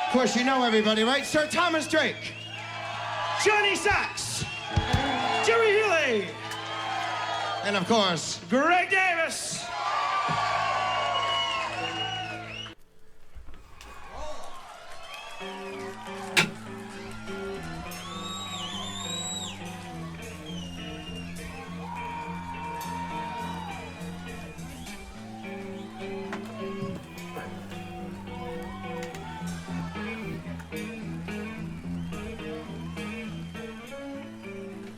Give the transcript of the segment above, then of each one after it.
Of course, you know everybody, right? Sir Thomas Drake, Johnny Sachs, Jerry Healy, and of course, Greg Davis.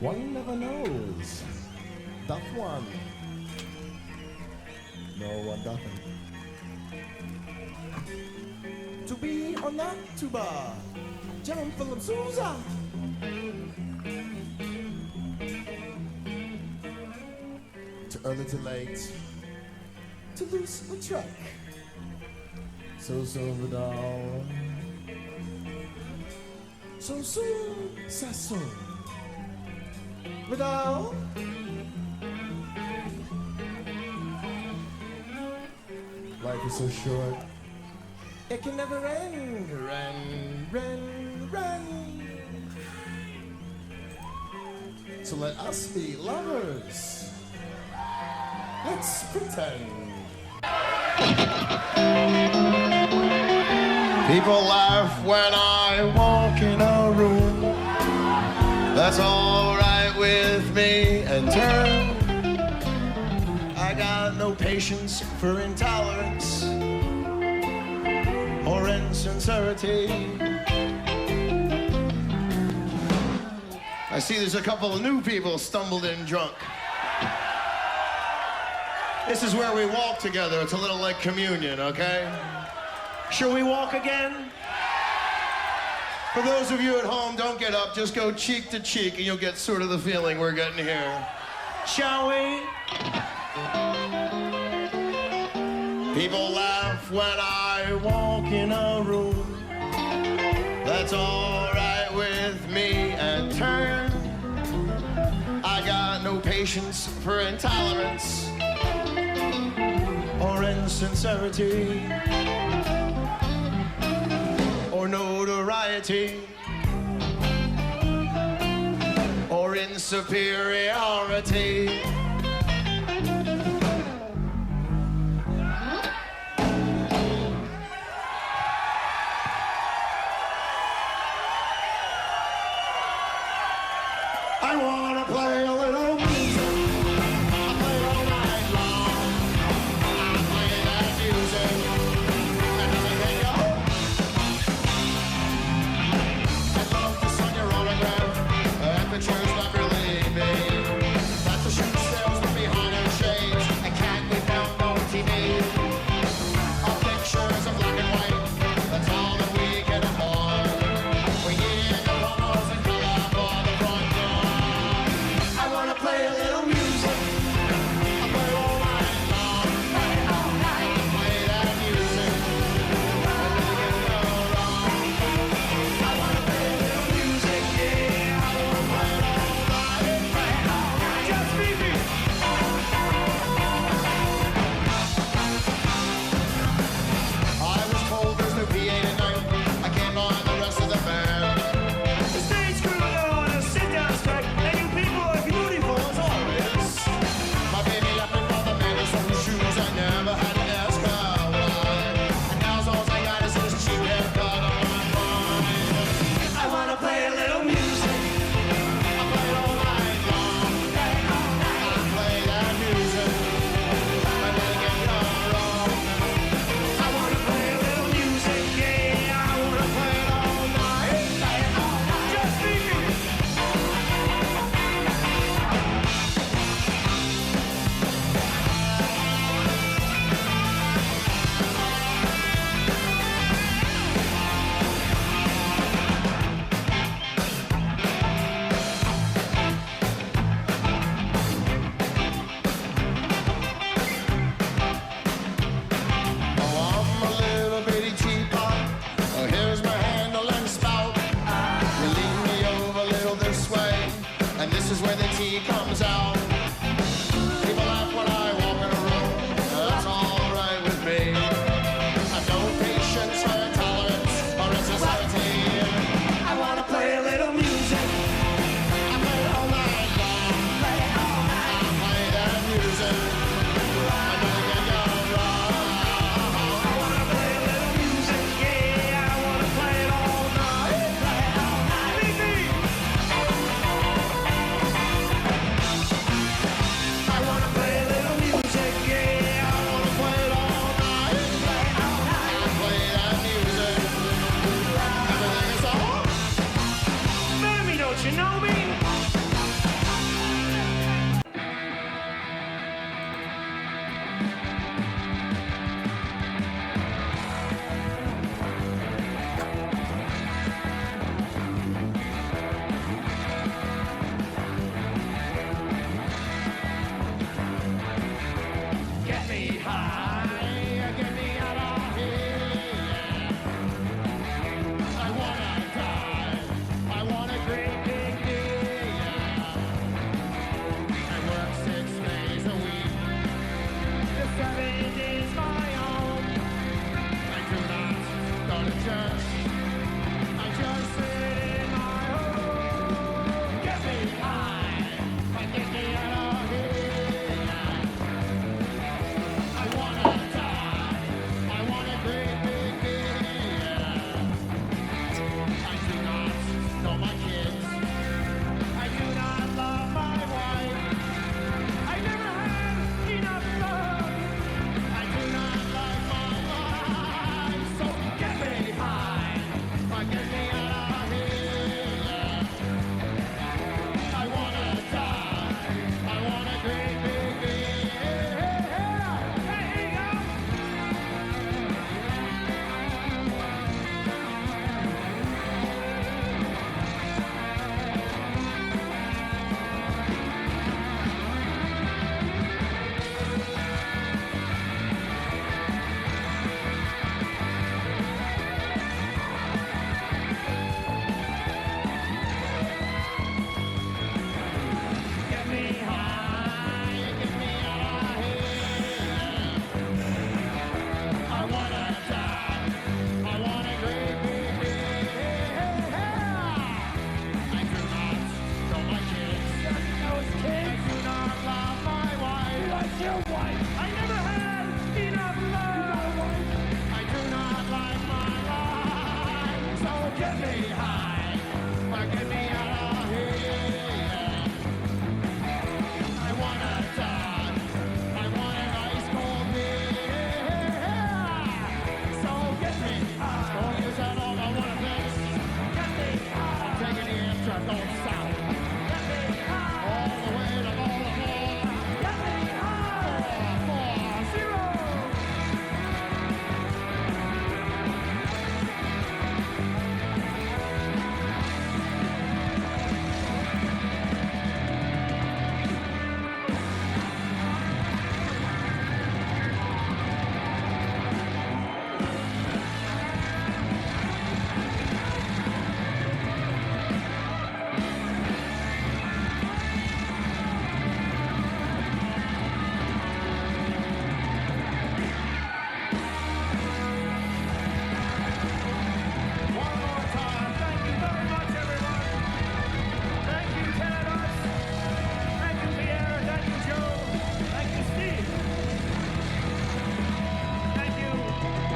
One never knows. That one. No one doesn't. To be or not to bar. John Philip Sousa. Too early, too late. To lose the track. So down. So soon, Vidal. Life is so short. It can never end. Run. So let us be lovers. Let's pretend. People laugh when I walk in a room. That's all right with me. And turn. I got no patience for intolerance or insincerity. I see there's a couple of new people stumbled in drunk. This is where we walk together. It's a little like communion, okay? Shall we walk again? For those of you at home, don't get up. Just go cheek to cheek and you'll get sort of the feeling we're getting here. Shall we? People laugh when I walk in a room. That's all right with me. And turn. I got no patience for intolerance or insincerity or notoriety or insuperiority. I wanna play a little music. I play all night long. I play that music and everything else. I'd love to sign your autograph at the church, not really me. That's a shame. go to church. I just sit in my home. Get me high and get me out of here. I wanna die. I want a great big beer. I do not know my kids. I do not love my wife. I never had enough love. I do not like my life. So get me high or get me out of here. I wanna die. I want a great big beer. Hey, get me high, get me out of here. I wanna die. I want a great big beer. I do not know my kids. I do not love my wife. What's your wife? I never had enough love. I do not like my life. So get me high or get me out of here. I wanna die. I want an ice cold beer. So get me high. Oh, is that all I wanna fix? Get me high. I'm taking the Amtrak going south. Get me high. All the way to Baltimore. Get me high. 440. One more time. Thank you very much, everyone. Thank you, Tennis. Thank you, Pierre. Thank you, Joe. Thank you, Steve. Thank you,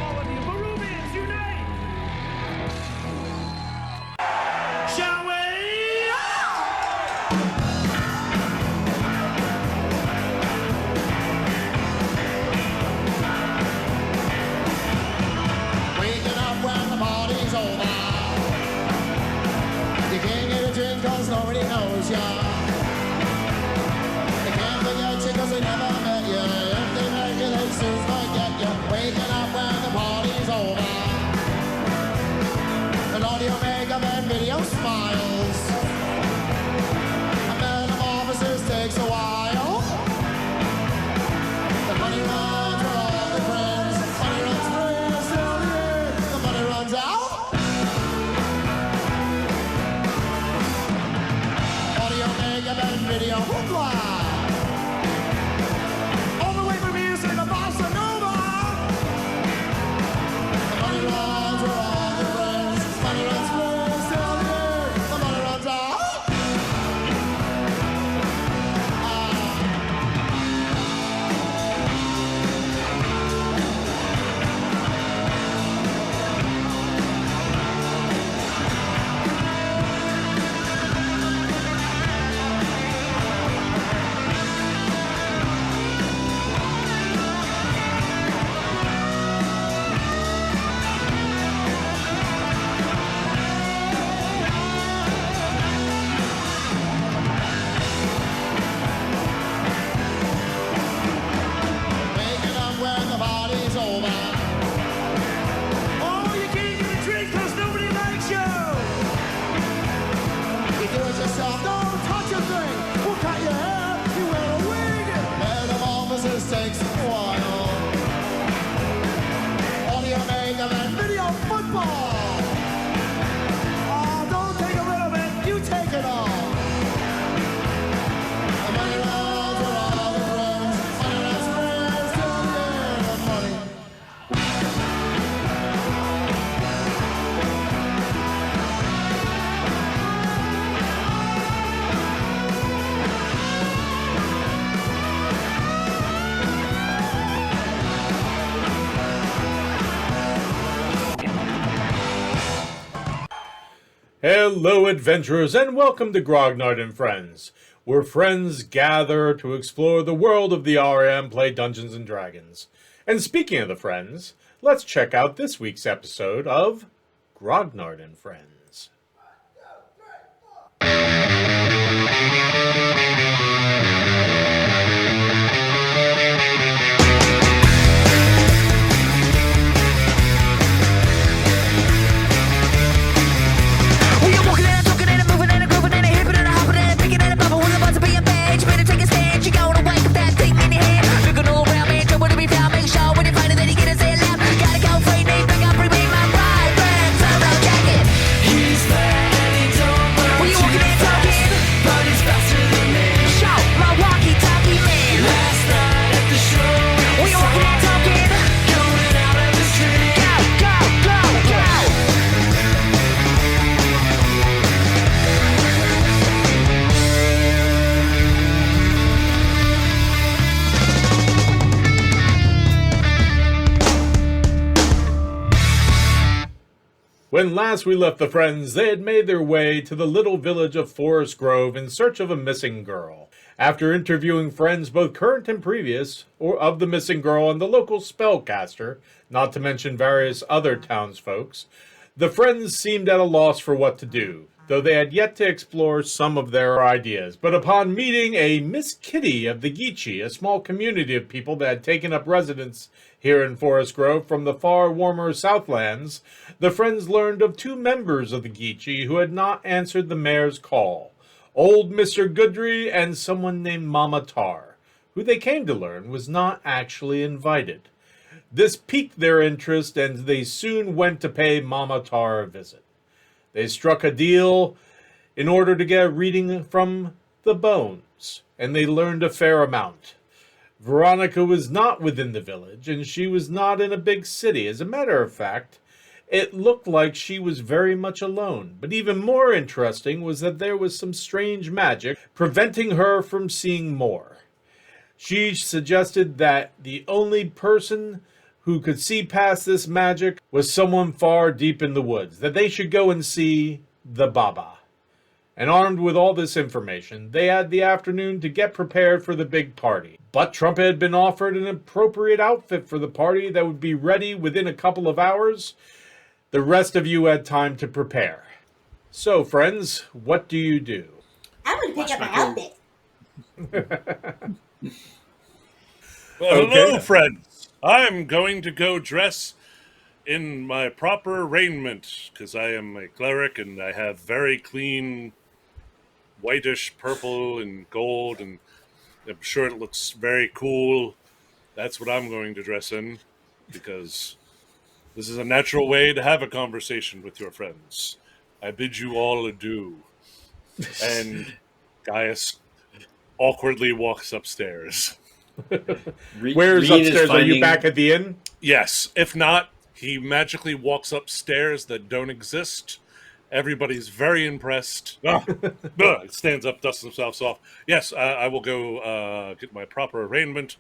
all of you. Peruvians, unite! Shall we? Waking up when the party's over. You can't get a drink cause nobody knows ya. They can't forget you cause they never met you. If they make you, they soon forget you. Waking up when the party's over. And audio makeup and video smiles. A metamorphosis takes a while. The money runs for all the friends. Money runs free, still here. The money runs out. Audio makeup and video hoopla. All the way from music to bossa nova. The money runs for all the friends. Money runs free, still here. The Hello, adventurers, and welcome to Grognard and Friends, where friends gather to explore the world of the RM and play Dungeons and Dragons. And speaking of the friends, let's check out this week's episode of Grognard and Friends. When last we left the friends, they had made their way to the little village of Forest Grove in search of a missing girl. After interviewing friends, both current and previous, of the missing girl and the local spellcaster, not to mention various other townsfolks, the friends seemed at a loss for what to do, though they had yet to explore some of their ideas. But upon meeting a Miss Kitty of the Geechee, a small community of people that had taken up residence here in Forest Grove from the far warmer Southlands, the friends learned of two members of the Geechee who had not answered the mayor's call, old Mr. Goodry and someone named Mama Tar, who they came to learn was not actually invited. This piqued their interest, and they soon went to pay Mama Tar a visit. They struck a deal in order to get a reading from the bones, and they learned a fair amount. Veronica was not within the village, and she was not in a big city. As a matter of fact, it looked like she was very much alone. But even more interesting was that there was some strange magic preventing her from seeing more. She suggested that the only person who could see past this magic was someone far deep in the woods, that they should go and see the Baba. And armed with all this information, they had the afternoon to get prepared for the big party. Butt Trumpet had been offered an appropriate outfit for the party that would be ready within a couple of hours. The rest of you had time to prepare. So, friends, what do you do? I'm going to pick up my outfit. Well, hello, friends. I'm going to go dress in my proper raiment, because I am a cleric and I have very clean whitish purple and gold, and I'm sure it looks very cool. That's what I'm going to dress in, because this is a natural way to have a conversation with your friends. I bid you all adieu. And Gaius awkwardly walks upstairs. Where's upstairs? Are you back at the inn? Yes. If not, he magically walks upstairs that don't exist. Everybody's very impressed. Stands up, dusts himself off. Yes, I will go get my proper arraignment.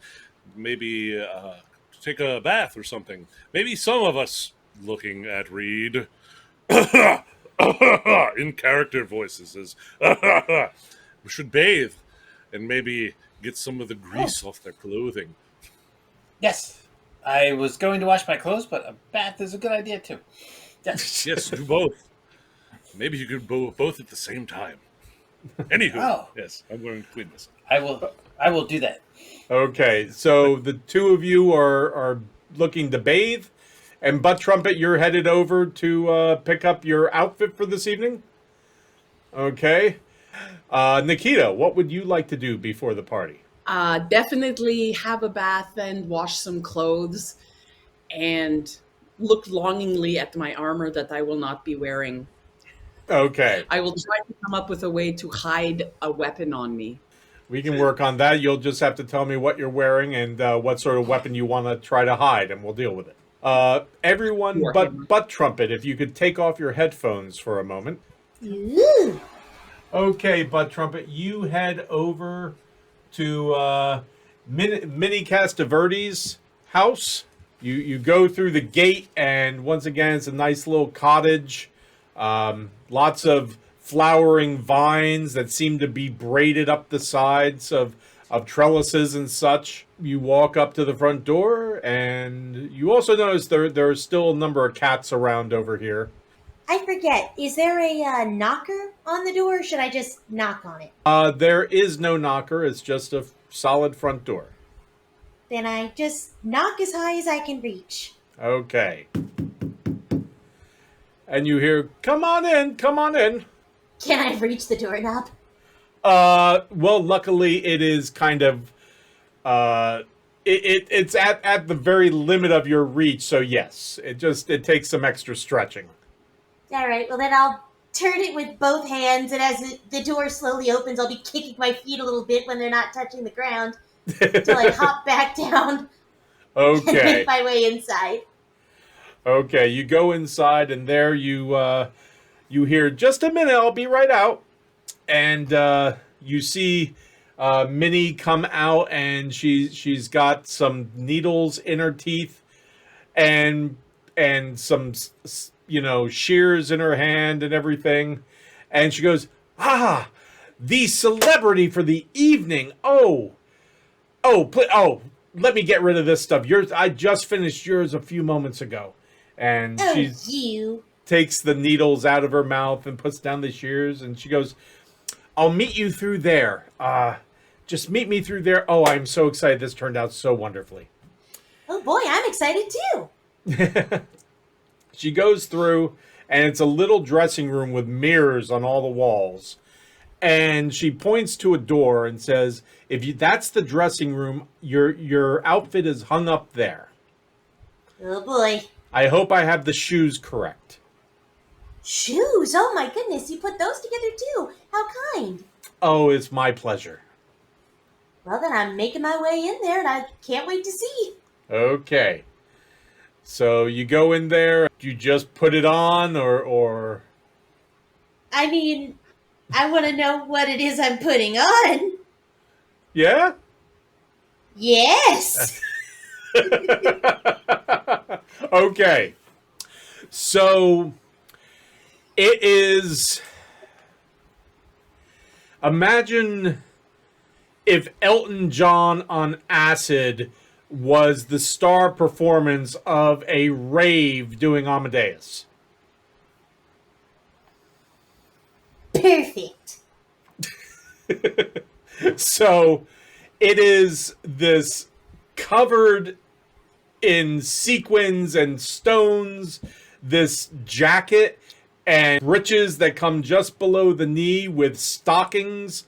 Maybe take a bath or something. Maybe some of us, looking at Reed, in character voices, says, we should bathe and maybe get some of the grease off their clothing. Yes. I was going to wash my clothes, but a bath is a good idea, too. Yes. Yes, do both. Maybe you could both at the same time. Anywho, Yes, I'm going to clean this. I will do that. Okay, so the two of you are looking to bathe, and Butt Trumpet, you're headed over to pick up your outfit for this evening? Okay. Nikita, what would you like to do before the party? Definitely have a bath and wash some clothes and look longingly at my armor that I will not be wearing. Okay. I will try to come up with a way to hide a weapon on me. We can work on that. You'll just have to tell me what you're wearing and what sort of weapon you want to try to hide, and we'll deal with it. Everyone but Butt Trumpet, if you could take off your headphones for a moment. Ooh. Okay, Butt Trumpet, you head over to Mini Castaverde's house. You go through the gate, and once again, it's a nice little cottage. Lots of flowering vines that seem to be braided up the sides of trellises and such. You walk up to the front door, and you also notice there are still a number of cats around over here. I forget. Is there a knocker on the door, or should I just knock on it? There is no knocker. It's just a solid front door. Then I just knock as high as I can reach. Okay. And you hear, "Come on in, come on in." Can I reach the doorknob? Well, luckily it is kind of, it's at the very limit of your reach, so yes, it takes some extra stretching. All right, well then I'll turn it with both hands, and as the door slowly opens, I'll be kicking my feet a little bit when they're not touching the ground until I hop back down and Okay. make my way inside. Okay, you go inside, and there you hear, "Just a minute, I'll be right out." And you see Minnie come out, and she's got some needles in her teeth, and some shears in her hand and everything. And she goes, "Ah, the celebrity for the evening. Oh, let me get rid of this stuff. I just finished yours a few moments ago." And Oh, she you. takes the needles out of her mouth and puts down the shears, and she goes, "I'll meet you through there. Just meet me through there. Oh, I'm so excited. This turned out so wonderfully." Oh boy, I'm excited too. She goes through, and it's a little dressing room with mirrors on all the walls. And she points to a door and says, that's the dressing room, your outfit is hung up there. Oh boy. I hope I have the shoes correct." Shoes! Oh my goodness, you put those together too. How kind. "Oh, it's my pleasure." Well then, I'm making my way in there, and I can't wait to see. Okay. So you go in there, you just put it on, or... I mean, I want to know what it is I'm putting on. Yeah? Yes. Okay. So it is... Imagine if Elton John on acid was the star performance of a rave doing Amadeus. Perfect. So it is this covered in sequins and stones, this jacket and breeches that come just below the knee with stockings,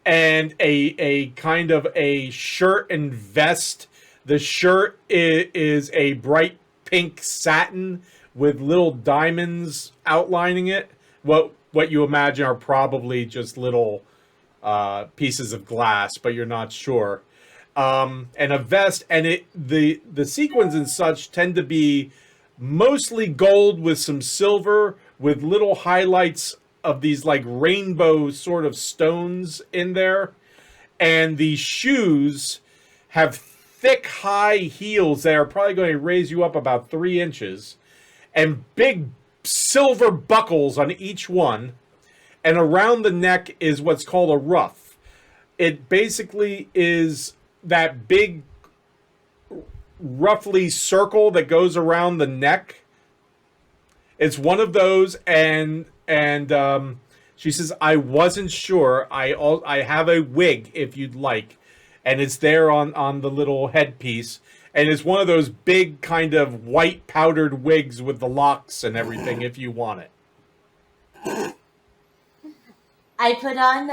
and a kind of a shirt and vest. The shirt is a bright pink satin with little diamonds outlining it. What you imagine are probably just little pieces of glass, but you're not sure. And a vest, and the sequins and such tend to be mostly gold with some silver, with little highlights of these like rainbow sort of stones in there. And the shoes have thick, high heels that are probably going to raise you up about 3 inches, and big silver buckles on each one. And around the neck is what's called a ruff. It basically is that big, roughly circle that goes around the neck. It's one of those, and she says, "I wasn't sure. I have a wig if you'd like," and it's there on the little headpiece, and it's one of those big kind of white powdered wigs with the locks and everything if you want it. I put on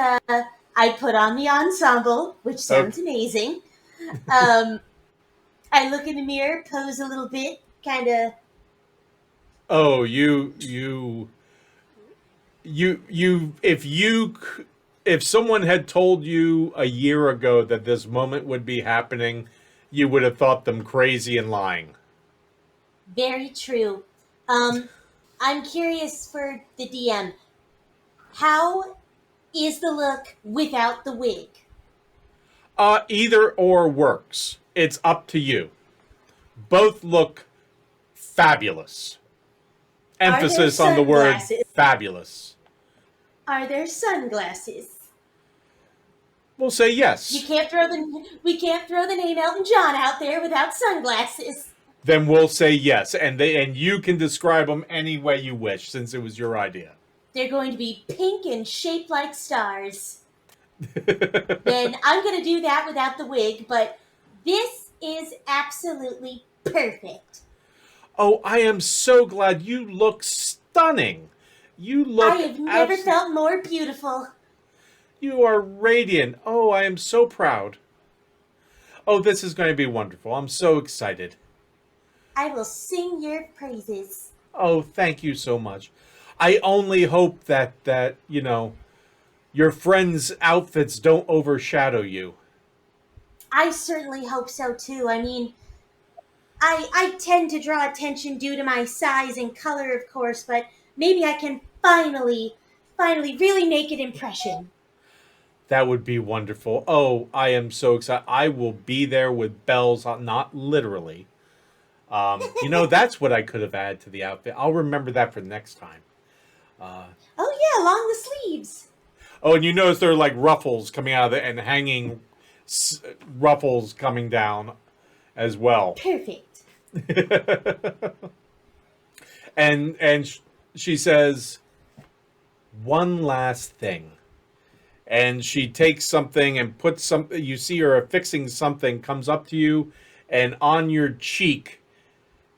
the ensemble, which sounds amazing. I look in the mirror, pose a little bit, kind of. Oh, if someone had told you a year ago that this moment would be happening, you would have thought them crazy and lying. Very true. I'm curious for the DM. How is the look without the wig? Either or works. It's up to you. Both look fabulous. emphasis on the word sunglasses? fabulous. Are there sunglasses? We'll say yes. We can't throw the name Elton John out there without sunglasses. Then we'll say yes, and you can describe them any way you wish, since it was your idea. They're going to be pink and shaped like stars. Then I'm going to do that without the wig, but this is absolutely perfect. Oh, I am so glad. You look stunning. You look. I have never felt more beautiful. You are radiant. Oh, I am so proud. Oh, this is going to be wonderful. I'm so excited. I will sing your praises. Oh, thank you so much. I only hope that you know, your friends' outfits don't overshadow you. I certainly hope so too. I mean, I tend to draw attention due to my size and color, of course, but maybe I can finally really make an impression. That would be wonderful. Oh, I am so excited. I will be there with bells, not literally. You know, that's what I could have added to the outfit. I'll remember that for next time. Oh yeah, along the sleeves. Oh, and you notice there are like ruffles coming out of it and hanging ruffles coming down as well. Perfect. and she says, one last thing. And she takes something and puts something, you see her affixing something, comes up to you, and on your cheek,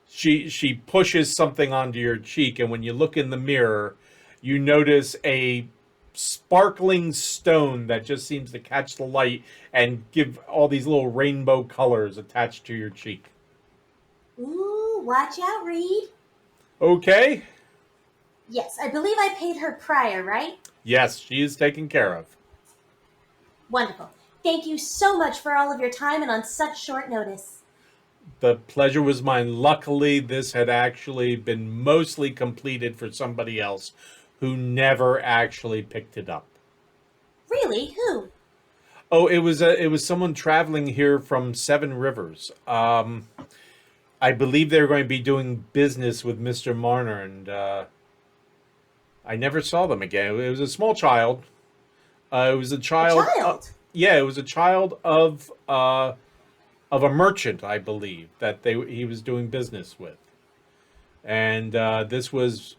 she pushes something onto your cheek, and when you look in the mirror, you notice a sparkling stone that just seems to catch the light and give all these little rainbow colors attached to your cheek. Ooh, watch out, Reed. Okay? Yes, I believe I paid her prior, right? Yes, she is taken care of. Wonderful. Thank you so much for all of your time and on such short notice. The pleasure was mine. Luckily, this had actually been mostly completed for somebody else who never actually picked it up. Really? Who? Oh, it was someone traveling here from Seven Rivers. I believe they were going to be doing business with Mr. Marner, and I never saw them again. It was a small child. It was a child. A child? Yeah, it was a child of a merchant, I believe, that he was doing business with, and this was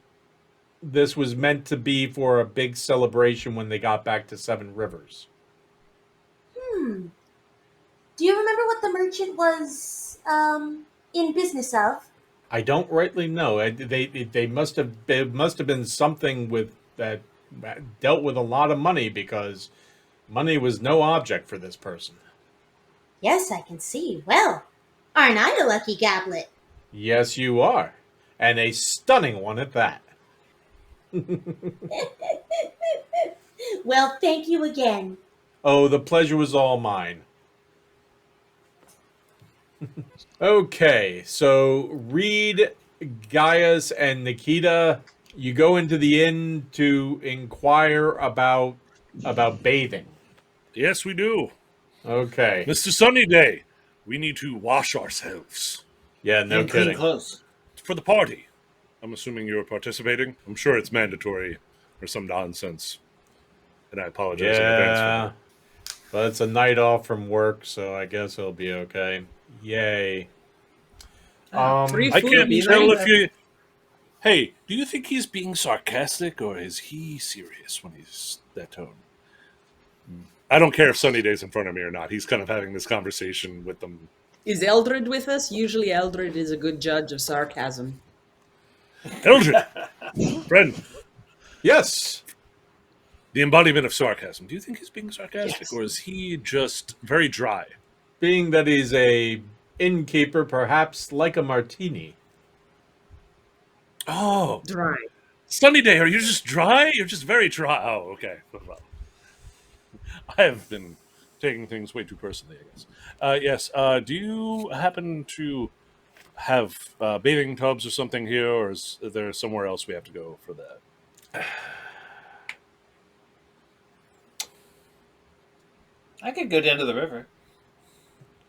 meant to be for a big celebration when they got back to Seven Rivers. Do you remember what the merchant was in business of? I don't rightly know. They must have been something with that dealt with a lot of money, because money was no object for this person. Yes, I can see. Well, aren't I a lucky goblet? Yes, you are, and a stunning one at that. Well, thank you again. Oh, the pleasure was all mine. Okay, so Reed, Gaius, and Nikita, you go into the inn to inquire about bathing. Yes, we do. Okay. Mr. Sunnyday, we need to wash ourselves. Yeah, no And clean kidding. clothes. For the party. I'm assuming you're participating. I'm sure it's mandatory or some nonsense. And I apologize in advance for Yeah, that. but it's a night off from work, so I guess it'll be okay. Yay. Free I food can't be tell nice. if you... Hey, do you think he's being sarcastic or is he serious when he's that tone? I don't care if Sunnyday's in front of me or not. He's kind of having this conversation with them. Is Eldred with us? Usually Eldred is a good judge of sarcasm. Eldred! Friend, Yes. the embodiment of sarcasm. Do you think he's being sarcastic Yes. or is he just very dry? Being that he's a innkeeper, perhaps like a martini. Oh, Dry. Sunnyday, are you just dry? You're just very dry. Oh, okay. Well, I have been taking things way too personally, I guess. Yes, do you happen to have bathing tubs or something here, or is there somewhere else we have to go for that? I could go down to the river.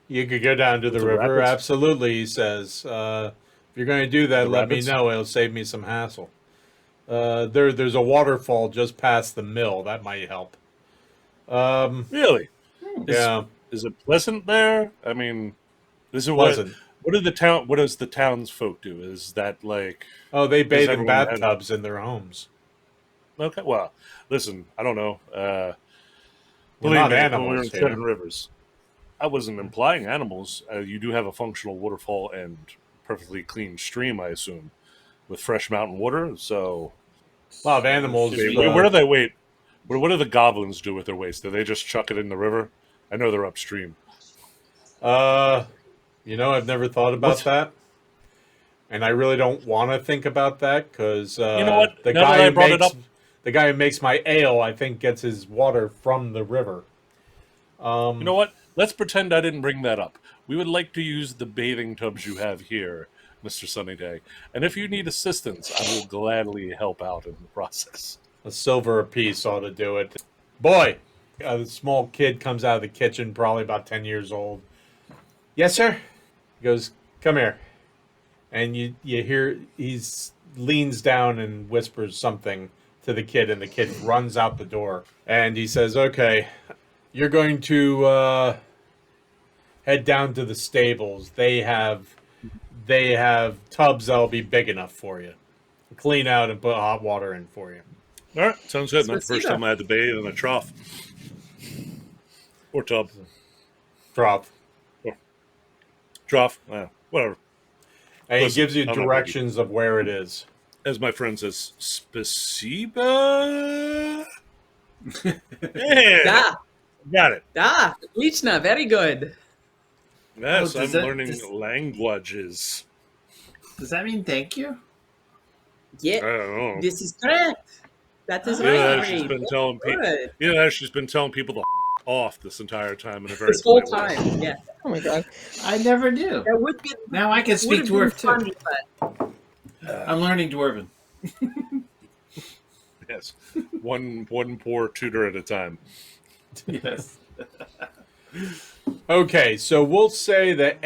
You could go down to the The river, rapids? absolutely, he says. If you're going to do that, The let me rabbits? know. It'll save me some hassle. There's a waterfall just past the mill. That might help. Really? Yeah, Is it pleasant there? I mean, is it pleasant. What does the townsfolk do? Is that like Oh, they bathe in everyone have- bathtubs in their homes. okay? Well, listen, I don't know. We're Believe not me, when we were animals in here. Seven Rivers, I wasn't implying animals. You do have a functional waterfall and perfectly clean stream, I assume, with fresh mountain water. So, A lot of animals. where do they wait? What do the goblins do with their waste? Do they just chuck it in the river? I know they're upstream. I've never thought about What? that, and I really don't want to think about that because You know what? the Now that guy I who brought it makes up- the guy who makes my ale, I think, gets his water from the river. You know what? Let's pretend I didn't bring that up. We would like to use the bathing tubs you have here, Mr. Sunnyday. And if you need assistance, I will gladly help out in the process. A silver apiece ought to do it. Boy, a small kid comes out of the kitchen, probably about 10 years old. Yes, sir. He goes, "Come here," and you hear leans down and whispers something to the kid, and the kid runs out the door. And he says, "Okay, you're going to head down to the stables. They have tubs that'll be big enough for you. Clean out and put hot water in for you." All right, sounds good. Not the first Spasibo. time I had to bathe in a trough. Or tub. Drop. Trough. Whatever. And he Listen, gives you I'm not directions of where it is. As my friend says, Spasiba? Yeah, Da, got it. da, Lichna, very good. Yes, Oh, I'm does that- learning does- languages. Does that mean thank you? I Yeah, don't know. this is correct. That is Yeah, right. she's Reed. been telling people. Good. Yeah, she's been telling people to off this entire time in a very This whole polite way. time, yeah. Oh my god. I never do. That would be. Now I can speak would have dwarf been too. funny, but I'm learning dwarven. Yes, one poor tutor at a time. Yes. Okay, so we'll say that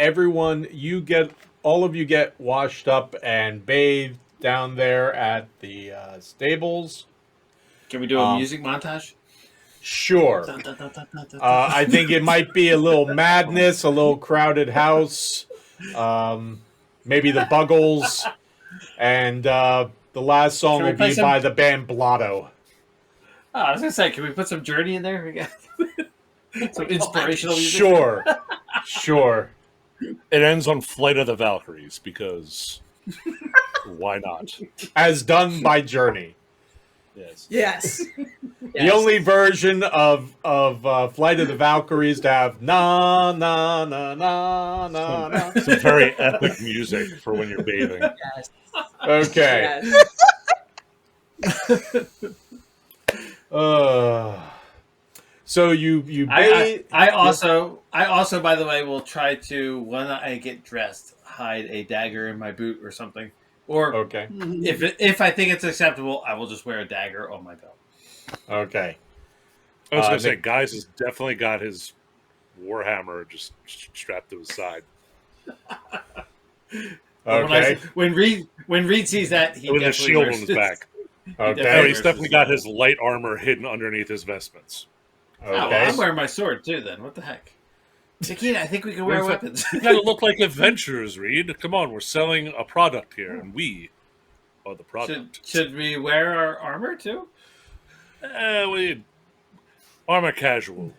all of you get washed up and bathed down there at the stables. Can we do a music montage? Sure. I think it might be a little madness, a little crowded house, maybe the Buggles, and the last song Can we will play be some- by the band Blotto. Oh, I was gonna say, can we put some Journey in there? We got some inspirational music. Sure, sure. It ends on Flight of the Valkyries because why not? As done by Journey. Yes. yes. The only version of Flight of the Valkyries to have na na na na na na. Some very epic music for when you're bathing. Yes. Okay. Yes. So you bathe. I also, by the way, will try to when I get dressed, hide a dagger in my boot or something. Or Okay. if I think it's acceptable, I will just wear a dagger on my belt. Okay. I was going to say, Nick- Guys has definitely got his Warhammer just strapped to his side. Okay. When Reed sees that, he With a definitely shield on wears his this. back. Okay. No, he's definitely got his light armor hidden underneath his vestments. Oh, well, Okay. I'm wearing my sword too. Then what the heck? Nikita, I think we can wear We're- weapons. You gotta look like adventurers, Reed. Come on, we're selling a product here, and we are the product. should we wear our armor too? We armor casual.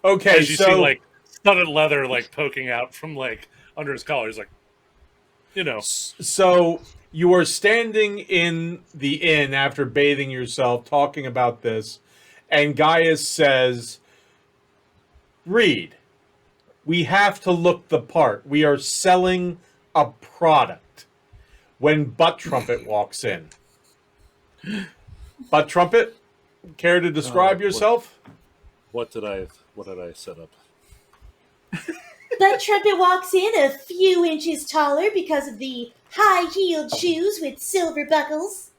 Okay. As you So see, like studded leather, like poking out from like under his collar. He's like, you know, so you are standing in the inn after bathing yourself, talking about this, and Gaius says, "Reed, we have to look the part. We are selling a product." When Butt Trumpet walks in. Butt Trumpet, care to describe what- yourself? what did I set up? But Trumpet walks in a few inches taller because of the high-heeled shoes with silver buckles.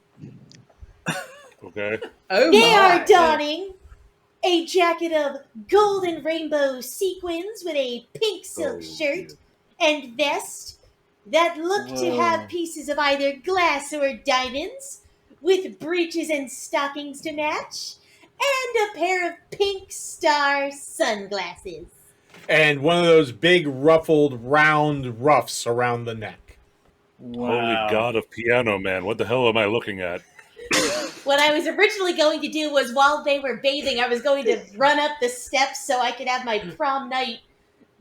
Okay. Oh They my. are donning a jacket of golden rainbow sequins with a pink silk Oh, shirt dear. and vest that look to Whoa. have pieces of either glass or diamonds, with breeches and stockings to match, and a pair of pink star sunglasses. And one of those big ruffled round ruffs around the neck. Wow. Holy God of Piano Man, what the hell am I looking at? What I was originally going to do was, while they were bathing, I was going to run up the steps so I could have my prom night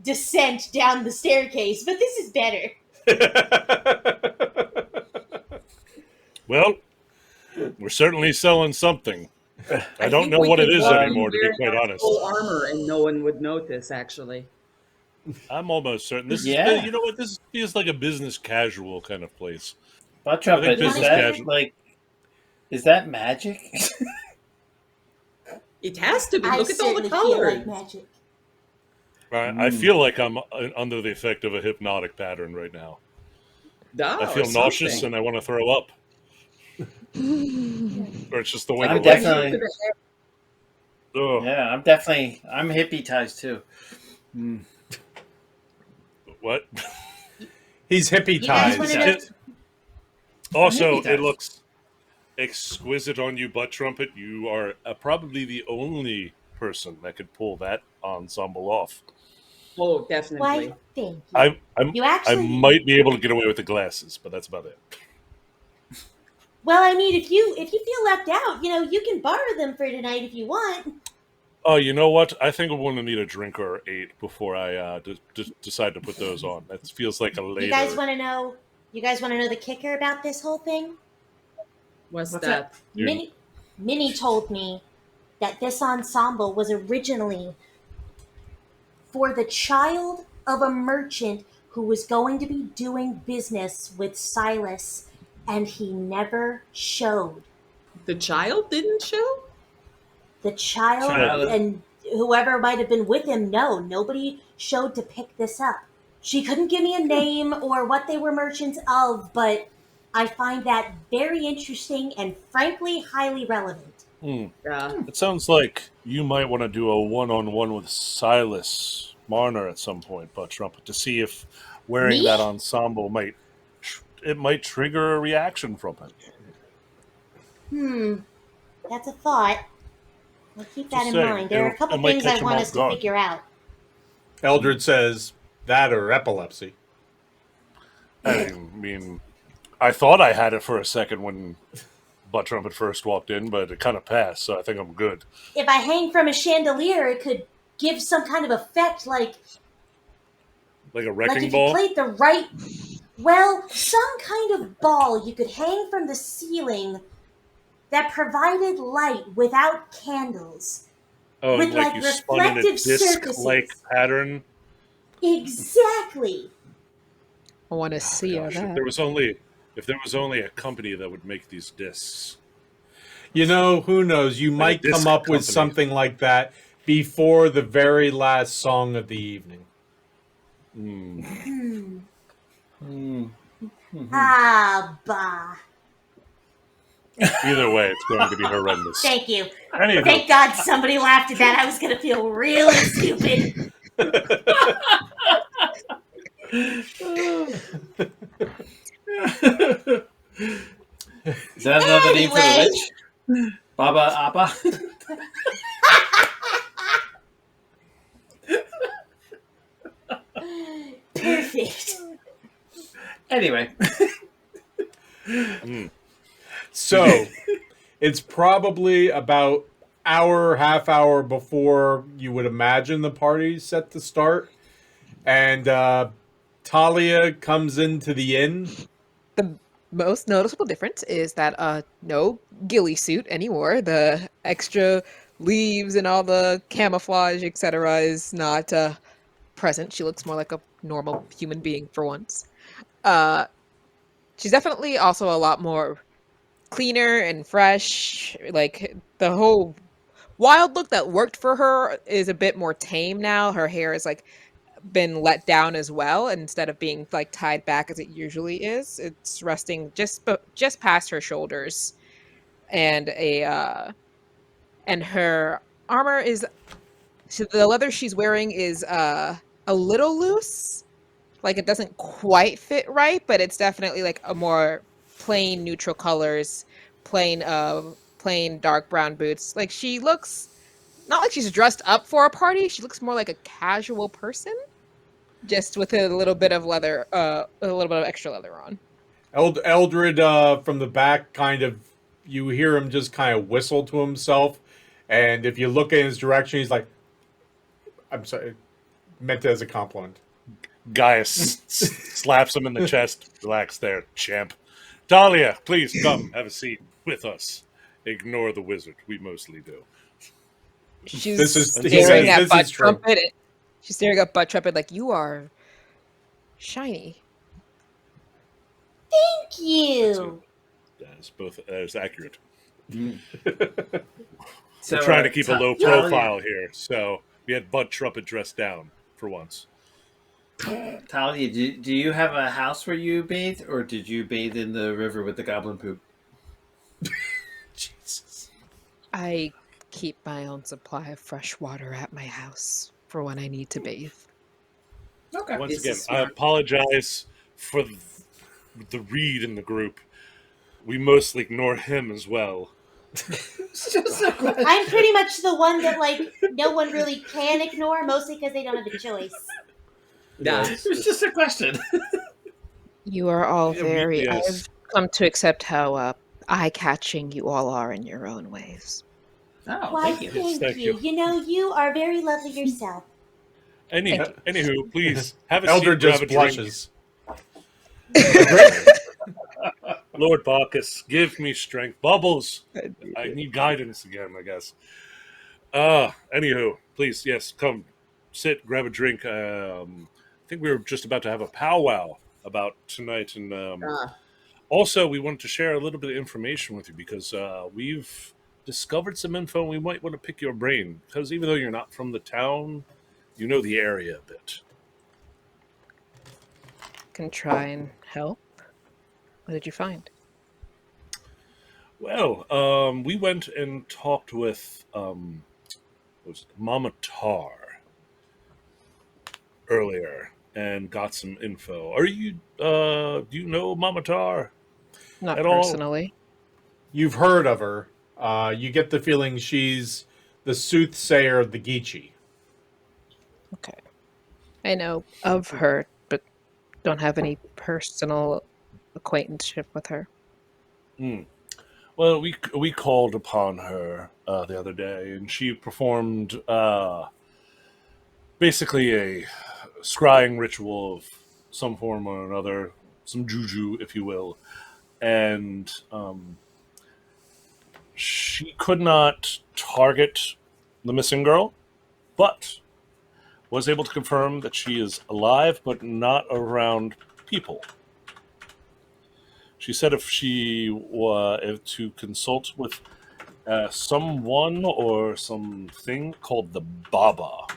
descent down the staircase, but this is better. Well, we're certainly selling something. I don't think know we what it could is walk in anymore, to be wearing quite our honest. Full armor, and no one would notice. Actually, I'm almost certain. This Yeah. is, you know what, this feels like a business casual kind of place. Butt trumpet, is business that casual. like, is that magic? it has to be. I Look at all the certainly feel coloring. like magic. I feel like I'm under the effect of a hypnotic pattern right now. Oh, I feel or nauseous something. and I want to throw up. Or it's just the way I'm the legs definitely- Look at the hair. Ugh. Yeah, I'm hypnotized too. What? He's hippie You guys want ties. to know? Also, Maybe it that's- looks exquisite on you, Butt Trumpet. You are probably the only person that could pull that ensemble off. Oh, definitely. Why, thank you. I You actually, might be able to get away with the glasses, but that's about it. well, I mean, if you feel left out, you can borrow them for tonight if you want. Oh, you know what? I think I'm going to need a drink or 8 before I decide to put those on. That feels like a later. You guys want to know? You guys want to know the kicker about this whole thing? What's What's that? You- Minnie told me that this ensemble was originally for the child of a merchant who was going to be doing business with Silas, and he never showed. The child didn't show? The child Child. and whoever might have been with him, no, nobody showed to pick this up. She couldn't give me a name or what they were merchants of, but I find that very interesting and frankly highly relevant. Yeah. It sounds like you might want to do a one-on-one with Silas Marner at some point, Butt Trumpet, to see if wearing Me? that ensemble might trigger a reaction from him. That's a thought. I'll keep that Just in saying, mind. There are a it couple might things catch I him want off us to guard. figure out. Eldred says that or epilepsy. I mean, I thought I had it for a second when Butt Trumpet first walked in, but it kind of passed, so I think I'm good. If I hang from a chandelier, it could give some kind of effect, like Like a like wrecking if ball? you played the right, well, some kind of ball you could hang from the ceiling that provided light without candles. Oh, with, like like, you spun in a reflective disc-like surfaces. pattern? Exactly. I want to see Gosh, that. if there was only a company that would make these discs. You know, who knows? You might disc come up with company. something like that before the very last song of the evening. Ah, bah. Either way, it's going to be horrendous. Thank you. Anywho, Thank God somebody laughed at that. I was going to feel really stupid. Is that another name for the Anyway. witch? Baba Appa? Perfect. Anyway. So it's probably about half hour before you would imagine the party's set to start. And Talia comes into the inn. The most noticeable difference is that no ghillie suit anymore. The extra leaves and all the camouflage, etc., is not present. She looks more like a normal human being for once. She's definitely also a lot more cleaner and fresh. Like the whole wild look that worked for her is a bit more tame now. Her hair is like been let down as well, instead of being like tied back as it usually is. It's resting just past her shoulders, and and her armor is, so the leather she's wearing is a little loose, Like it doesn't quite fit right, but it's definitely like a more plain neutral colors, plain dark brown boots. Like she looks not like she's dressed up for a party. She looks more like a casual person, just with a little bit of leather, a little bit of extra leather on. Eldred from the back, kind of, you hear him just kind of whistle to himself, and if you look in his direction, he's like, "I'm sorry, meant it as a compliment." Gaius slaps him in the chest. Relax there, champ. Talia, please come have a seat with us. Ignore the wizard. We mostly do. She's This is- he staring says at this Butt is true. Trumpet. She's staring at Butt Trumpet like you are shiny. Thank you. That's both. That is accurate. So, We're trying to keep a low Talia- profile here, so we had Bud Trumpet dressed down for once. Talia, do you have a house where you bathe, or did you bathe in the river with the goblin poop? Jesus. I keep my own supply of fresh water at my house for when I need to bathe. Okay. Once This again, is I smart. apologize for the read in the group. We mostly ignore him as well. It's just a question. I'm pretty much the one that like no one really can ignore, mostly because they don't have a choice. Yeah. It's just a question. You are all Yeah, very. yes. I've come to accept how eye-catching you all are in your own ways. Oh, Why, thank you. thank Thank you. you. You know, you are very lovely yourself. Anywho, please have a Eldred seat, grab just a drink. blushes. Lord Bacchus, give me strength. Bubbles, I need guidance again, I guess. Anywho, please, yes, come, sit, grab a drink. I think we were just about to have a powwow about tonight, and also we wanted to share a little bit of information with you because we've discovered some info, and we might want to pick your brain because even though you're not from the town, you know the area a bit. Can try and help. What did you find? Well, we went and talked with was it, Mama Tar earlier and got some info. Are you do you know Mama Tar? Not At all? personally. You've heard of her. You get the feeling she's the soothsayer of the Geechee. Okay. I know of her, but don't have any personal acquaintanceship with her. Well, we called upon her the other day, and she performed basically a scrying ritual of some form or another, some juju, if you will, and she could not target the missing girl, but was able to confirm that she is alive, but not around people. She said if she were to consult with someone or something called the Baba,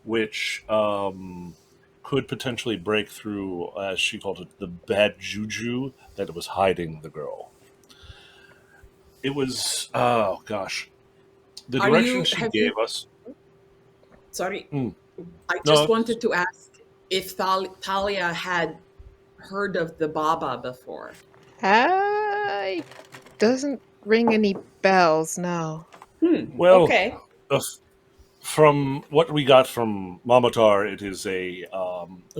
which could potentially break through, as she called it, the bad juju that was hiding the girl. It was, oh gosh, the Are direction you- she have you- gave us. Sorry. Mm. I No, just wanted to ask if Talia had heard of the Baba before. Doesn't ring any bells, no. Well, Okay. from what we got from Mamatar, it is a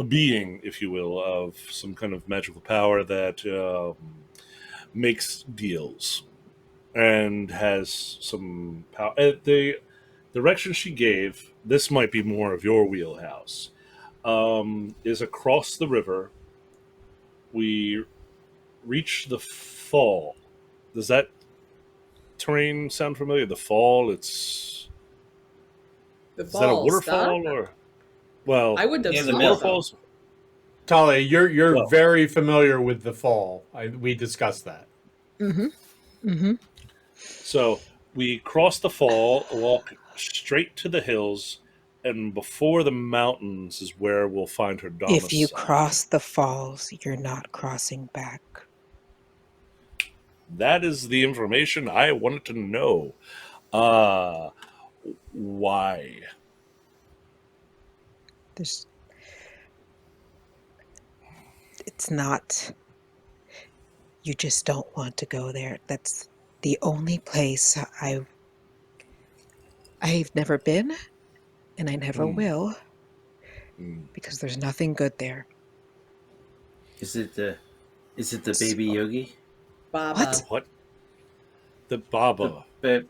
being, if you will, of some kind of magical power that makes deals and has some power. The direction she gave, this might be more of your wheelhouse, is across the river. We reach the fall. Does that terrain sound familiar? The fall, it's... The Is that a falls, waterfall huh? or? Well, I would have Yeah, the thought mill. so. waterfalls. Talia, you're Well. very familiar with the fall. We discussed that. Mm-hmm. Mm-hmm. So we cross the fall, walk straight to the hills, and before the mountains is where we'll find her domicile. If you cross the falls, you're not crossing back. That is the information I wanted to know. Why? There's it's not. You just don't want to go there. That's the only place I've never been, and I never Mm. will, Mm. because there's nothing good there. Is it the baby So- yogi? Baba. What? What? The The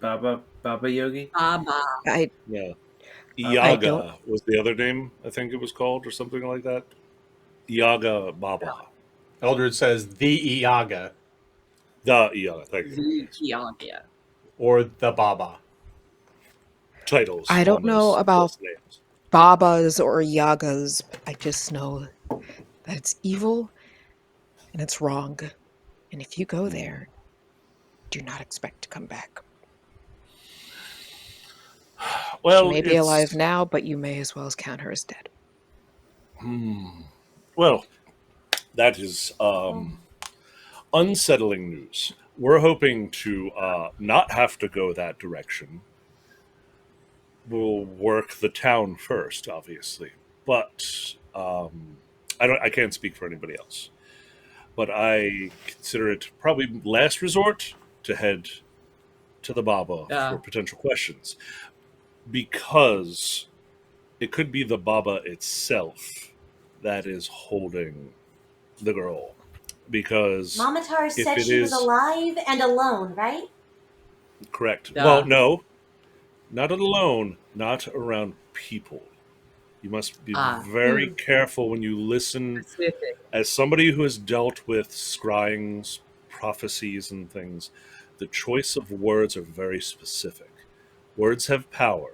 Baba. Baba yogi? Baba. I Yeah. I don't. Iaga was the other name, I think it was called, or something like that. Iaga Baba. Eldred says the Iaga The Iaga, thank you. The Kiagia. or the Baba. Titles. I don't on know those about first names. Babas or Yagas. I just know that it's evil and it's wrong. And if you go there, do not expect to come back. She Well, may be alive now, but you may as well count her as dead. Well, that is unsettling news. We're hoping to not have to go that direction. We'll work the town first, obviously, but I can't speak for anybody else. But I consider it probably last resort to head to the Baba Yeah. for potential questions, because it could be the Baba itself that is holding the girl. Because Mama Tar if said it she was is- alive and alone, right? correct. Yeah. Well, no, not alone, not around people. You must be very careful when you listen. Specific. As somebody who has dealt with scryings, prophecies, and things, the choice of words are very specific. Words have power,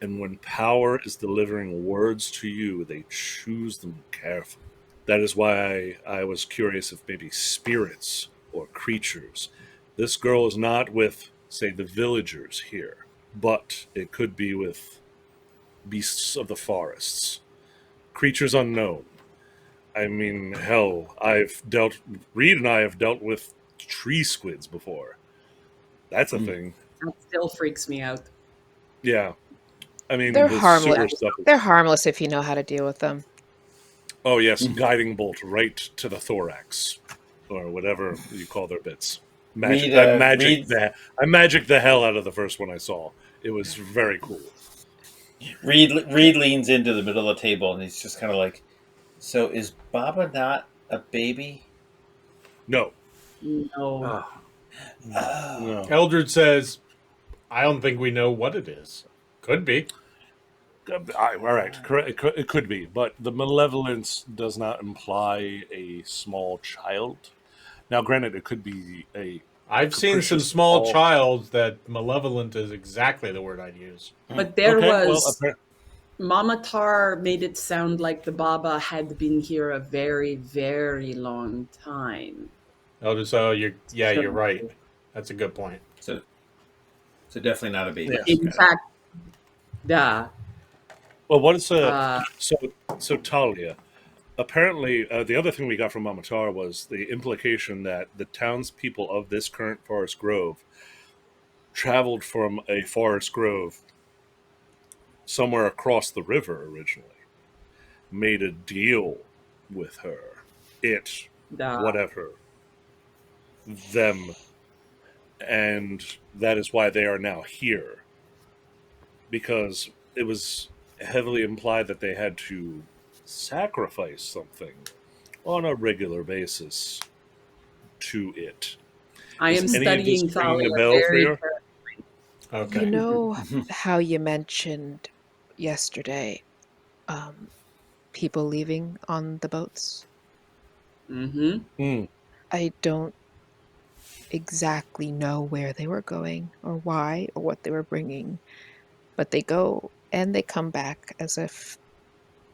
and when power is delivering words to you, they choose them carefully. That is why I was curious if maybe spirits or creatures. This girl is not with, say, the villagers here, but it could be with beasts of the forests, creatures unknown. I mean, hell, Reed and I have dealt with tree squids before. That's a thing. That still freaks me out. Yeah. I mean, They're the harmless. sewer stuff. They're harmless if you know how to deal with them. Oh, yes, guiding bolt right to the thorax, or whatever you call their bits. Magic. I magic the hell out of the first one I saw. It was very cool. Reed leans into the middle of the table and he's just kind of like, "So is Baba not a baby?" No. No. No. Eldred says, I don't think we know what it is. Could be. All right, correct. It could be, but the malevolence does not imply a small child. Now, granted, it could be a. I've seen some capricious small all- child that malevolent is exactly the word I'd use. But there Okay, well, was Mama Tar made it sound like the Baba had been here a very, very long time. Eldred says, oh, you're right. That's a good point. So definitely not a baby. Yes. In fact, yeah. Well, what is so Talia? Apparently, the other thing we got from Mama Tar was the implication that the townspeople of this current forest grove traveled from a forest grove somewhere across the river originally, made a deal with her, whatever, them, and that is why they are now here. Because it was heavily implied that they had to sacrifice something on a regular basis to it. I am Is any of this studying ringing a Thalia bell for very you? Okay. You know how you mentioned yesterday people leaving on the boats? Mm-hmm. I don't exactly know where they were going or why or what they were bringing, but they go and they come back as if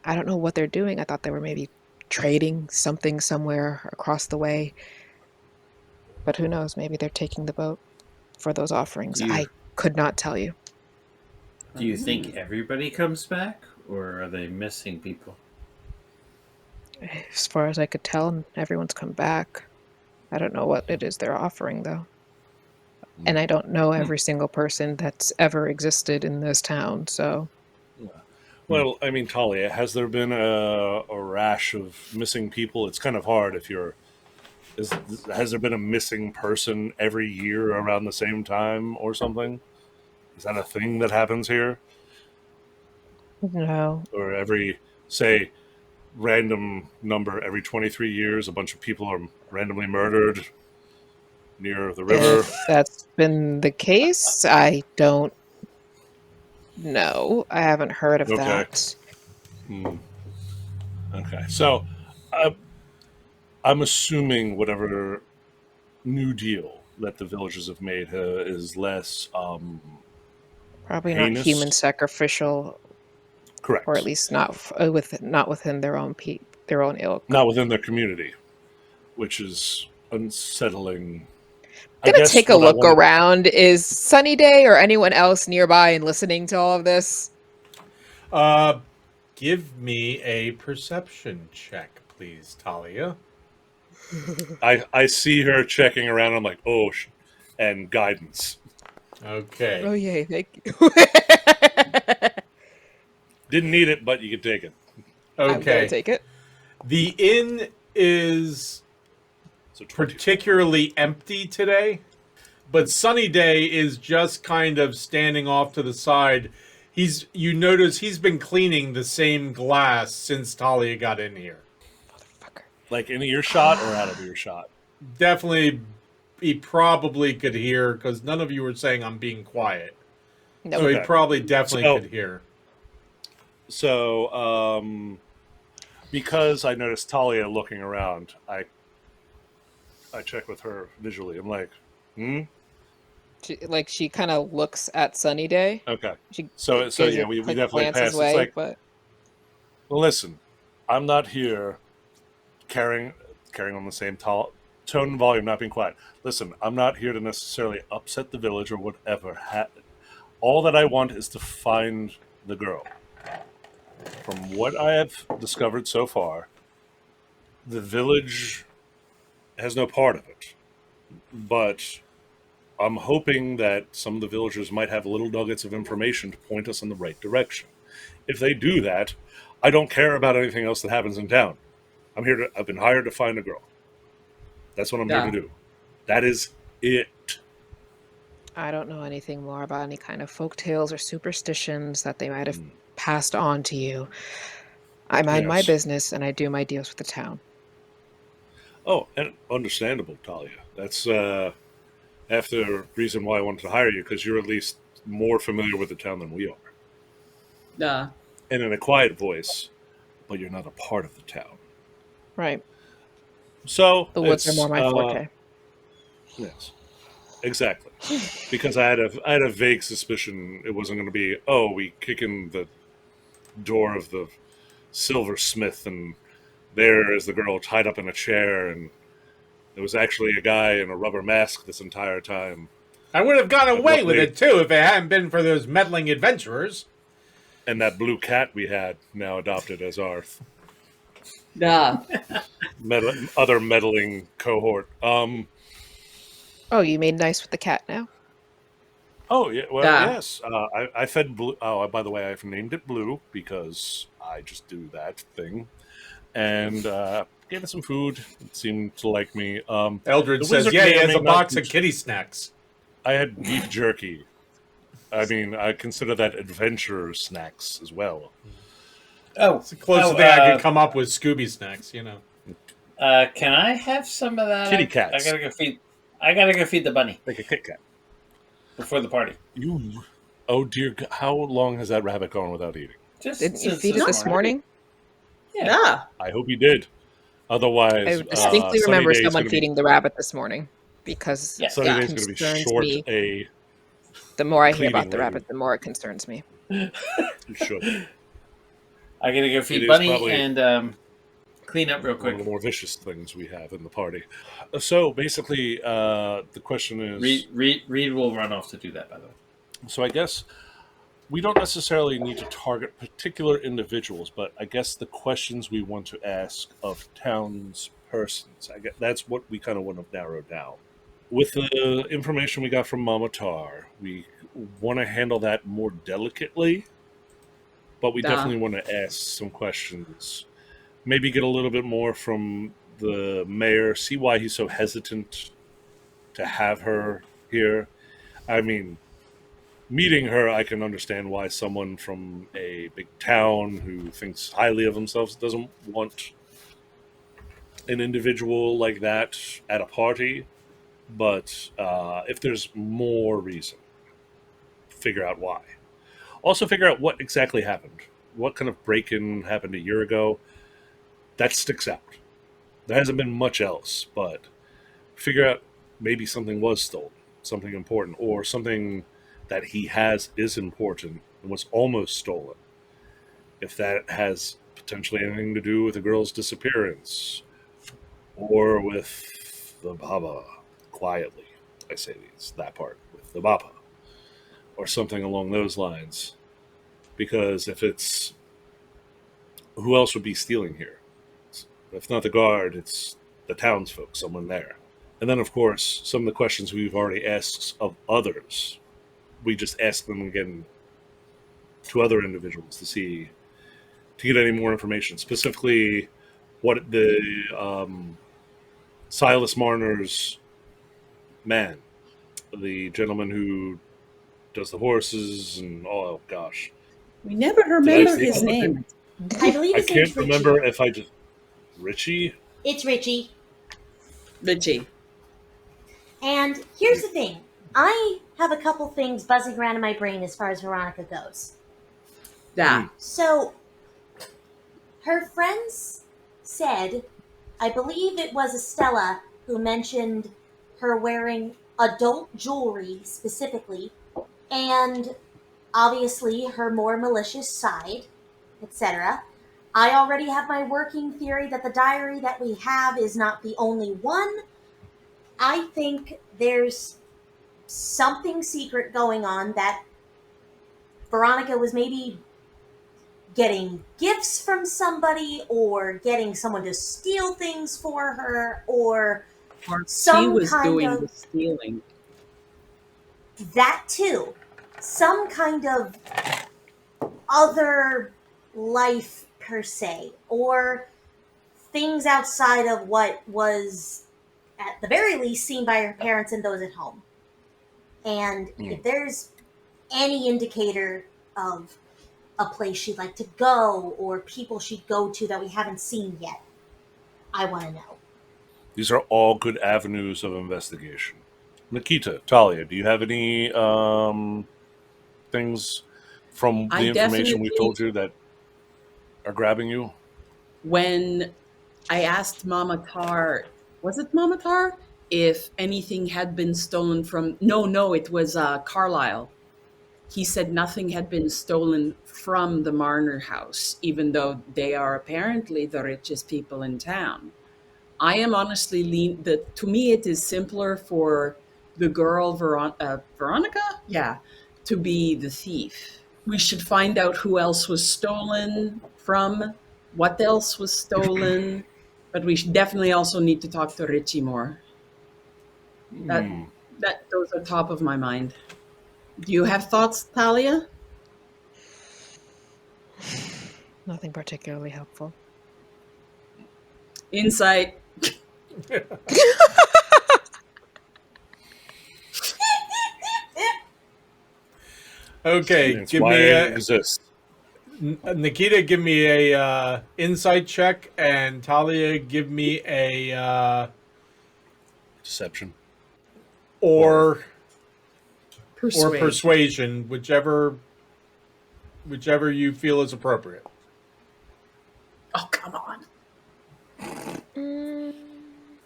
I don't know what they're doing. I thought they were maybe trading something somewhere across the way, but who knows? Maybe they're taking the boat for those offerings. Yeah. I could not tell you. Do you think everybody comes back, or are they missing people? As far as I could tell, everyone's come back. I don't know what it is they're offering, though. And I don't know every single person that's ever existed in this town, so... Well, I mean, Talia, has there been a rash of missing people? It's kind of hard if you're. Has there been a missing person every year around the same time or something? Is that a thing that happens here? No. Or every, say, random number, every 23 years, a bunch of people are randomly murdered near the river? If that's been the case, I don't know. I haven't heard of Okay. that. Okay. So, I'm assuming whatever new deal that the villagers have made is less Probably not heinous. human sacrificial, Correct. or at least not within their own their own ilk. Not within their community, which is unsettling. Gonna take a what I look wanted- around. Is Sunny Day or anyone else nearby and listening to all of this? Give me a perception check, please, Talia. I see her checking around. I'm like, oh, and guidance. Okay. Oh yay! Thank you. Didn't need it, but you can take it. I'm gonna Okay. take it. The inn is So 20. particularly empty today, but Sunny Day is just kind of standing off to the side. You notice he's been cleaning the same glass since Talia got in here. Motherfucker. Like in earshot or out of earshot? Definitely, he probably could hear because none of you were saying I'm being quiet. No. So he Okay. probably definitely So- could hear. So, because I noticed Talia looking around, I check with her visually. I'm like, She kind of looks at Sunny Day. okay. She So gives yeah, a we quick definitely glance passed. his It's way, like, but listen, I'm not here carrying on the same tone and volume, not being quiet. Listen, I'm not here to necessarily upset the village or whatever. All that I want is to find the girl. From what I have discovered so far, the village has no part of it. But I'm hoping that some of the villagers might have little nuggets of information to point us in the right direction. If they do that, I don't care about anything else that happens in town. I've been hired to find a girl. That's what I'm here to do. That is it. I don't know anything more about any kind of folk tales or superstitions that they might have passed on to you. I mind my Yes. business and I do my deals with the town. Oh, and understandable, Talia. That's half the reason why I wanted to hire you, because you're at least more familiar with the town than we are. And in a quiet voice, but you're not a part of the town. Right. So The woods are it's, more my forte. Yes, exactly. Because I had a vague suspicion it wasn't going to be, oh, we kick in the door of the silversmith and there is the girl tied up in a chair, and there was actually a guy in a rubber mask this entire time. I would have gone away with they- it too if it hadn't been for those meddling adventurers. And that blue cat we had now adopted as our other meddling cohort. Oh, you made nice with the cat now? Oh, yeah. Well, Yeah. yes. I fed Blue. Oh, by the way, I've named it Blue because I just do that thing. And gave it some food. It seemed to like me. Eldred The says, wizard yeah, he may or has may a not box be- of kitty snacks. I had beef jerky. I mean, I consider that adventurer snacks as well. Oh, It's the closest thing I could come up with Scooby snacks, you know. Can I have some of that? Kitty cats. I gotta go feed the bunny Like a Kit Kat. before the party. You. Oh, dear. How long has that rabbit gone without eating? Just Didn't you since feed it this morning? Yeah. I hope he did. Otherwise, I distinctly Sunny remember Day's someone gonna be- feeding the rabbit this morning because Yeah. Sunny it Day's going to be concerns short me. a The more I hear cleaning about the lady. rabbit, the more it concerns me. You should. I gotta go It feed is bunny probably- and clean up real One quick. of the more vicious things we have in the party. So basically, the question is. Reed will run off to do that, by the way. So I guess we don't necessarily need to target particular individuals, but I guess the questions we want to ask of townspersons, I guess that's what we kind of want to narrow down. With the information we got from Mama Tar, we want to handle that more delicately but we Duh. definitely want to ask some questions. Maybe get a little bit more from the mayor, see why he's so hesitant to have her here. I mean, meeting her, I can understand why someone from a big town who thinks highly of themselves doesn't want an individual like that at a party. But if there's more reason, figure out why. Also, figure out what exactly happened. What kind of break in happened a year ago? That sticks out. There hasn't been much else, but figure out maybe something was stolen, something important, or something that he has is important and was almost stolen. If that has potentially anything to do with the girl's disappearance, or with the Baba, quietly, I say that part, with the Baba, or something along those lines. Because if it's, who else would be stealing here? If not the guard, it's the townsfolk, someone there. And then, of course, some of the questions we've already asked of others, we just ask them again to other individuals to get any more information. Specifically, what the Silas Marner's man, the gentleman who does the horses and oh gosh, We never Did I remember say his something? name. I believe I his name's can't Richie. remember if I just Richie. It's Richie. Richie. And here's the thing. I have a couple things buzzing around in my brain as far as Veronica goes. Yeah. So, her friends said, I believe it was Estella who mentioned her wearing adult jewelry specifically, and obviously her more malicious side, etc. I already have my working theory that the diary that we have is not the only one. I think there's something secret going on, that Veronica was maybe getting gifts from somebody or getting someone to steal things for her, or Or she some was kind doing of the stealing. that too. Some kind of other life per se, or things outside of what was at the very least seen by her parents and those at home. And if there's any indicator of a place she'd like to go or people she'd go to that we haven't seen yet, I want to know. These are all good avenues of investigation. Nikita, Talia, do you have any things from the I information we've definitely- told you that are grabbing you? When I asked Mama Tar, was it Mama Tar? If anything had been stolen from, no, it was Carlisle. He said nothing had been stolen from the Marner house, even though they are apparently the richest people in town. I am honestly to me it is simpler for the girl Veronica, to be the thief. We should find out who else was stolen from, what else was stolen, but we should definitely also need to talk to Richie more. Those are top of my mind. Do you have thoughts, Talia? Nothing particularly helpful. Insight. Okay, That's give why me it a exists. Nikita. Give me a insight check, and Talia, give me a Deception. or Persuade. persuasion, whichever you feel is appropriate. Oh, come on.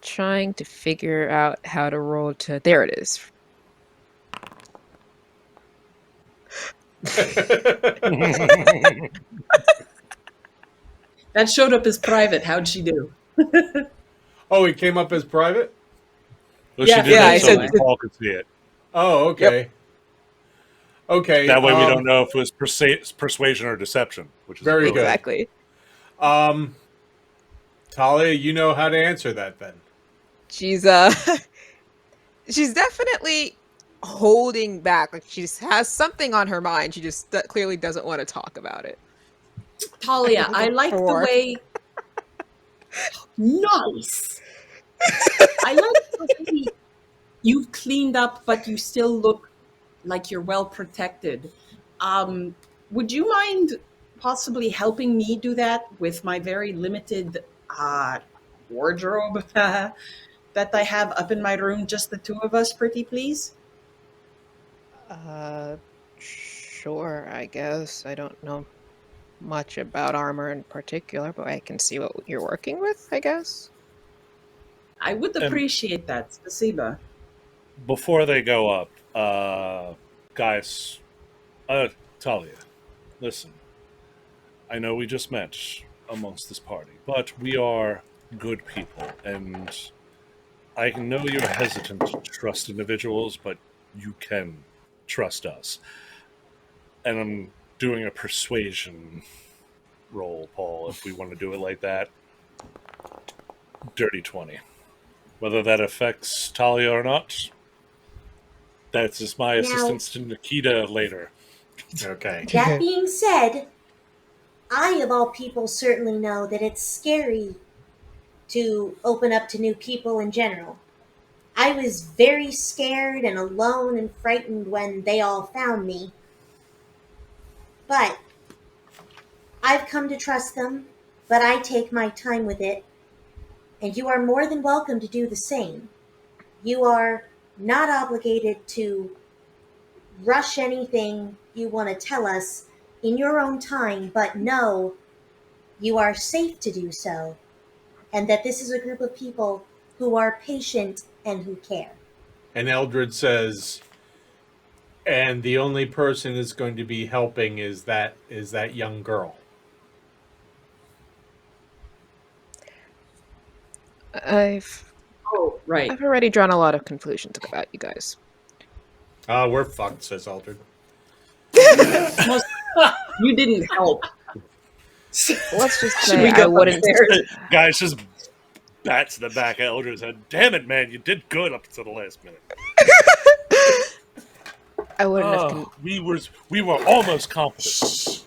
Trying to figure out how to roll to. There it is. That showed up as private. How'd she do? Oh, it came up as private? Well, Yeah, she did yeah, that I so said- that Paul could see it. Oh, okay. Okay. That way we don't know if it was persuasion or deception, which is Very both. good. Exactly. Talia, you know how to answer that then. She's she's definitely holding back. Like she just has something on her mind. She just clearly doesn't want to talk about it. Talia, I like the Four. way. Nice. I like the way you've cleaned up, but you still look like you're well protected. Would you mind possibly helping me do that with my very limited wardrobe that I have up in my room, just the two of us, pretty please? Sure, I guess. I don't know much about armor in particular, but I can see what you're working with, I guess. I would appreciate that, Spasiba. Before they go up, guys, Talia, listen. I know we just met amongst this party, but we are good people, and I know you're hesitant to trust individuals, but you can trust us. And I'm doing a persuasion roll, Paul, if we want to do it like that. Dirty 20. Whether that affects Talia or not, that's just my assistance to Nikita later. Okay. That being said, I, of all people, certainly know that it's scary to open up to new people in general. I was very scared and alone and frightened when they all found me. But I've come to trust them, but I take my time with it, and you are more than welcome to do the same. You are not obligated to rush anything you want to tell us in your own time, but know you are safe to do so, and that this is a group of people who are patient and who care. And Eldred says, and the only person that's going to be helping is that young girl. I've Right. already drawn a lot of conclusions about you guys. We're fucked, says Eldred. You didn't help. Let's just Should we say go I wouldn't. upstairs? Guys, just bat to the back of Eldred's head. Damn it, man, you did good up to the last minute. I wouldn't have. We were almost confident.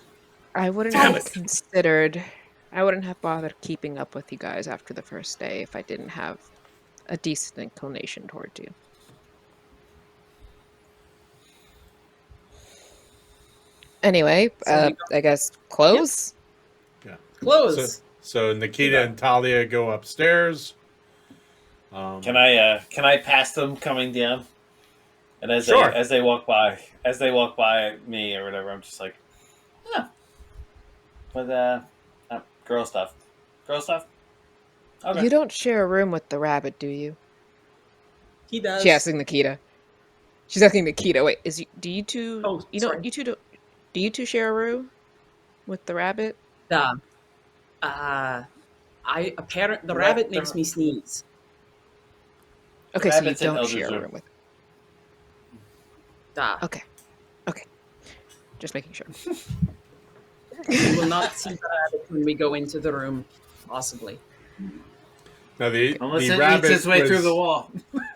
I wouldn't Damn have it. considered. I wouldn't have bothered keeping up with you guys after the first day if I didn't have a decent inclination toward you. Anyway, I guess close. Yeah. Close. So Nikita and Talia go upstairs. Can I pass them coming down? And as Sure. they walk by me or whatever, I'm just like, huh. But girl stuff. Okay. You don't share a room with the rabbit, do you? He does. She's asking Nikita. She's asking Nikita. Wait, do you two? Oh, you sorry. don't. You two don't. Do you two share a room with the rabbit? The rabbit makes me sneeze. Okay, so you rabbit's in don't Eldred's share a room. room with. Duh. Okay. Just making sure. You will not see the rabbit when we go into the room, possibly. Now the Unless the it eats rabbit its way was, through the wall.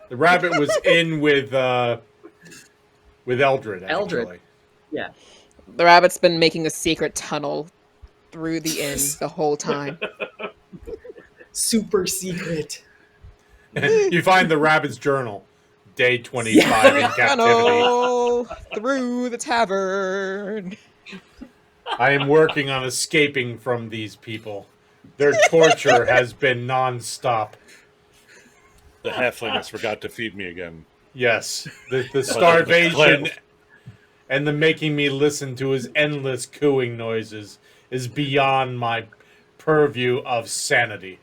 The rabbit was in with Eldred. Actually. Eldred. Yeah. The rabbit's been making a secret tunnel through the inn the whole time. Super secret. You find the rabbit's journal, day 25 in captivity. Tunnel through the tavern. I am working on escaping from these people. Their torture has been non-stop. The halfling has forgot to feed me again. Yes, the starvation and the making me listen to his endless cooing noises is beyond my purview of sanity.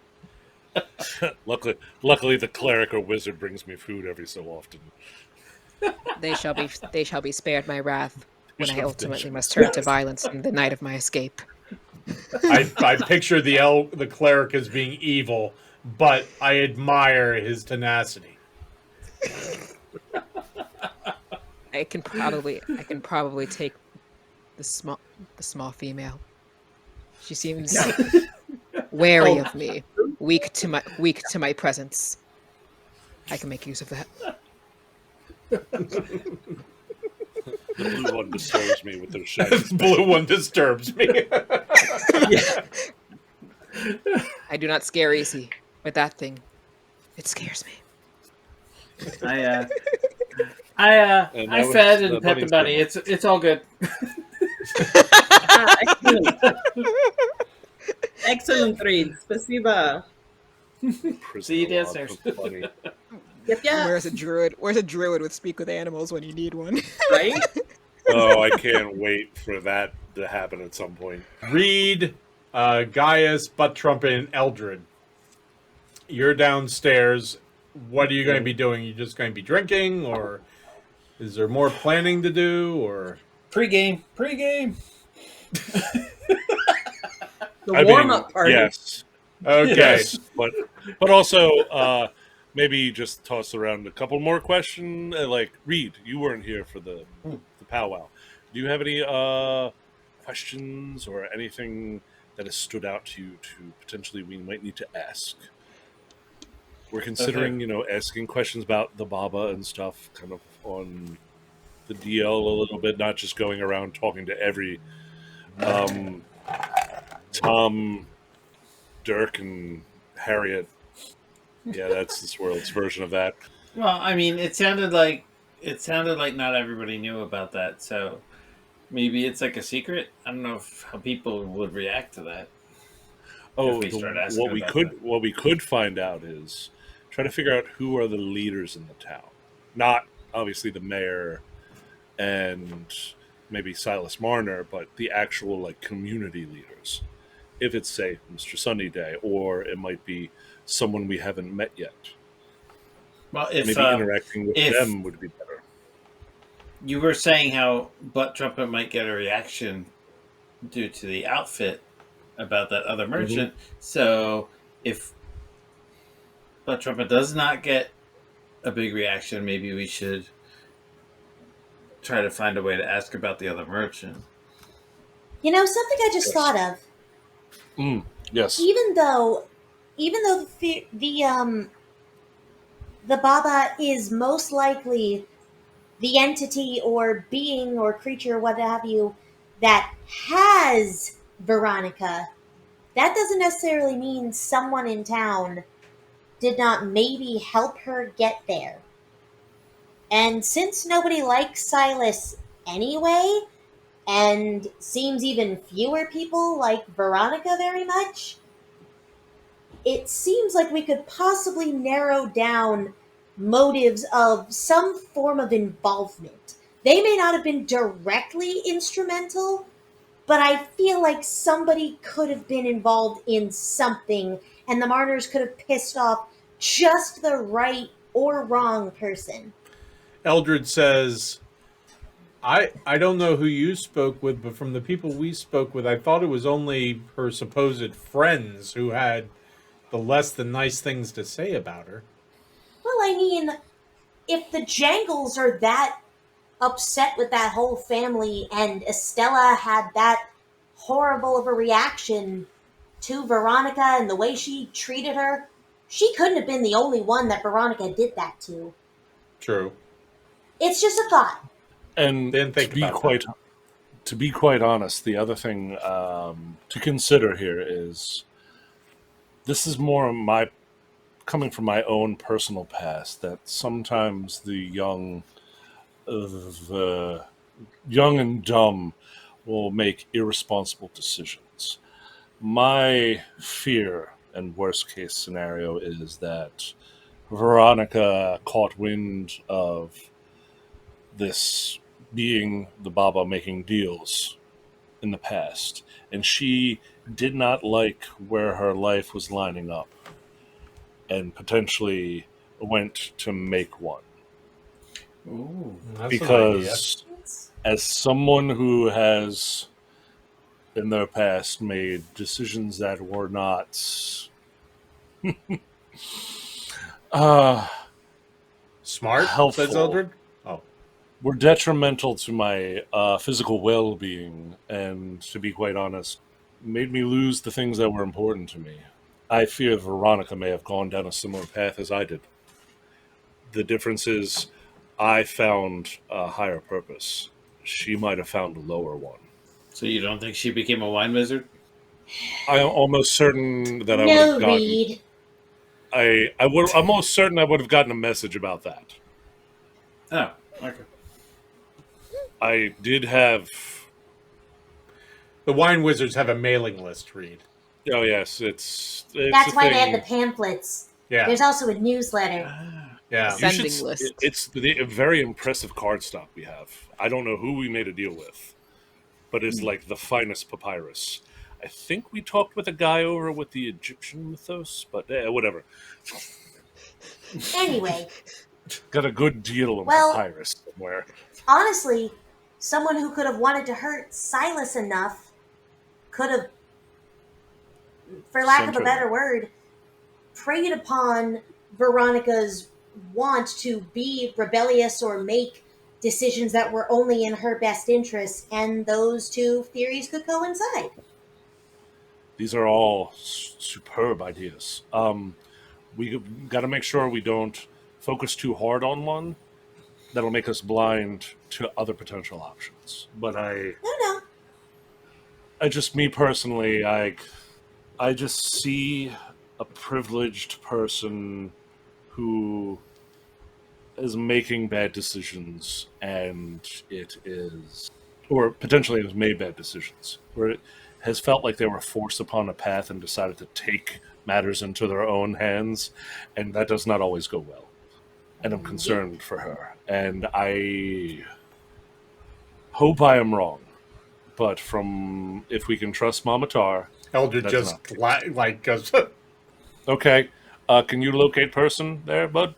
Luckily, the cleric or wizard brings me food every so often. They shall be spared my wrath when I Shall ultimately must turn to violence in the night of my escape. I picture the cleric as being evil, but I admire his tenacity. I can probably take the small female. She seems wary of me, weak to my presence. I can make use of that. The blue one disturbs me with their shadows. The blue one disturbs me. I do not scare easy, but that thing, it scares me. I And I that fed was and the pet the bunny's bunny. It's all good. Excellent. Excellent read. Spasiba. See you downstairs. Funny. Yep, yeah. Where's a druid? Where's a druid with speak with animals when you need one? Right? Oh, I can't wait for that to happen at some point. Reed, Gaius, Butt Trumpet, and Eldred. You're downstairs. What are you going to be doing? You just going to be drinking, or is there more planning to do, or Pre-game. The I warm mean, up party. yes, okay? yes, but also maybe just toss around a couple more questions. Like Reed, you weren't here for the powwow. Do you have any questions or anything that has stood out to you to potentially we might need to ask? We're considering, asking questions about the Baba and stuff, kind of on the DL a little bit, not just going around talking to every Tom, Dirk, and Harriet. Yeah, that's this world's version of that. Well, I mean, it sounded like not everybody knew about that. So maybe it's like a secret. I don't know how people would react to that. Oh, If we start asking what we about could that. what we could find out is try to figure out who are the leaders in the town. Not obviously the mayor and maybe Silas Marner, but the actual like community leaders. If it's say Mr. Sunny Day, or it might be someone we haven't met yet. Well, if Maybe interacting with them would be better. you were saying how Butt Trumpet might get a reaction due to the outfit about that other merchant. So if Butt Trumpet does not get a big reaction, maybe we should try to find a way to ask about the other merchant. You know, something I just thought of. Yes. Even though the Baba is most likely the entity or being or creature, what have you, that has Veronica, that doesn't necessarily mean someone in town did not maybe help her get there. And since nobody likes Silas anyway, and seems even fewer people like Veronica very much, it seems like we could possibly narrow down motives of some form of involvement. They may not have been directly instrumental, but I feel like somebody could have been involved in something, and the Marners could have pissed off just the right or wrong person. Eldred says, I don't know who you spoke with, but from the people we spoke with, I thought it was only her supposed friends who had the less than nice things to say about her. Well, I mean, if the Jangles are that upset with that whole family and Estella had that horrible of a reaction to Veronica and the way she treated her, she couldn't have been the only one that Veronica did that to. True. It's just a thought. And Didn't think about to be quite honest, the other thing to consider here is this is more coming from my own personal past, that sometimes the young and dumb will make irresponsible decisions. My fear and worst case scenario is that Veronica caught wind of this being the Baba making deals in the past, and she did not like where her life was lining up and potentially went to make one. Ooh. That's Because as someone who has in their past made decisions that were not smart, helpful. says Eldred. Oh, were detrimental to my physical well-being, and to be quite honest, made me lose the things that were important to me. I fear Veronica may have gone down a similar path as I did. The difference is I found a higher purpose. She might have found a lower one. So you don't think she became a wine wizard? I am almost certain that I would No, have gotten. Reed. I'm almost certain I would have gotten a message about that. Oh, okay. I did have. The Wine Wizards have a mailing list, Reed. Oh yes, it's That's a why they have thing. the pamphlets. Yeah. There's also a newsletter. Yeah. You Sending should- list. It's a very impressive card stock we have. I don't know who we made a deal with, but it's like the finest papyrus. I think we talked with a guy over with the Egyptian mythos, but whatever. Anyway, Got a good deal on Well- papyrus somewhere. honestly, someone who could have wanted to hurt Silas enough could have, for lack of a Sent her. better word, preyed upon Veronica's want to be rebellious or make decisions that were only in her best interest, and those two theories could coincide. These are all superb ideas. We got to make sure we don't focus too hard on one. That'll make us blind to other potential options. But No. me personally, I just see a privileged person who is making bad decisions, and it is, or potentially has made bad decisions, where it has felt like they were forced upon a path and decided to take matters into their own hands, and that does not always go well. And I'm concerned for her, and I hope I am wrong. But if we can trust Mama Tar, Elder That's just goes, okay. Can you locate person there, bud?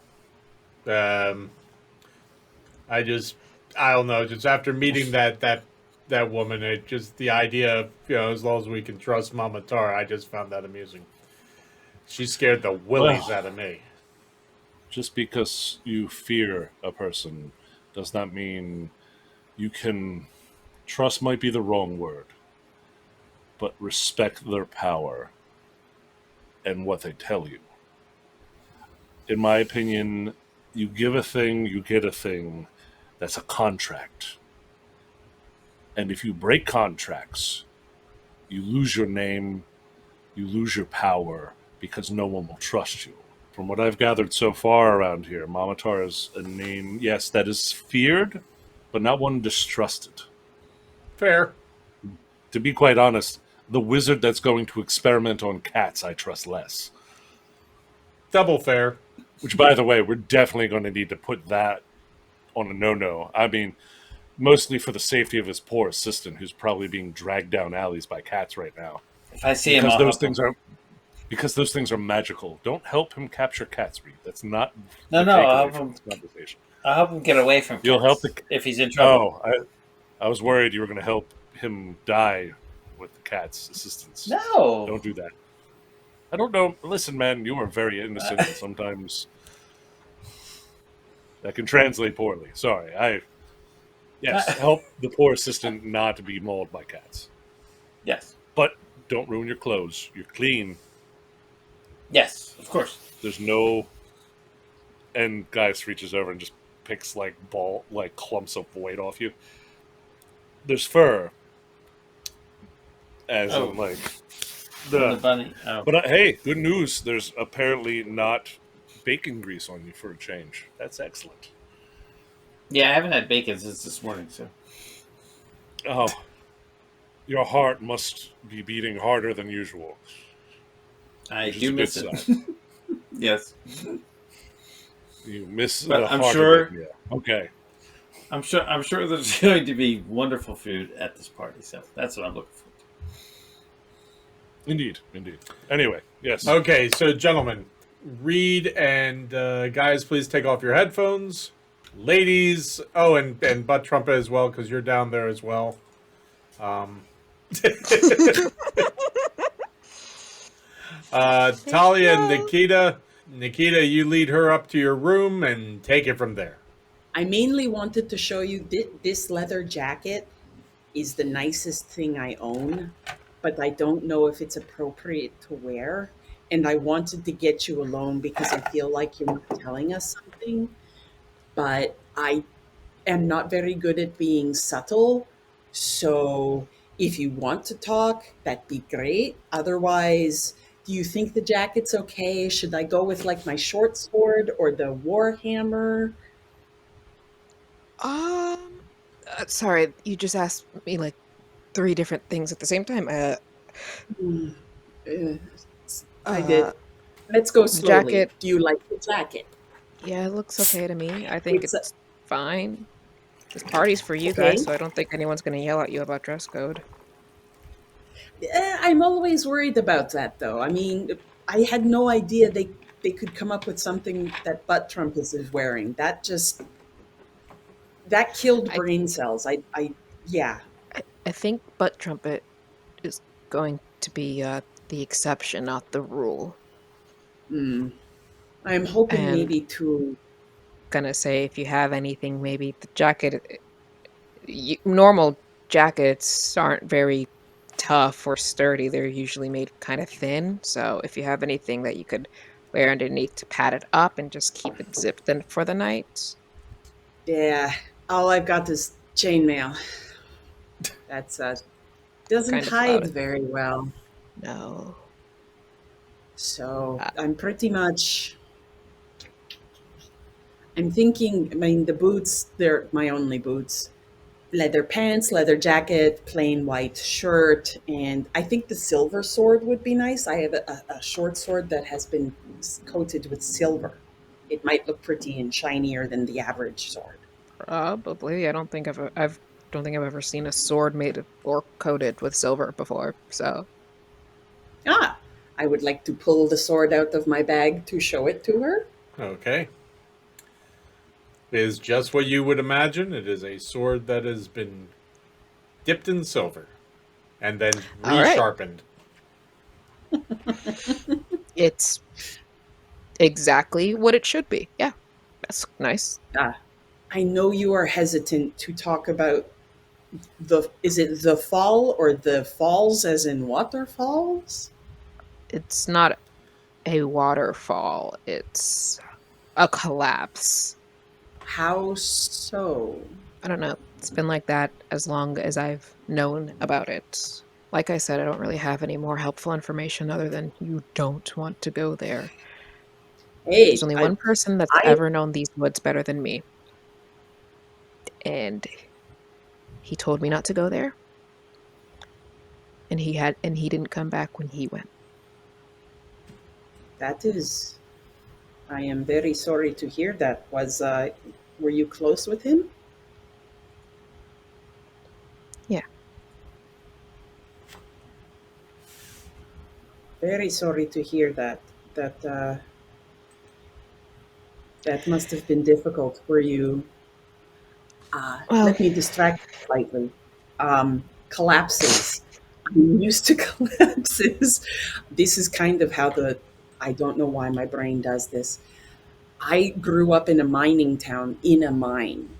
I don't know. Just after meeting that woman, it just the idea of as long as we can trust Mama Tar, I just found that amusing. She scared the willies Well. out of me. Just because you fear a person does not mean you can. Trust might be the wrong word, but respect their power and what they tell you. In my opinion, you give a thing, you get a thing. That's a contract. And if you break contracts, you lose your name, you lose your power, because no one will trust you. From what I've gathered so far around here, Mama Tar is a name, yes, that is feared, but not one distrusted. Fair. To be quite honest, the wizard that's going to experiment on cats, I trust less. Double fair. Which, by the way, we're definitely going to need to put that on a no-no. I mean, mostly for the safety of his poor assistant, who's probably being dragged down alleys by cats right now. If I see him, Because I'll those help him. things are because those things are magical. Don't help him capture cats, Reed. That's not No, the no, takeaway I'll help from him. this conversation. I'll help him get away from. You'll cats help if he's in trouble. Oh, I was worried you were going to help him die with the cat's assistance. No, Don't do that. I don't know. Listen, man, you are very innocent, and sometimes that can translate poorly. Sorry. Yes, help the poor assistant not to be mauled by cats. Yes, But don't ruin your clothes. You're clean. yes, of course. There's no. And Gaius reaches over and just picks like clumps of weight off you. There's fur, as Oh. in like The bunny. Oh. But hey, good news. There's apparently not bacon grease on you for a change. That's excellent. Yeah, I haven't had bacon since this morning, so. Oh, your heart must be beating harder than usual. I Which is do a miss good it. sign. Yes, You miss But the I'm heart sure- of it, yeah. Okay. I'm sure there's going to be wonderful food at this party, so that's what I'm looking for. Indeed. Anyway, yes. Okay, so gentlemen, Reed and guys, please take off your headphones. Ladies, and Butt Trumpet as well, because you're down there as well. Talia and Nikita, you lead her up to your room and take it from there. I mainly wanted to show you this leather jacket is the nicest thing I own, but I don't know if it's appropriate to wear. And I wanted to get you alone because I feel like you're not telling us something. But I am not very good at being subtle. So If you want to talk, that'd be great. Otherwise, do you think the jacket's okay? Should I go with like my short sword or the war hammer? Um, sorry, you just asked me like three different things at the same time. Hmm, uh, I Uh, did. Let's go the slowly. jacket, Do you like the jacket? yeah, it looks okay to me. I think It's it's fine. This party's for you guys, okay. so I don't think anyone's gonna yell at you about dress code. I'm always worried about that, though. I mean, I had no idea they could come up with something that Butt Trumpet is wearing. That killed I, brain cells. Yeah. I think butt trumpet is going to be the exception, not the rule. Mm. I'm hoping And maybe to. gonna say if you have anything, maybe the jacket. Normal jackets aren't very tough or sturdy. They're usually made kind of thin. So if you have anything that you could wear underneath to pad it up and just keep it zipped in for the night, Yeah, all I've got is chainmail. That's it's doesn't kind of about hide it. very well. No. So Uh, I'm pretty much. I'm thinking. I mean, the boots. They're my only boots. Leather pants, leather jacket, plain white shirt, and I think the silver sword would be nice. I have a short sword that has been coated with silver. It might look pretty and shinier than the average sword. Probably. I don't think I've don't think I've ever seen a sword made or coated with silver before. So Ah, I would like to pull the sword out of my bag to show it to her. Okay. It is just what you would imagine. It is a sword that has been dipped in silver and then all right, resharpened. it's exactly what it should be. Yeah, that's nice. Ah, I know you are hesitant to talk about is it the fall or the falls as in waterfalls? It's not a waterfall. It's a collapse. How so? I don't know. It's been like that as long as I've known about it. Like I said, I don't really have any more helpful information other than you don't want to go there. There's Hey, only one person that's I ever known these woods better than me, and he told me not to go there, and he didn't come back when he went. that is, I am very sorry to hear that. Were you close with him? Yeah. Very sorry to hear that. That that must have been difficult. Were you? Well, Let me distract you slightly. Collapses. I'm used to collapses. This is kind of how the. I don't know why my brain does this. I grew up in a mining town in a mine.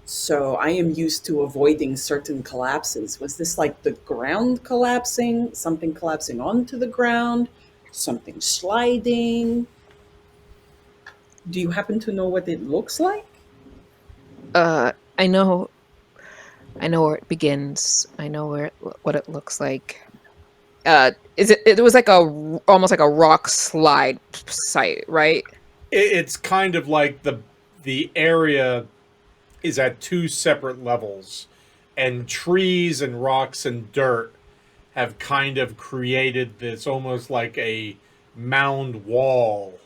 So I am used to avoiding certain collapses. Was this like the ground collapsing, something collapsing onto the ground, something sliding? Do you happen to know what it looks like? uh, I know, I know where it begins. I know what it looks like. Is it? It was like almost like a rock slide site, right? It's kind of like the area is at two separate levels, and trees and rocks and dirt have kind of created this almost like a mound wall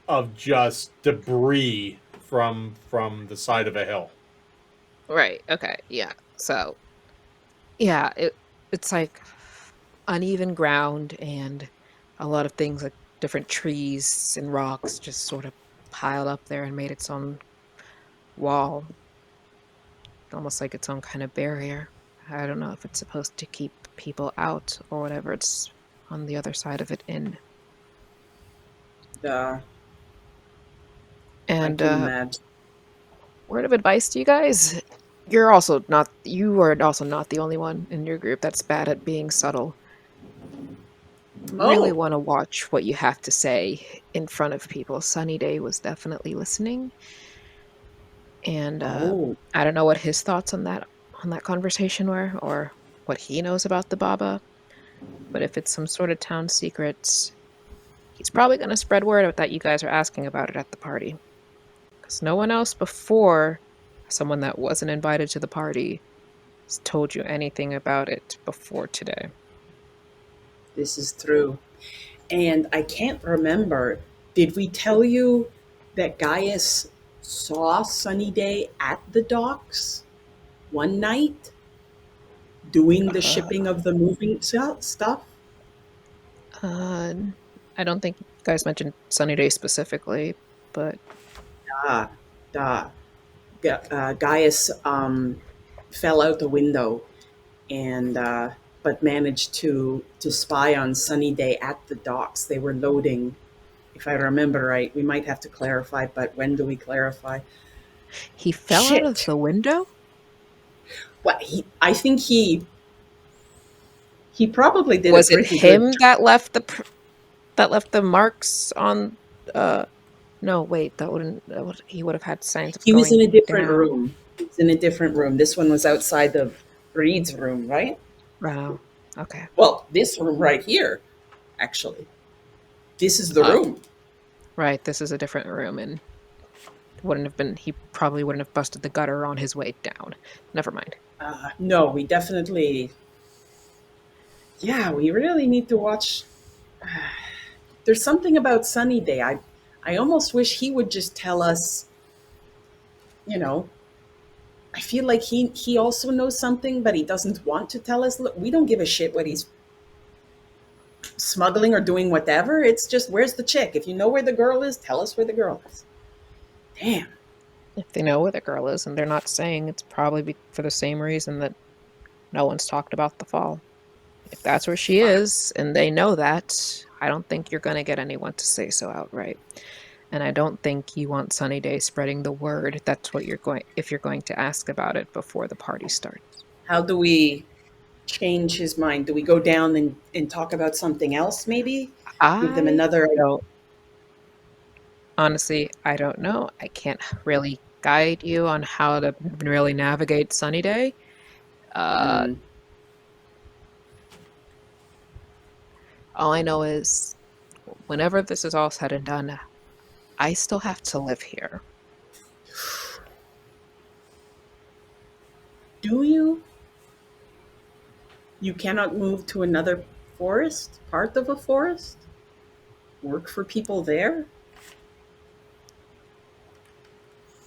of just debris from the side of a hill. Right. Okay. Yeah. So, yeah, it's like uneven ground and a lot of things like different trees and rocks just sort of piled up there and made its own wall, almost like its own kind of barrier. I don't know if it's supposed to keep people out or whatever. It's on the other side of it in. I And can imagine. word of advice to you guys: you are also not the only one in your group that's bad at being subtle. Really Oh, want to watch what you have to say in front of people. Sunny Day was definitely listening, and oh. I don't know what his thoughts on that conversation were, or what he knows about the Baba. But if it's some sort of town secret, he's probably going to spread word that you guys are asking about it at the party. Because no one else before someone that wasn't invited to the party has told you anything about it before today. This is true. And I can't remember, did we tell you that Gaius saw Sunny Day at the docks one night doing the shipping of the moving stuff? I don't think you guys mentioned Sunny Day specifically, but Gaius fell out the window and but managed to spy on Sunny Day at the docks. They were loading, if I remember right. We might have to clarify, but when do we clarify? he fell out of the window? Well, I think he probably did. Was a it pretty him good that left the marks on? No, wait. He would have had signs of He was in going a different down. room. He was in a different room. This one was outside of Reed's room, right? Wow. Okay. Well, this room right here, actually. This is the room. Right. This is a different room, and he probably wouldn't have busted the gutter on his way down. Never mind. No, we definitely. Yeah, we really need to watch. There's something about Sunny Day. I almost wish he would just tell us. I feel like he also knows something, but he doesn't want to tell us. Look, we don't give a shit what he's smuggling or doing whatever. It's just, where's the chick? If you know where the girl is, tell us where the girl is. Damn. If they know where the girl is and they're not saying, it's probably for the same reason that no one's talked about the fall. If that's where she is and they know that, I don't think you're going to get anyone to say so outright. And I don't think you want Sunny Day spreading the word. That's what if you're going to ask about it before the party starts. How do we change his mind? Do we go down and talk about something else, maybe? Give them another. Honestly, I don't know. I can't really guide you on how to really navigate Sunny Day. All I know is, whenever this is all said and done, I still have to live here. Do you? You cannot move to another forest, part of a forest? Work for people there?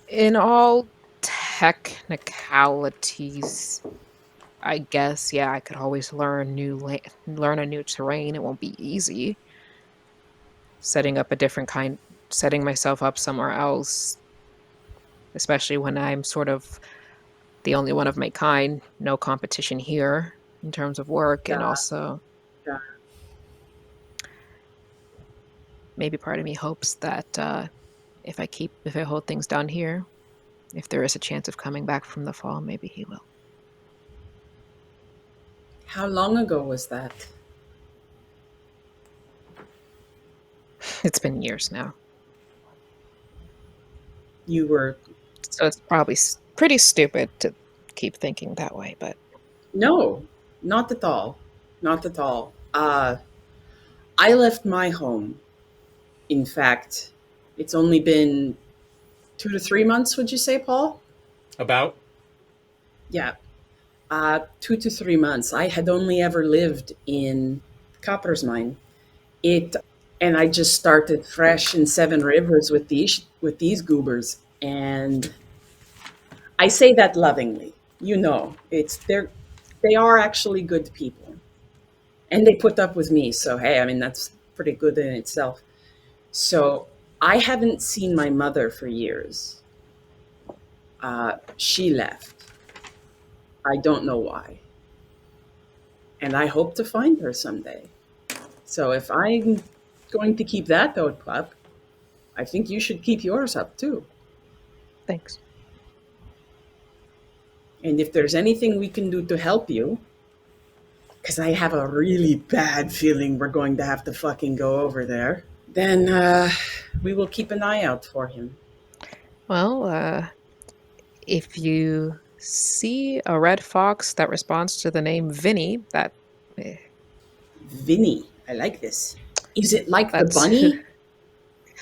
In all technicalities, I guess, yeah, I could always learn a new terrain. It won't be easy. Setting myself up somewhere else, especially when I'm sort of the only one of my kind, no competition here in terms of work, and also maybe part of me hopes that if I hold things down here, if there is a chance of coming back from the fall, maybe he will. How long ago was that? It's been years now. So it's probably pretty stupid to keep thinking that way, but... No, not at all. Not at all. I left my home. In fact, it's only been 2 to 3 months, would you say, Paul? About? Yeah. 2 to 3 months. I had only ever lived in Copper's Mine. And I just started fresh in Seven Rivers with these goobers. And I say that lovingly. They are actually good people. And they put up with me. So, hey, I mean, that's pretty good in itself. So I haven't seen my mother for years. She left. I don't know why. And I hope to find her someday. So if I'm going to keep that boat up, I think you should keep yours up too. Thanks. And if there's anything we can do to help you, because I have a really bad feeling we're going to have to fucking go over there, then we will keep an eye out for him. Well, if you see a red fox that responds to the name Vinny. That Vinny. I like this. Is it like the That's- bunny?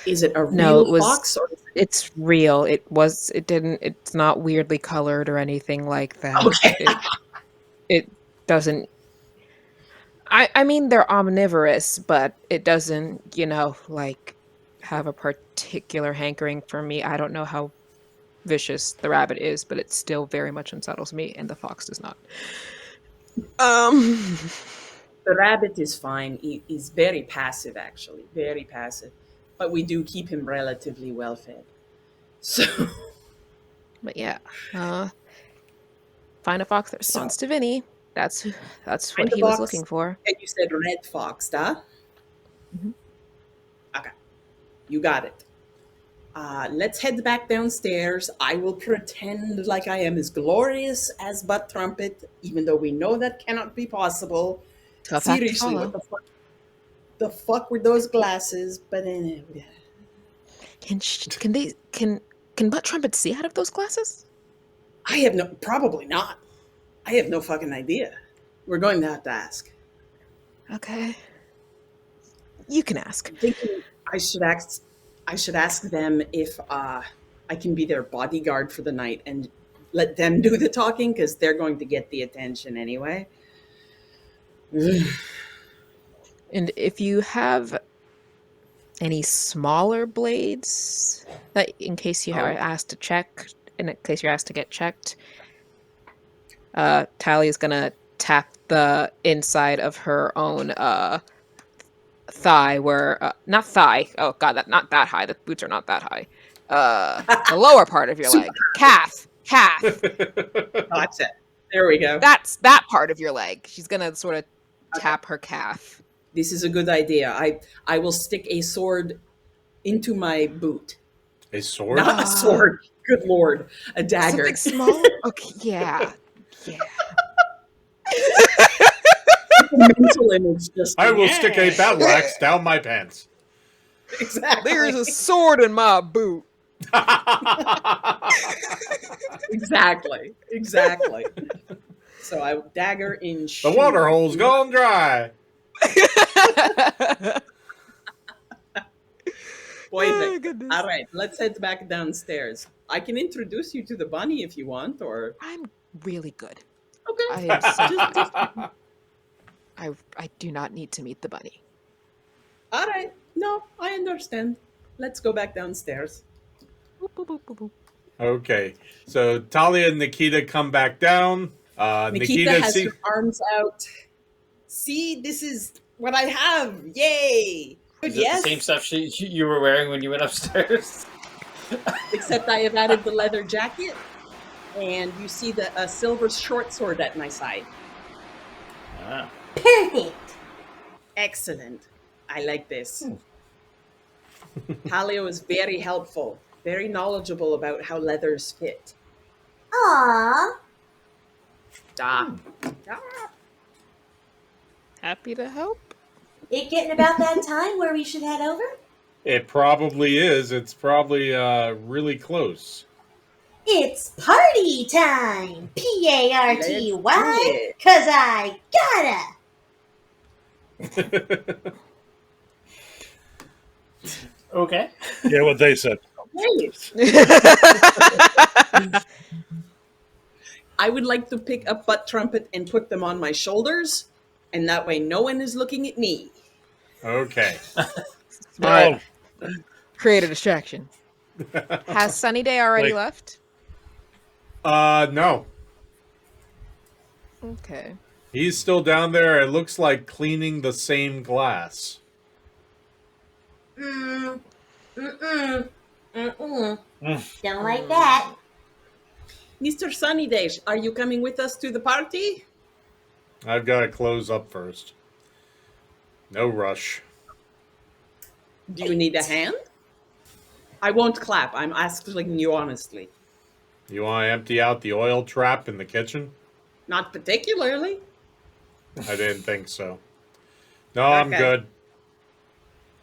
Is it a No, real it was- fox? Or is it's real. It's not weirdly colored or anything like that. Okay. It doesn't. I mean, they're omnivorous, but it doesn't, like have a particular hankering for me. I don't know how vicious the rabbit is, but it still very much unsettles me, and the fox does not. The rabbit is fine. He's very passive, actually, very passive. But we do keep him relatively well fed. So, But yeah, find a fox that responds to Vinny. That's Find what a he was fox. looking for. and you said red fox, huh? Mhm. Okay, you got it. Let's head back downstairs. I will pretend like I am as glorious as Butt Trumpet, even though we know that cannot be possible. Tough act to Seriously, follow. what the fuck? The fuck with those glasses? But Can Butt Trumpet see out of those glasses? I have probably not. I have no fucking idea. We're going to have to ask. Okay, you can ask. I'm thinking I should ask them if I can be their bodyguard for the night and let them do the talking because they're going to get the attention anyway. And if you have any smaller blades, that in case you are asked to check, in case you're asked to get checked, Tally is gonna tap the inside of her own thigh, where not thigh. Oh god, not that high. The boots are not that high. The lower part of your leg, calf. Gotcha. There we go. That's that part of your leg. She's gonna sort of tap her calf. This is a good idea. I will stick a sword into my boot. A sword? Not a sword. Good lord, a dagger. Something small. Okay, yeah. The mental image just. I will stick a battle axe down my pants. Exactly. There's a sword in my boot. Exactly. So I dagger in. The water hole's gone dry. Poison. Goodness. All right, let's head back downstairs. I can introduce you to the bunny if you want, or I'm really good. okay. I am I do not need to meet the bunny. All right. No, I understand. Let's go back downstairs. Boop, boop, boop, boop, boop. Okay, so Talia and Nikita come back down. Nikita has see- her arms out. See, this is what I have. Yay! Good, Is it yes. the same stuff you were wearing when you went upstairs? Except I have added the leather jacket, and you see the silver short sword at my side. Ah. Perfect. Excellent. I like this. Talia was very helpful, very knowledgeable about how leathers fit. Aww. Ah. Happy to help. It getting about that time where we should head over? It probably is. It's probably really close. It's party time! Let's do P-A-R-T-Y, it. 'cause I gotta! Okay. Yeah, what they said. Hey, I would like to pick up Butt Trumpet and put them on my shoulders, and that way no one is looking at me. Okay. Smart. Oh, Create a distraction. Has Sunny Day already Like- left? No. Okay. He's still down there. It looks like cleaning the same glass. Mm. Mm-mm. Mm-mm. Mm. Don't like that. Mr. Sunnyday, are you coming with us to the party? I've got to close up first. No rush. Do you need a hand? I won't clap. I'm asking you honestly. You want to empty out the oil trap in the kitchen? Not particularly. I didn't think so. No, I'm Okay. good.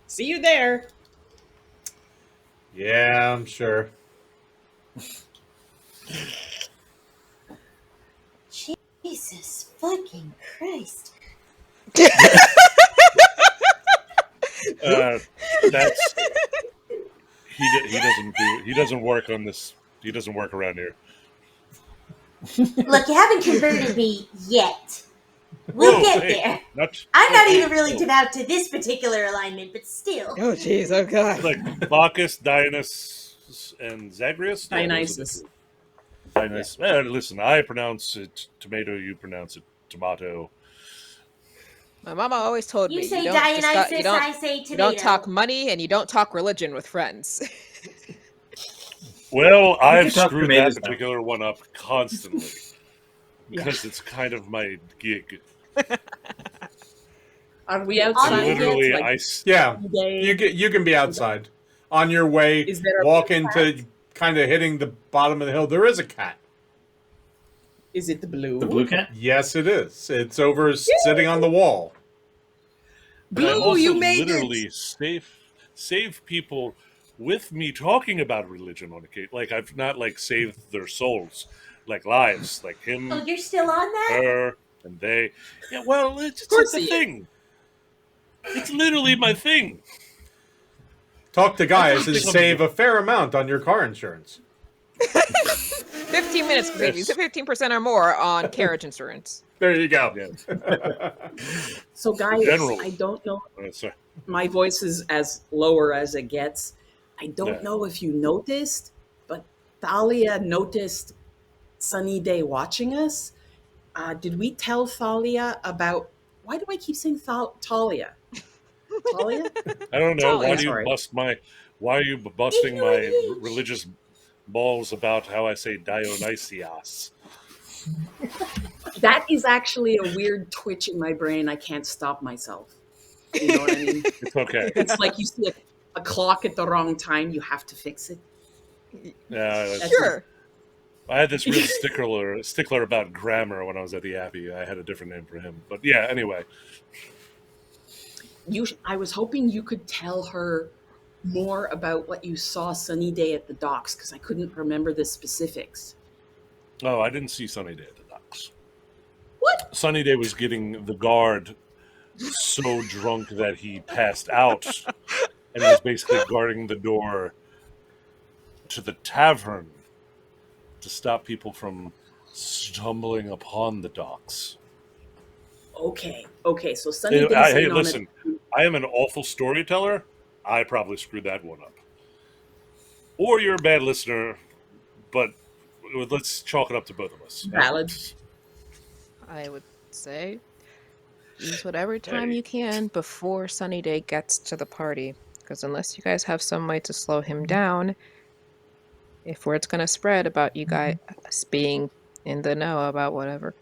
See you there. Yeah, I'm sure. Jesus fucking Christ. That's he doesn't work on this. He doesn't work around here. Look, you haven't converted me yet. We'll Whoa, get hey, there. Not, I'm not hey, even really whoa. devout to this particular alignment, but still. Oh, jeez. Oh, God. Like Bacchus, Dionysus, and Zagreus. No, those are the Dionysus. three. Dionysus. Listen, I pronounce it tomato. You pronounce it tomato. My mama always told You me say you don't discuss- Dionysus, you don't, I say you tomato. don't talk money and you don't talk religion with friends. Well, I've can talk screwed tomatoes that now. particular one up constantly because it's kind of my gig. Are we On outside the yet? Literally, Like, Yeah, day? you can be outside on your way, Is there a walking cat? to kind of hitting the bottom of the hill. There is a cat. Is it the blue? The blue cat? Yes, it is. It's over sitting on the wall. And I've Blue, also you made literally it. save people with me talking about religion on occasion. Like I've not like saved their souls, like lives, like him, Oh, you're still on that? her, and they. Yeah, well, it's course a he is. thing. It's literally my thing. Talk to guys and think I'm- save a fair amount on your car insurance. 15 minutes, babies. 15% or more on carriage insurance. There you go. Yeah. So, guys, General. I don't know. Sorry. My voice is as lower as it gets. I don't Yeah. know if you noticed, but Thalia noticed Sunny Day watching us. Did we tell Thalia about? Why do I keep saying Thalia? Thalia? I don't know. Totally. Why do you Sorry. bust my? Why are you busting my religious balls about how I say Dionysios? That is actually a weird twitch in my brain. I can't stop myself. You know what I mean? It's okay. It's like you see a clock at the wrong time. You have to fix it. Yeah, that's- Sure. I had this real stickler about grammar when I was at the Abbey. I had a different name for him, but yeah. Anyway, I was hoping you could tell her more about what you saw Sunny Day at the docks because I couldn't remember the specifics. oh, I didn't see Sunny Day at the docks. What? Sunny Day was getting the guard so drunk that he passed out, and he was basically guarding the door to the tavern to stop people from stumbling upon the docks. Okay. So Sunny Hey, Day's hey, in on listen, I am an awful storyteller. I probably screwed that one up. Or you're a bad listener, but let's chalk it up to both of us. it. Valid. I would say use whatever time Hey. you can before Sunny Day gets to the party. Because unless you guys have some way to slow him down, if word's gonna spread about you guys being in the know about whatever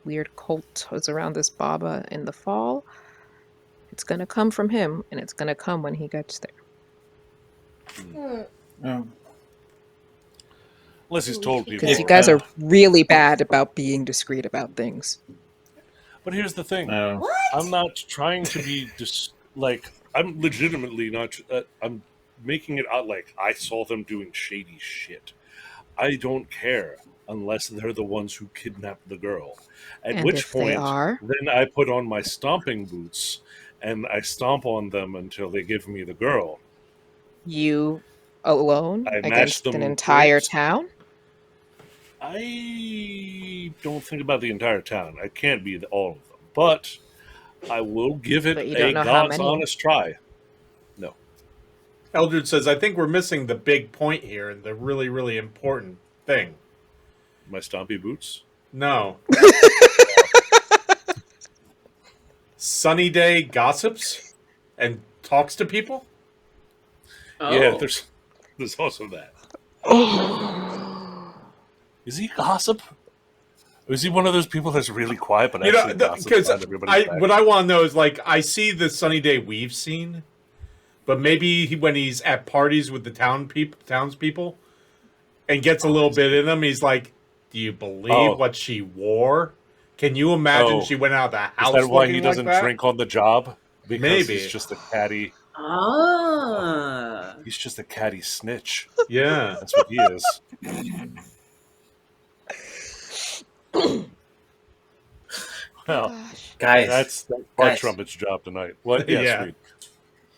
weird cult was around this Baba in the fall, it's gonna come from him, and it's gonna come when he gets there. Oh. Unless he's told people. Because you guys are really bad about being discreet about things. But here's the thing. Oh. What? I'm not trying to be I'm legitimately not. I'm making it out like I saw them doing shady shit. I don't care unless they're the ones who kidnapped the girl. At And which if they point, are? then I put on my stomping boots and I stomp on them until they give me the girl. You alone I matched against them an entire with- town? I don't think about the entire town. I can't be all of them, but I will give it But you a don't know how God's many. honest try. No. Eldred says, I think we're missing the big point here and the really, really important thing. My stompy boots? No. Sunny Day gossips and talks to people? Oh. Yeah, there's also that. Is he gossip? Or is he one of those people that's really quiet but You know, actually gossips because behind everybody's back? what I want to know is, like, I see the Sunny Day we've seen, but maybe when he's at parties with the townspeople and gets a little bit in him, he's like, do you believe what she wore? Can you imagine she went out of the house Is that why looking he like doesn't that? drink on the job? Because Maybe. he's just a catty. Ah. He's just a catty snitch. Yeah. That's what he is. Well, Gosh. Guys, that's Bart guys. Trumpet's job tonight. What? Yes, Yeah. Reed.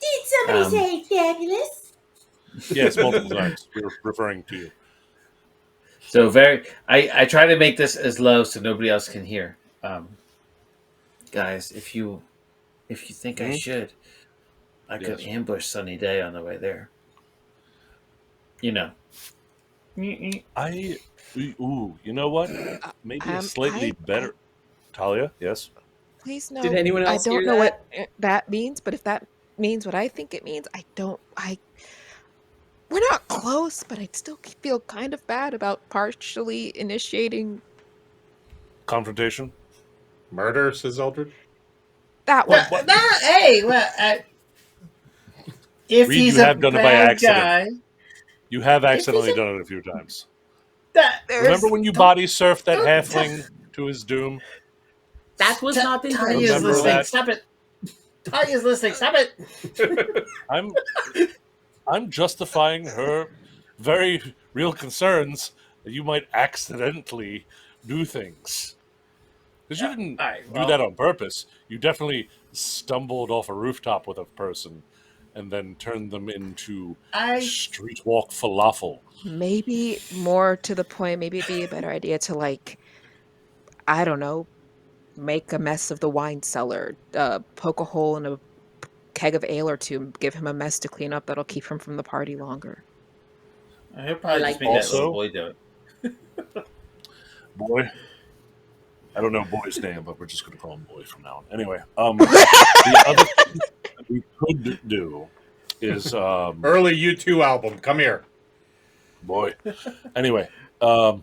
Did somebody Um, say fabulous? Yes, multiple times. We're referring to you. So I try to make this as low so nobody else can hear. Guys, if you think I Mhm. should, I could Yes. ambush Sunny Day on the way there. You know. Ooh, you know what? Maybe a slightly better. Talia, yes. Please no. Did anyone I else don't hear know that? what that means, but if that means what I think it means, we're not close, but I'd still feel kind of bad about partially initiating Confrontation. Murder, says Eldred. that one. Hey, if Reed, he's you a have done it by bad accident. guy, You have accidentally a- done it a few times. there's- Remember when you body surfed that halfling to his doom? That was not Tanya's intentional. Remember listening. that? Stop it. Tanya's listening. Stop it. I'm justifying her very real concerns that you might accidentally do things. Because you didn't all right, do well- that on purpose. You definitely stumbled off a rooftop with a person and then turned them into street walk falafel. Maybe more to the point, maybe it'd be a better idea to I don't know, make a mess of the wine cellar, poke a hole in a keg of ale or two, give him a mess to clean up that'll keep him from the party longer. He'll probably I just like make that Also- little boy do it. Boy. I don't know boy's name, but we're just going to call him Boy from now on. Anyway, the other thing that we could do is Early U2 album. Come here. boy. Anyway, the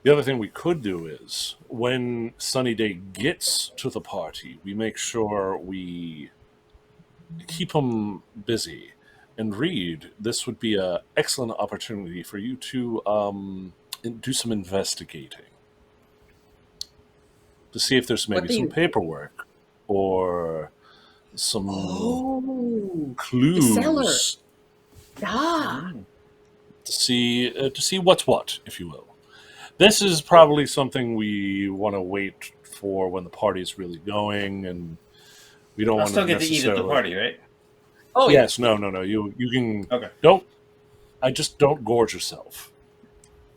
other thing we could do is when Sunny Day gets to the party, we make sure we keep him busy. And Reed, this would be an excellent opportunity for you to do some investigating to see if there's maybe do some you- paperwork or some Oh, clues cellar. Ah, to see what's what, if you will. This is probably something we want to wait for when the party's really going, and we don't I'll want still get to eat at the party, right? oh Yes, no. You can Okay. don't gorge yourself.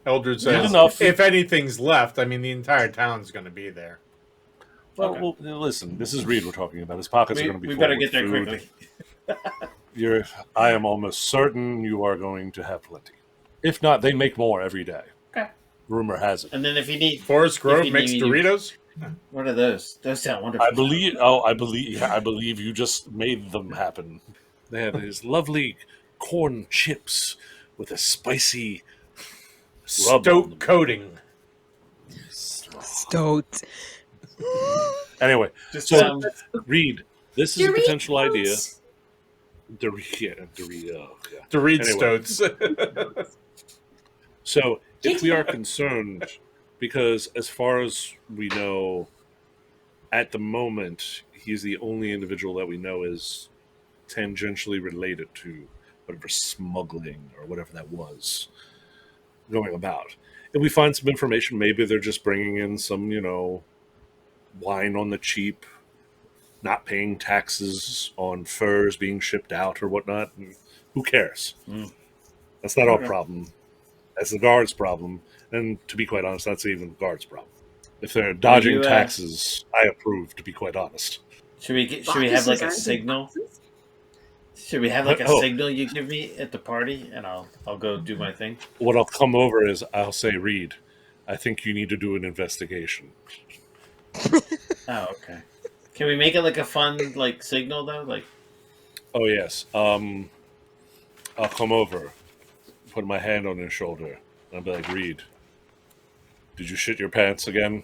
Eldred says, enough. if anything's left, I mean, the entire town's going to be there. Well, listen, this is Reed we're talking about. His pockets are going to be We full better with get there food. quickly. I am almost certain you are going to have plenty. If not, they make more every day. Okay. Rumor has it. And then if you need, Forest Grove you makes need- Doritos. what are those? Those sound wonderful. I believe you just made them happen. They have these lovely corn chips with a spicy rub on Stoke them. coating. Stoked. Anyway, Just, so Reed, this is a potential idea. Doritos? Dorito. Yeah. Dorit Anyway. Stoats. So if we are concerned, because as far as we know, at the moment, he's the only individual that we know is tangentially related to whatever smuggling or whatever that was going about. If we find some information, maybe they're just bringing in some, wine on the cheap, not paying taxes on furs being shipped out or whatnot. And who cares? That's not our problem. That's the guard's problem. And to be quite honest, that's even the guard's problem. If they're dodging taxes, I approve, to be quite honest. should we have like a signal? Should we have like a Oh. signal you give me at the party, and I'll go do my thing? What I'll come over is I'll say, Reed, I think you need to do an investigation. Oh, okay. Can we make it like a fun signal though? Like, Oh, yes. I'll come over, put my hand on his shoulder, and I'll be like, Reed, did you shit your pants again?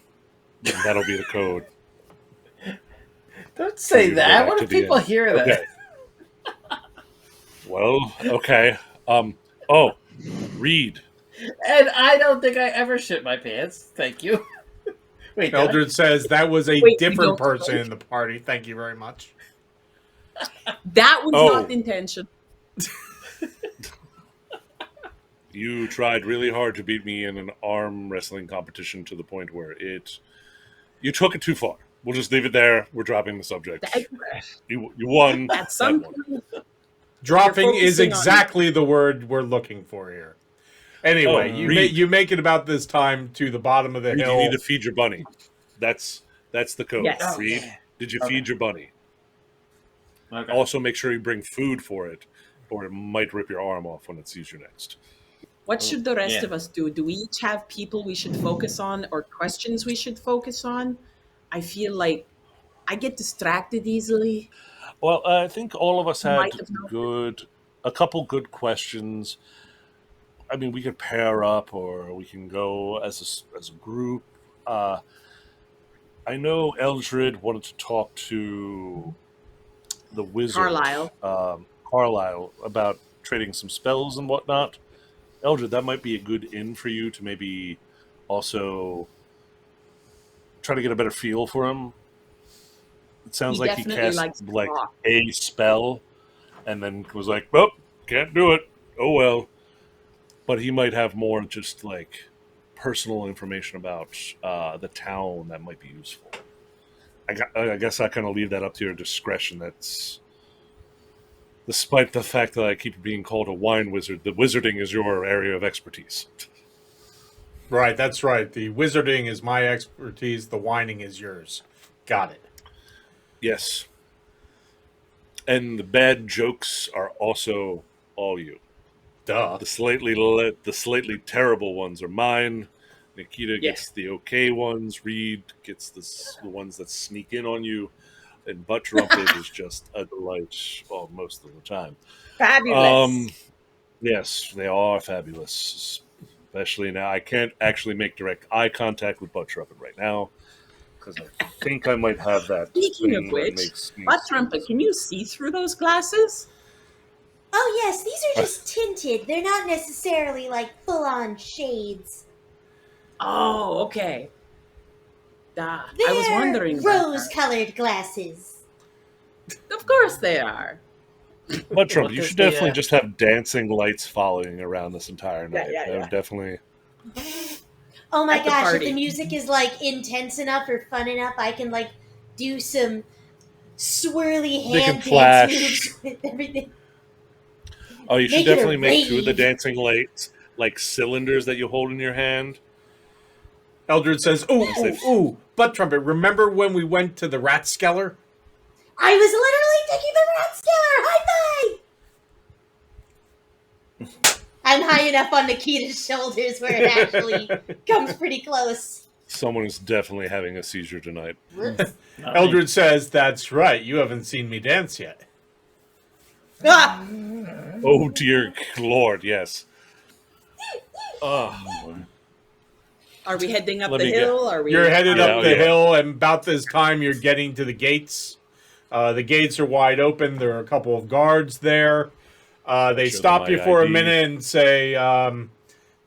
That'll be the code. don't say You go that. back What to if the people end. hear that? Okay. Well, okay. Reed, And I don't think I ever shit my pants. Thank you. Wait, did I? Eldred says that was a Wait, you different don't person know? in the party. Thank you very much. that was Oh. not the intention. you tried really hard to beat me in an arm wrestling competition to the point where it You took it too far. We'll just leave it there. We're dropping the subject. I- You won. At some that one. point, Dropping is focusing on- exactly the word we're looking for here. Anyway, Oh, you make it about this time to the bottom of the Reed, hill. you need to feed your bunny. That's the code. Yes. Reed, did you feed your bunny? Okay. Also, make sure you bring food for it, or it might rip your arm off when it sees you next. what should the rest Yeah. of us do? Do we each have people we should focus on or questions we should focus on? I feel like I get distracted easily. Well, I think all of us had Might have known. a couple good questions. I mean, we could pair up, or we can go as a group. I know Eldred wanted to talk to the wizard, Carlisle, about trading some spells and whatnot. Eldred, that might be a good in for you to maybe also try to get a better feel for him. It sounds He like he definitely cast likes to like talk. a spell and then was like, "Oh, can't do it. Oh well." But he might have more just like personal information about the town that might be useful. I guess I kind of leave that up to your discretion. That's despite the fact that I keep being called a wine wizard, the wizarding is your area of expertise. Right, that's right. The wizarding is my expertise. The whining is yours. Got it. Yes. And the bad jokes are also all you. Duh. The slightly terrible ones are mine. Nikita gets the okay ones. Reed gets the ones that sneak in on you. And Butt Trumpet is just a delight most of the time. Fabulous. Yes, they are fabulous. Especially now. I can't actually make direct eye contact with Butt Trumpet right now. Because I think I might have that. Speaking of thing that which, makes me- Butt Trumpet, can you see through those glasses? Oh yes, these are just tinted. They're not necessarily like full-on shades. Oh, okay. I They're was wondering. about rose-colored glasses. that. Of course they are. Butt Trumpet, What you does should the, definitely just have dancing lights following around this entire night. yeah, That would definitely. Oh my At the gosh, if party. the music is like intense enough or fun enough, I can like do some swirly They can hand flash. dance moves with everything. Oh, you should Make it a definitely make two of the rave. dancing lights like cylinders that you hold in your hand. Eldred says, "Ooh, Yes, they've- ooh, Butt Trumpet. Remember when we went to the Ratskeller? I was literally taking the rat skeller. High five! I'm high enough on Nikita's shoulders where it actually comes pretty close. Someone is definitely having a seizure tonight. Whoops. Not me. Eldred says, "That's right. You haven't seen me dance yet." Ah! Oh dear Lord, yes. Oh, Are we heading up Let the me get- hill? Are we? You're headed Yeah, up oh, the yeah. hill, and about this time, you're getting to the gates. The gates are wide open. There are a couple of guards there. They Show stop them you my for a ID. minute and say,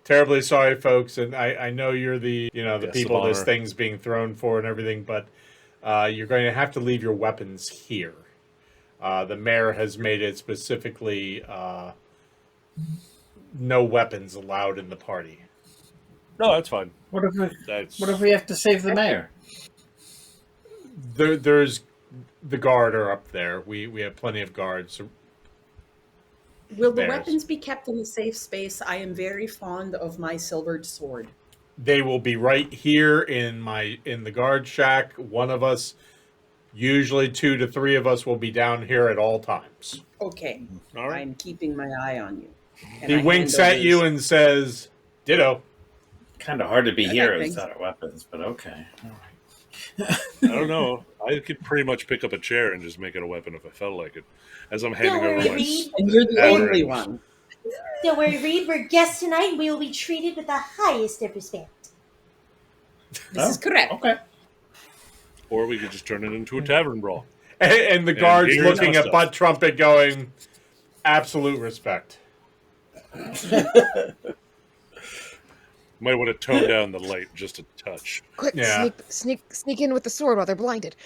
"Terribly sorry, folks, and I know you're the Guest of people this honor. thing's being thrown for and everything, but you're going to have to leave your weapons here. The mayor has made it specifically no weapons allowed in the party." no, that's fine. What if we? That's What if we have to save the mayor? There's the guard are up there. We have plenty of guards. Will the Bears. weapons be kept in a safe space? I am very fond of my silvered sword. They will be right here in the guard shack. One of us, usually 2 to 3 of us, will be down here at all times. Okay, all right. I'm keeping my eye on you. And He I winks hand at you over- and says, "Ditto." Kind of hard to be Okay, here thanks. without our weapons, but okay. All right. I don't know. I could pretty much pick up a chair and just make it a weapon if I felt like it. As I'm handing Don't over worry, my Reed. And you're the Never only ends. one. Don't worry, Reed. We're guests tonight, and we will be treated with the highest of respect. This is correct. Okay. or we could just turn it into a tavern brawl. And the guard's here's looking my at stuff. Butt Trumpet going, "Absolute respect." Might want to tone down the light just a touch. Quick, Yeah. sneak in with the sword while they're blinded.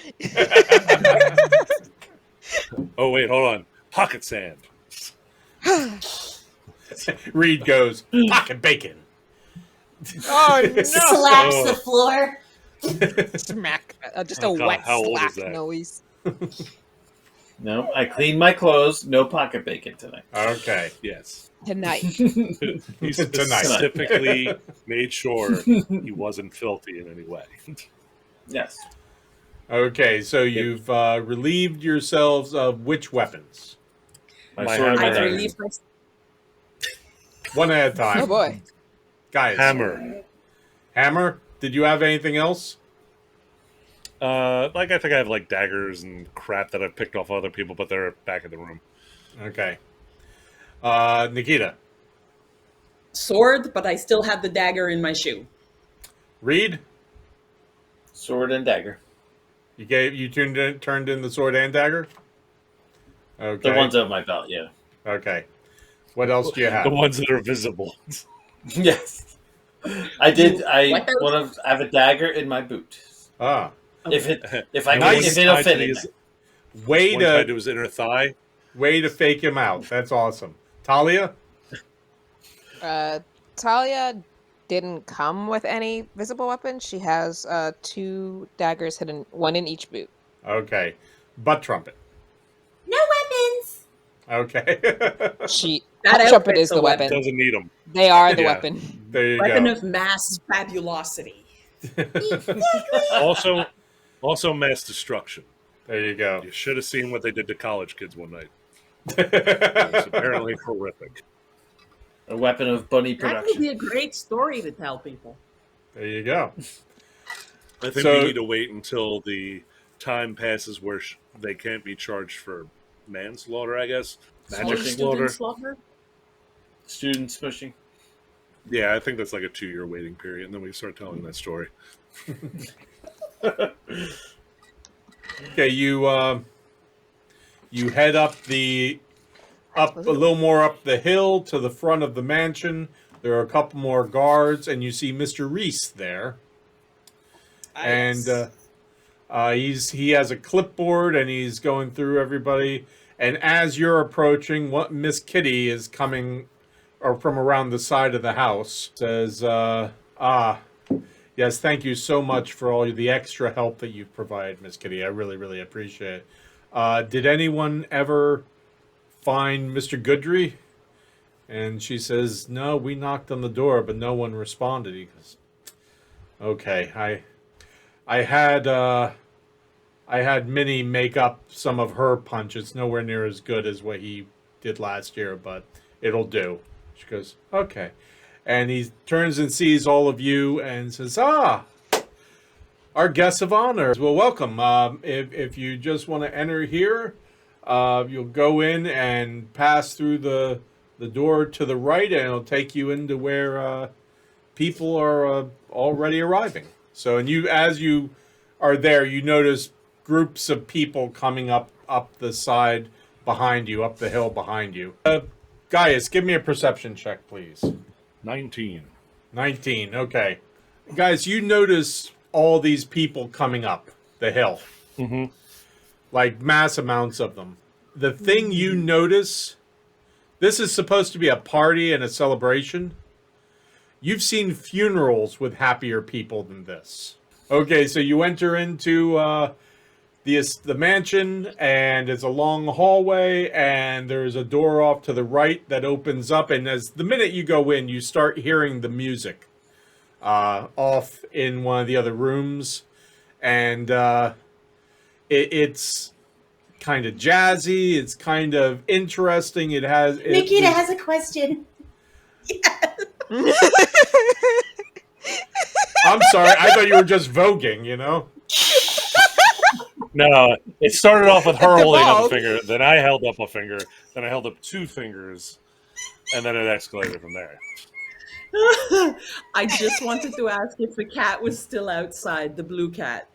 Oh wait, hold on. Pocket sand. Reed goes, "Pocket bacon." Oh no! Slaps the floor. Smack. Just Oh, a God, wet how old is slap that? noise. No, I cleaned my clothes. No pocket bacon tonight. Okay. Yes. Tonight. He specifically made sure he wasn't filthy in any way. Yes. Okay, so you've relieved yourselves of which weapons? My sword and my I've dagger. relieved myself. One at a time. Oh boy. Guys. Hammer. Hammer? Did you have anything else? I think I have like daggers and crap that I've picked off other people, but they're back in the room. Okay. Nikita. Sword, but I still have the dagger in my shoe. Reed? Sword and dagger. You turned in the sword and dagger? Okay. The ones on my belt, yeah. Okay. What else do you have? The ones that are visible. Yes. I did. I What have a dagger in my boot. Ah. If Nice. it'll fit in there. Way One tied to to his inner thigh. fake him out. That's awesome. Talia? Talia didn't come with any visible weapons. She has 2 daggers hidden, one in each boot. Okay. Butt trumpet. No weapons. Okay. That Trumpet outfit's is the a weapon. Doesn't need them. They are the Yeah. weapon. There you Weapon go. of mass fabulosity. Also mass destruction. There you go. You should have seen what they did to college kids one night. It's apparently horrific. A weapon of bunny That would production. be a great story to tell people. There you go. I think So- we need to wait until the time passes where they can't be charged for manslaughter, I guess. Magic Smushing. slaughter. Slaughter? Students pushing. Yeah, I think that's like a 2-year waiting period, and then we start telling that story. Okay, you head up a little more up the hill to the front of the mansion. There are a couple more guards, and you see Mr. Reese there. And he has a clipboard, and he's going through everybody. And as you're approaching, what Miss Kitty is coming, or from around the side of the house, says, yes, thank you so much for all the extra help that you've provided, Miss Kitty. I really, really appreciate it. Did anyone ever find Mr. Goodry? And she says, no, we knocked on the door, but no one responded. He goes, okay, I had Minnie make up some of her punch. It's nowhere near as good as what he did last year, but it'll do. She goes, okay. And he turns and sees all of you and says, our guests of honor. Well, welcome. If you just want to enter here, you'll go in and pass through the door to the right, and it'll take you into where people are already arriving. So, and as you are there, you notice groups of people coming up the side behind you, up the hill behind you. Gaius, give me a perception check, please. 19. 19, okay. Guys, you notice all these people coming up the hill. Mm-hmm. Like mass amounts of them. The thing you notice, this is supposed to be a party and a celebration. You've seen funerals with happier people than this. Okay, so you enter into the mansion, and it's a long hallway, and there's a door off to the right that opens up, and as the minute you go in, you start hearing the music off in one of the other rooms, and it's kind of jazzy, it's kind of interesting. Nikita has a question. I'm sorry, I thought you were just voguing, you know? No, it started off with her holding up a evolved. finger, then I held up a finger, then I held up 2 fingers, and then it escalated from there. I just wanted to ask if the cat was still outside, the blue cat.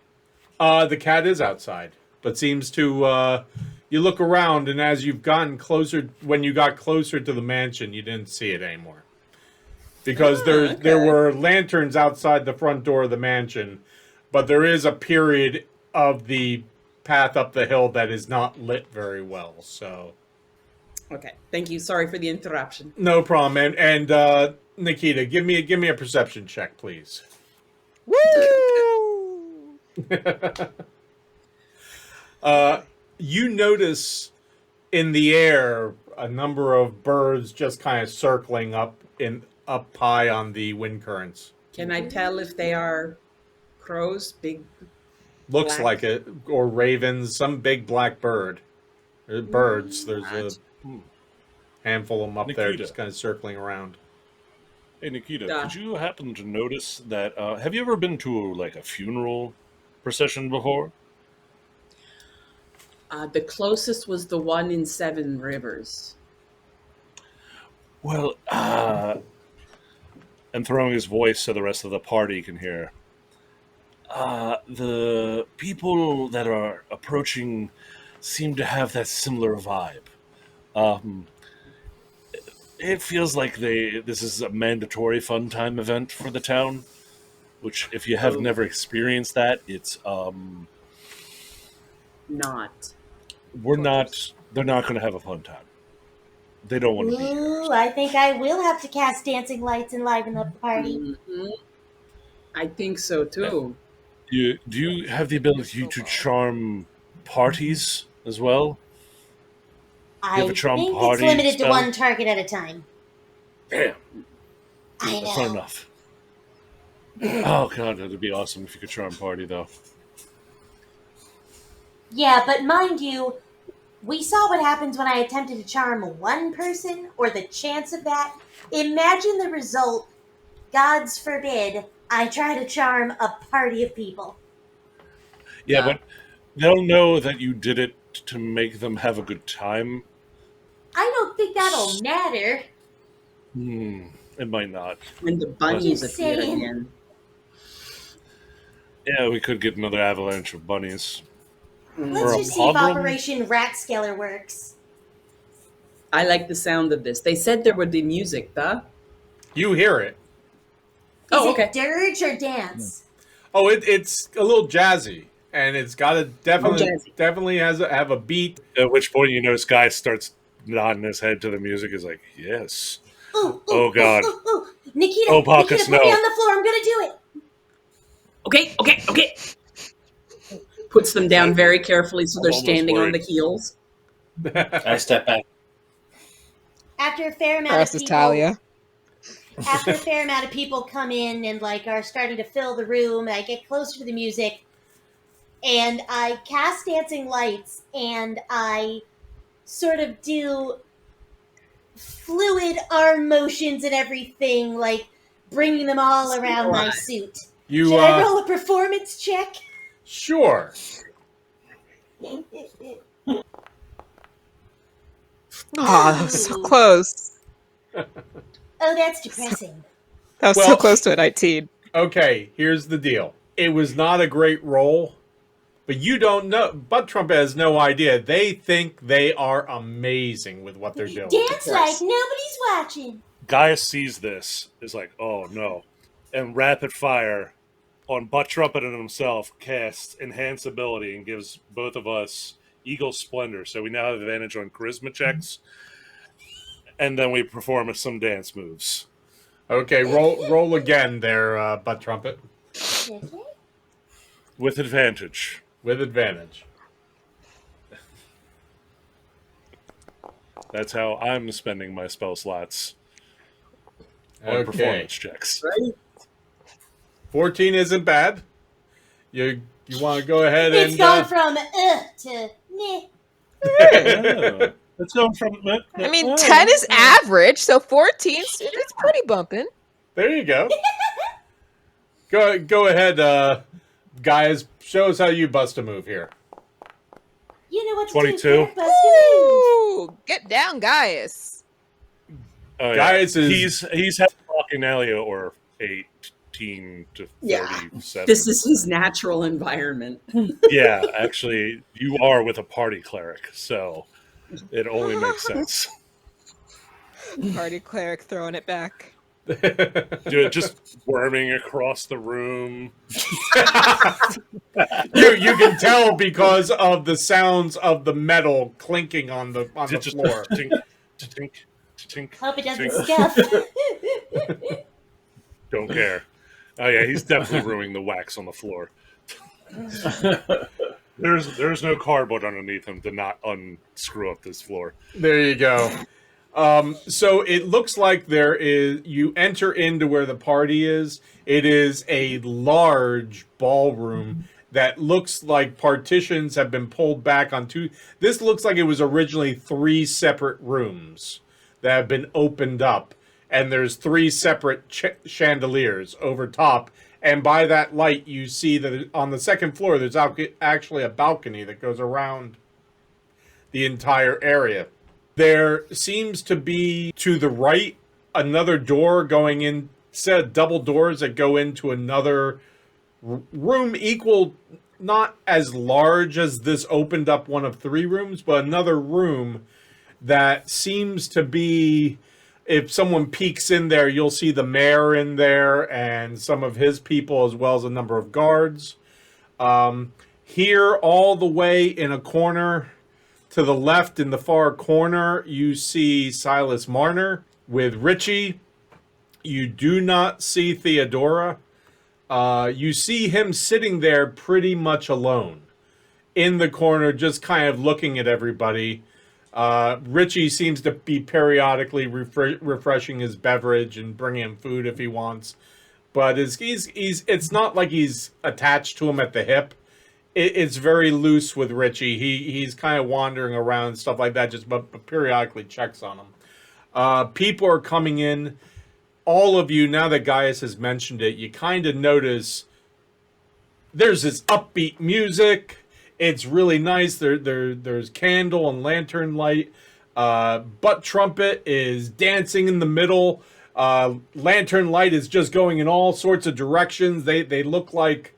The cat is outside, but seems to, you look around, and as you've gotten closer, when you got closer to the mansion, you didn't see it anymore. Because there were lanterns outside the front door of the mansion, but there is a period of the path up the hill that is not lit very well, so. Okay, thank you. Sorry for the interruption. No problem, and Nikita, give me a perception check, please. Woo! You notice in the air a number of birds just kind of circling up high on the wind currents. Can I tell if they are crows? Big. Looks Black. like it, or ravens, some big black bird. Birds. There's a handful of them up there, Nikita. just kind of circling around. Hey, Nikita, Yeah. did you happen to notice that? Have you ever been to like a funeral procession before? The closest was the one in Seven Rivers. Well, and throwing his voice so the rest of the party can hear. The people that are approaching seem to have that similar vibe. It feels like this is a mandatory fun time event for the town, which if you have never experienced that, it's Not. they're not going to have a fun time. They don't want to be here. Ooh, I think I will have to cast dancing lights and liven up the party. Mhm. I think so too. Do you have the ability to charm parties as well? I have a charm think it's party limited to spell? one target at a time. Damn, I that's not know. enough. Oh god, that'd be awesome if you could charm party though. Yeah, but mind you, we saw what happens when I attempted to charm one person, or the chance of that. Imagine the result. Gods forbid I try to charm a party of people. Yeah, but they'll know that you did it to make them have a good time. I don't think that'll matter. It might not. When the bunnies Just appear saying. again. Yeah, we could get another avalanche of bunnies. Let's Or a just see if pogrom? Operation Rat Scaler works. I like the sound of this. They said there would be music, though. You hear it. Is Oh, okay. it dirge or dance? Oh, it's a little jazzy, and it's got a jazzy. definitely have a beat. At which point, you notice Guy starts nodding his head to the music. Is like, yes. Ooh, Oh, God. Ooh. Nikita, Oh, Bacchus, Nikita, put me no. on the floor. I'm gonna do it. Okay. Puts them down very carefully so they're I'm almost standing on the worried. heels. I step back. After a fair amount Press of is people, Talia. after a fair amount of people come in and like are starting to fill the room, I get closer to the music, and I cast dancing lights, and I sort of do fluid arm motions and everything, like bringing them all around my suit. You Should I roll a performance check? sure. Oh, that was so close. Oh, that's depressing. That was Well- so close to a 19. Okay, here's the deal. It was not a great roll, but you don't know. Butt Trumpet has no idea. They think they are amazing with what they're doing. Dance like nobody's watching. Guy sees this, is like, oh no. And rapid fire on Butt Trumpet and himself casts Enhance Ability and gives both of us Eagle Splendor. So we now have advantage on charisma checks. And then we perform some dance moves. Okay, roll again there, Butt Trumpet, With advantage. with advantage. That's how I'm spending my spell slots on Okay, performance checks. 14 isn't bad. You want to go ahead It's and gone from to meh. Oh, let's go from. I mean, 10 is average, so 14 it's pretty bumping. there you go. Go ahead, guys. Show us how you bust a move here. You know what to 22. do. Bust a move. Ooh, get down, Gaius. Oh, yeah. Guys is- he's had Bacchanalia or 18 to 37. This is his natural environment. Yeah, actually, you are with a party cleric, so it only makes sense. Party cleric throwing it back. Dude, just worming across the room. You can tell because of the sounds of the metal clinking on the Just floor. tink, tink, tink, Hope it doesn't tink. scuff. Don't care. Oh yeah, he's definitely ruining the wax on the floor. There's no cardboard underneath him to not unscrew up this floor. There you go. So it looks like you enter into where the party is. It is a large ballroom that looks like partitions have been pulled back on two. This looks like it was originally 3 separate rooms that have been opened up. And there's 3 separate chandeliers over top. And by that light, you see that on the second floor, there's actually a balcony that goes around the entire area. There seems to be, to the right, another door going in, set of double doors that go into another room equal, not as large as this opened up one of 3 rooms, but another room that seems to be, if someone peeks in there, you'll see the mayor in there and some of his people, as well as a number of guards. Here, all the way in a corner to the left, in the far corner, you see Silas Marner with Richie. You do not see Theodora. You see him sitting there pretty much alone in the corner, just kind of looking at everybody. Richie seems to be periodically refreshing his beverage and bringing him food if he wants, but it's not like he's attached to him at the hip. It's very loose with Richie. He's kind of wandering around and stuff like that, but periodically checks on him. People are coming in. All of you, now that Gaius has mentioned it, you kind of notice there's this upbeat music. It's really nice. There's candle and lantern light. Butt Trumpet is dancing in the middle. Lantern light is just going in all sorts of directions. They look like,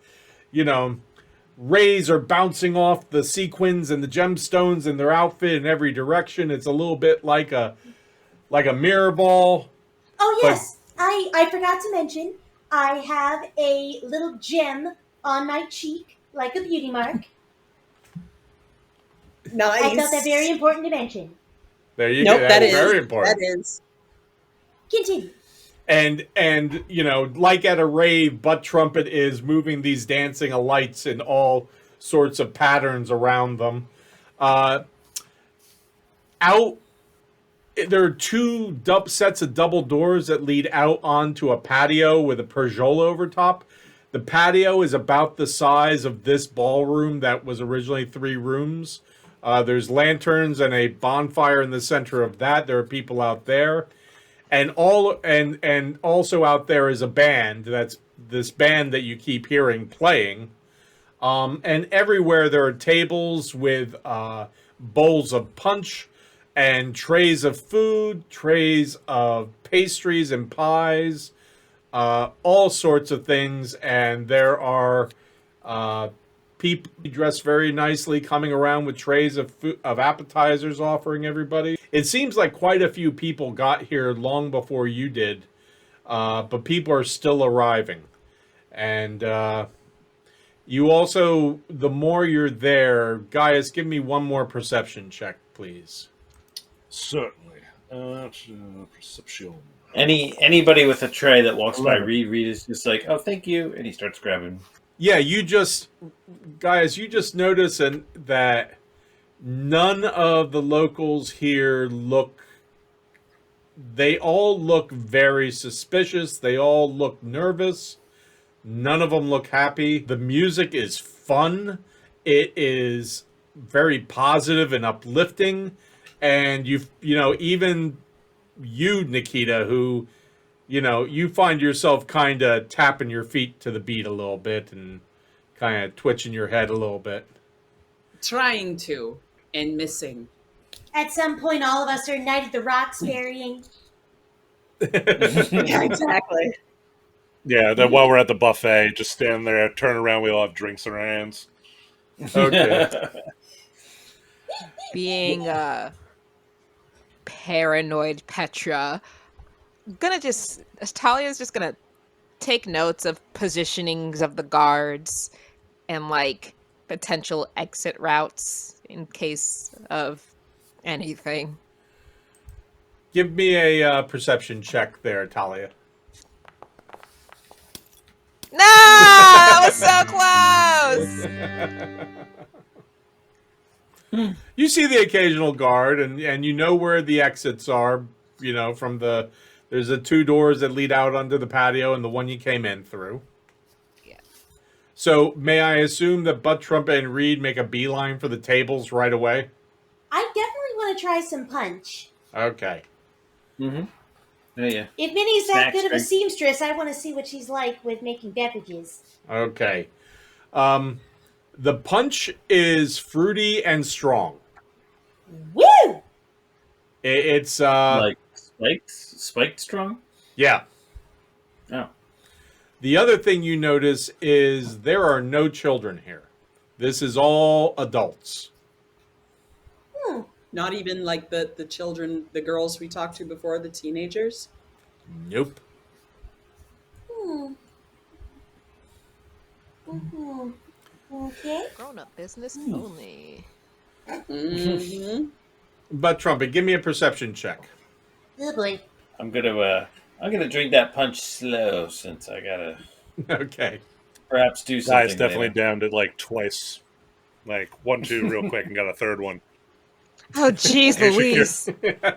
rays are bouncing off the sequins and the gemstones in their outfit in every direction. It's a little bit like a mirror ball. Oh, yes. I forgot to mention, I have a little gem on my cheek, like a beauty mark. Nice. I felt that very important to mention. There you Nope, go. that That's is very important. That is. Continue. And like at a rave, Butt Trumpet is moving these dancing lights in all sorts of patterns around them. There are 2 sets of double doors that lead out onto a patio with a pergola over top. The patio is about the size of this ballroom that was originally 3 rooms. There's lanterns and a bonfire in the center of that. There are people out there. And also out there is a band. That's this band that you keep hearing playing. And everywhere there are tables with bowls of punch and trays of food, trays of pastries and pies, all sorts of things. And there are people dressed very nicely coming around with trays of appetizers offering everybody. It seems like quite a few people got here long before you did, but people are still arriving. And you also, the more you're there, Gaius, give me one more perception check, please. Certainly. Perception. Anybody with a tray that walks by Reed is just like, oh, thank you, and he starts grabbing. Yeah, Gaius, you just notice that none of the locals here they all look very suspicious. They all look nervous. None of them look happy. The music is fun. It is very positive and uplifting. And even you, Nikita, who, you find yourself kind of tapping your feet to the beat a little bit and kind of twitching your head a little bit. Trying to and missing. At some point, all of us are Night at the Roxburying. Yeah, exactly. Yeah, then while we're at the buffet, just stand there, turn around, we all have drinks in our hands. Okay. Being paranoid Petra, Talia's just gonna take notes of positionings of the guards and potential exit routes in case of anything. Give me a perception check there, Talia. No, it was so close. You see the occasional guard, and you know where the exits are. You know, from there's the 2 doors that lead out onto the patio, and the one you came in through. Yeah. So, may I assume that Butt Trumpet and Reed make a beeline for the tables right away? I definitely want to try some punch. Okay. Mm-hmm. Oh yeah. If Minnie's that Snacks, good of a right? seamstress, I want to see what she's like with making beverages. Okay. The punch is fruity and strong. Woo! It's Like spiked strong. yeah. Oh. The other thing you notice is there are no children here. This is all adults. Not even like the children, the girls we talked to before, the teenagers. Nope. Hmm. Mm-hmm. Okay. Grown up business only. Mm-hmm. But Trumpet, give me a perception check. Oh boy. I'm gonna drink that punch slow since I gotta Okay. perhaps do something. Guys definitely later. downed it like twice. Like 1, 2 real quick and got a third one. Oh, jeez, Hey, Shakira. Louise.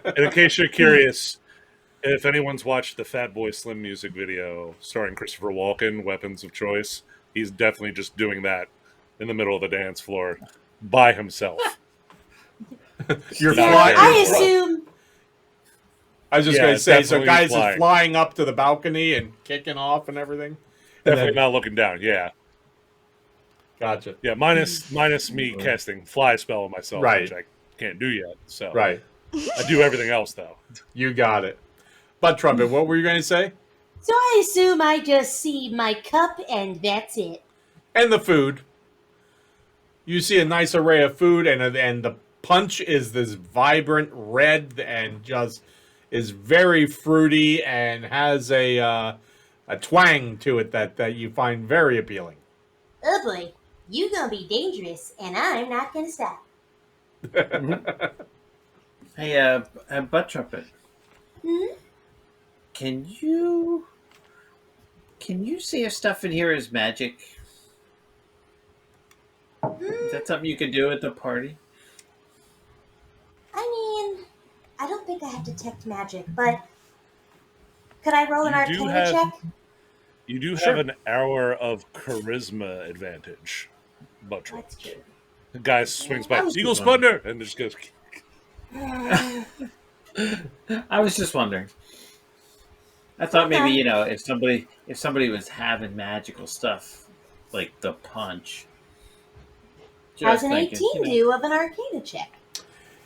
And in case you're curious, if anyone's watched the Fat Boy Slim music video starring Christopher Walken, Weapons of Choice, he's definitely just doing that in the middle of the dance floor by himself. You're Yeah, flying. I assume. I was just Yeah, going to say, so definitely guys flying. is flying up to the balcony and kicking off and everything. And Definitely then- not looking down. Yeah, Gotcha. yeah. Minus me casting fly spell on myself, Right. which I can't do yet. So Right. I do everything else though. You got it. But Trumpet, what were you going to say? So I assume I just see my cup and that's it. And the food. You see a nice array of food, and the punch is this vibrant red and just is very fruity and has a twang to it that you find very appealing. Oh boy, you gonna be dangerous, and I'm not gonna stop. Hey, Butt Trumpet. Hmm? Can you see if stuff in here is magic? Is that something you could do at the party? I mean, I don't think I have detect magic, but could I roll an You do arcana have- check? You do Sure. have an hour of charisma advantage, but That's true. the guy swings by That was Eagle good one. Splendor and just goes. I was just wondering. I thought maybe if somebody was having magical stuff like the punch. How's Just an thinking, 18 do of an arcana check?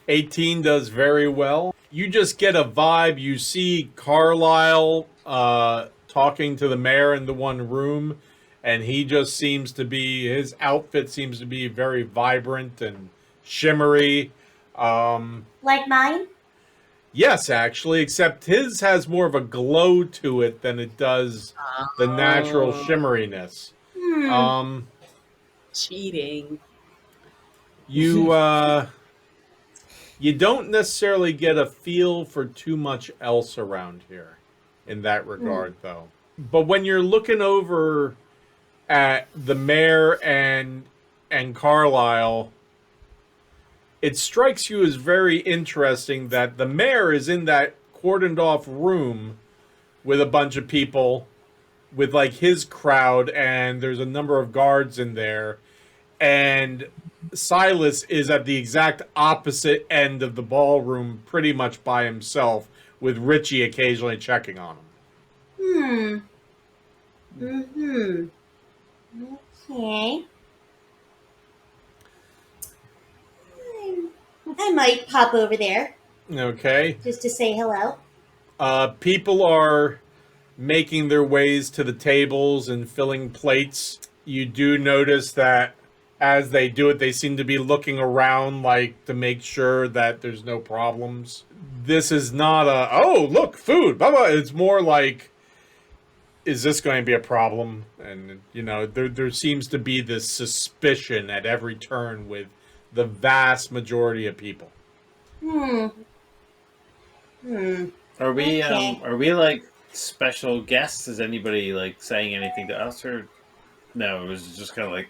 18 does very well. You just get a vibe. You see Carlisle talking to the mayor in the one room, and he just seems to be, his outfit seems to be very vibrant and shimmery. Like mine? Yes, actually, except his has more of a glow to it than it does the natural shimmeriness. Cheating. You you don't necessarily get a feel for too much else around here in that regard, though. But when you're looking over at the mayor and Carlisle, it strikes you as very interesting that the mayor is in that cordoned off room with a bunch of people with like his crowd, and there's a number of guards in there, and Silas is at the exact opposite end of the ballroom pretty much by himself, with Richie occasionally checking on him. Okay. I might pop over there Okay. just to say hello. People are making their ways to the tables and filling plates. You do notice that as they do it, they seem to be looking around like to make sure that there's no problems. This is not a, oh, look, food, blah, blah. It's more like, is this going to be a problem? And, you know, there seems to be this suspicion at every turn with the vast majority of people. Are we Okay. are we like special guests? Is anybody like saying anything to us, or no? It was just kind of like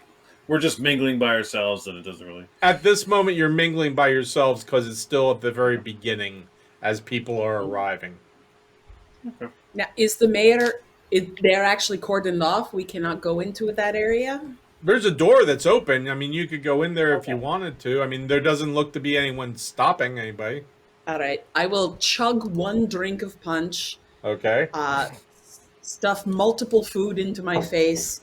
We're just mingling by ourselves, and it doesn't really. At this moment, you're mingling by yourselves because it's still at the very beginning as people are arriving. Now, is the mayor? They're actually cordoned off. We cannot go into that area. There's a door that's open. I mean, you could go in there if you wanted to. I mean, there doesn't look to be anyone stopping anybody. All right. I will chug one drink of punch. Okay. Stuff multiple food into my face.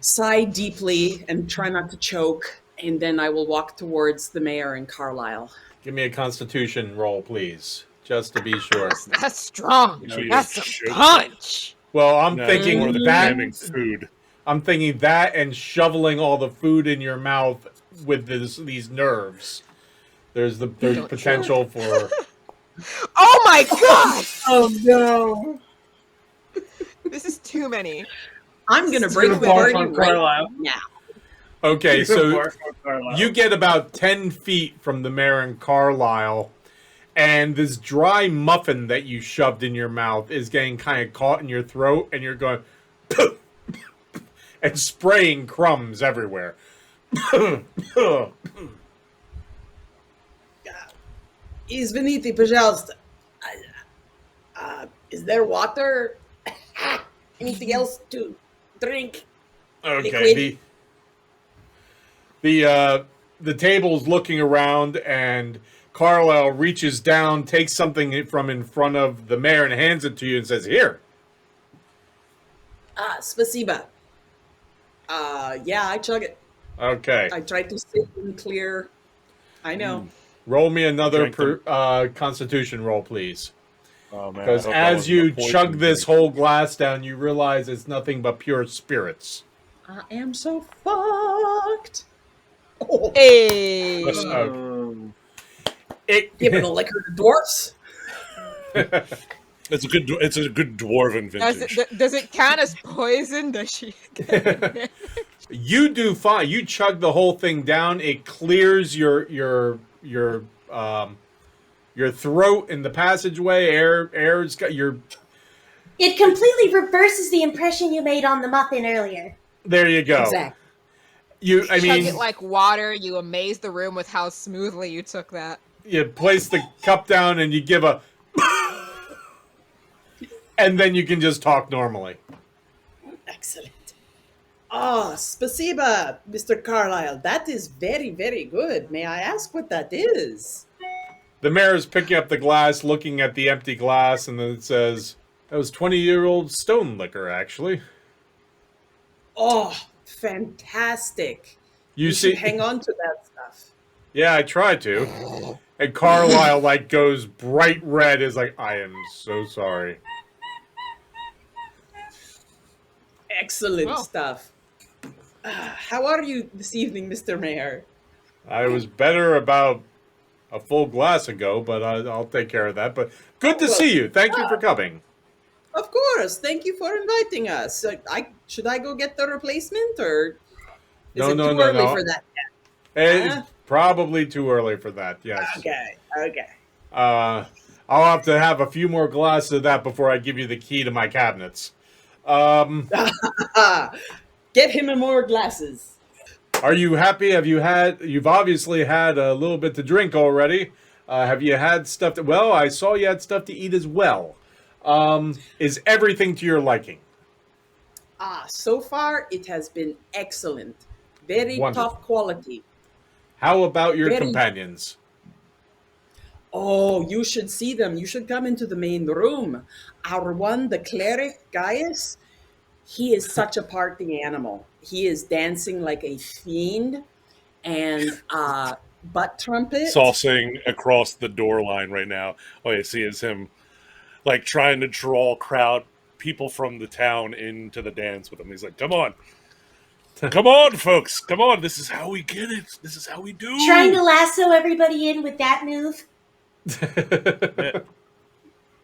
Sigh deeply and try not to choke. And then I will walk towards the mayor and Carlisle. Give me a Constitution roll, please, just to be sure. That's strong. So you That's a choke. punch. Well, I'm No, thinking more than that. cramming food. I'm thinking that and shoveling all the food in your mouth with these nerves. There's potential for. Oh my god! Oh no! This is too many. I'm gonna break the barf birdie on right Carlisle. now. Okay, so Barf on Carlisle. you get about 10 feet from the mayor and Carlisle, and this dry muffin that you shoved in your mouth is getting kind of caught in your throat, and you're going and spraying crumbs everywhere. Извините, пожалуйста. Is there water? Anything else to drink? Okay. The table's looking around, and Carlisle reaches down, takes something from in front of the mayor, and hands it to you and says, "Here." Spasiba. Yeah, I chug it. Okay. I tried to sit and clear. I know. Roll me another Drank Constitution roll, please. Oh, man, I Because hope that as wasn't you a poison chug this drink. whole glass down, you realize it's nothing but pure spirits. I am so fucked. Oh, Hey. giving a liquor to dwarfs. It's a good dwarven vintage. Does it count as poison? Does she? You do fine. You chug the whole thing down. It clears your throat in the passageway. Air's got your. It completely reverses the impression you made on the muffin earlier. There you go. Exactly. I Chug mean, it like water. You amaze the room with how smoothly you took that. you place the cup down and you give a, and then you can just talk normally. Excellent. Oh, spasiba, Mr. Carlisle. That is very, very good. May I ask what that is? The mayor is picking up the glass, looking at the empty glass, and then it says, "That was 20-year-old stone liquor, actually." Oh, fantastic. You should see, hang on to that stuff. yeah, I tried to. And Carlisle goes bright red, is like, "I am so sorry." Excellent Wow. stuff. How are you this evening, Mr. Mayor? I was better about a full glass ago, but I'll take care of that. But good to see you. Thank you for coming. Of course. Thank you for inviting us. Should I go get the replacement, or is No, it no, too no, early no. for that? It's Huh? probably too early for that, yes. Okay. I'll have to have a few more glasses of that before I give you the key to my cabinets. Get him more glasses. Are you happy? You've obviously had a little bit to drink already. Have you had stuff well, I saw you had stuff to eat as well. Is everything to your liking? So far it has been excellent. Very Wonderful. top quality. How about your Very- companions? Oh, you should see them. You should come into the main room. Our one, the cleric, Gaius, he is such a party animal. He is dancing like a fiend. And butt trumpet. Saucing across the door line right now. All you see is him trying to draw people from the town into the dance with him. He's like, "Come on. Come on, folks. Come on. This is how we get it. This is how we do." Trying to lasso everybody in with that move.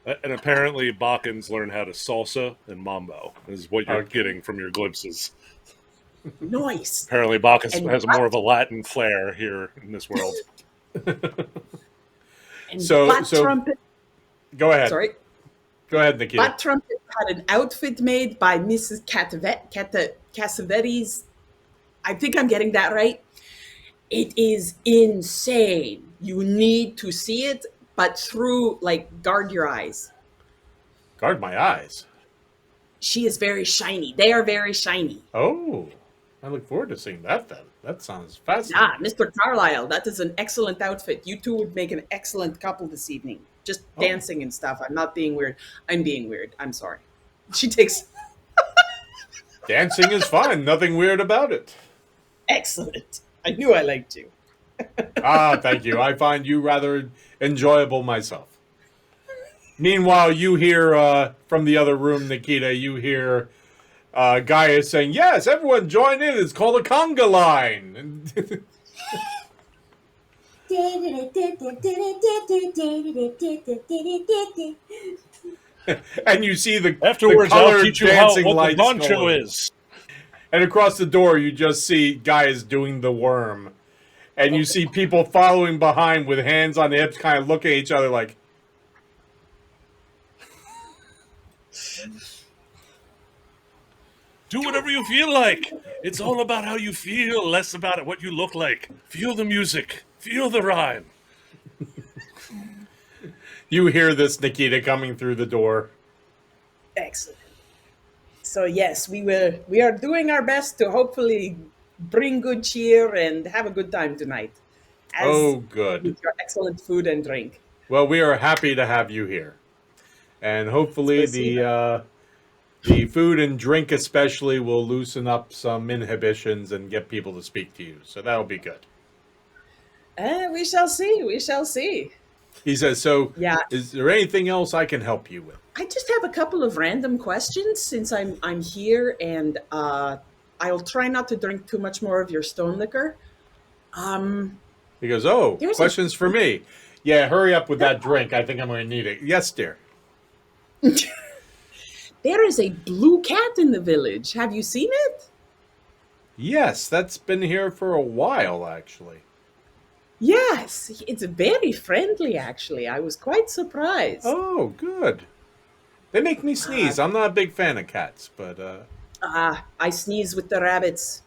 And apparently Balkans learned how to salsa and mambo, is what you're Okay. getting from your glimpses. Nice. Apparently Balkans And has more of a Latin flair here in this world. And So- butt so- trumpet. Go ahead. Sorry. Go ahead, Nikita. Butt trumpet had an outfit made by Mrs. Cassavetes. I think I'm getting that right. It is insane. You need to see it, but through, like, guard your eyes. Guard my eyes. She is very shiny. They are very shiny. Oh, I look forward to seeing that then. That sounds fascinating. Ah, Mr. Carlisle, that is an excellent outfit. You two would make an excellent couple this evening. Just dancing and stuff. I'm not being weird. I'm being weird. I'm sorry. She takes... Dancing is fine. Nothing weird about it. Excellent. I knew I liked you. Ah, thank you. I find you rather enjoyable myself. Meanwhile, you hear from the other room, Nikita, you hear Gaia saying, yes, everyone join in. It's called a conga line. And you see the Afterwards, the I'll colored teach you how dancing what the lights poncho going. is. And across the door, you just see guys doing the worm. And you see people following behind with hands on the hips, kind of looking at each other like, Do whatever you feel like. It's all about how you feel, less about what you look like. Feel the music. Feel the rhyme. you hear this Nikita coming through the door. Excellent. So yes, we are doing our best to hopefully bring good cheer and have a good time tonight. Oh, good. With your excellent food and drink. Well, we are happy to have you here. And hopefully the food and drink especially will loosen up some inhibitions and get people to speak to you. So that'll be good. We shall see. We shall see. He says, so Yeah. is there anything else I can help you with? I just have a couple of random questions since I'm here, and I'll try not to drink too much more of your stone liquor. He goes, oh, There's questions for me. Yeah, hurry up with that drink. I think I'm going to need it. Yes, dear. There is a blue cat in the village. Have you seen it? Yes, that's been here for a while, actually. Yes, it's very friendly, actually. I was quite surprised. Oh, good. They make me sneeze. I'm not a big fan of cats, but I sneeze with the rabbits.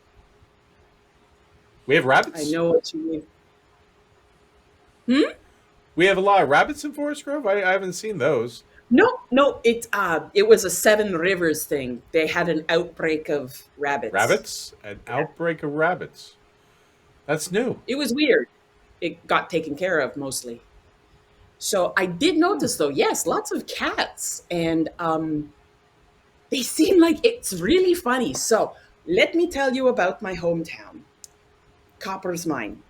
we have rabbits. I know what you mean. We have a lot of rabbits in Forest Grove. I haven't seen those. No, it was a Seven Rivers thing. They had an outbreak of rabbits. Rabbits? An outbreak of rabbits. That's new. It was weird. It got taken care of mostly. So I did notice, though, yes, lots of cats, and they seem like it's really funny. So let me tell you about my hometown, Copper's Mine.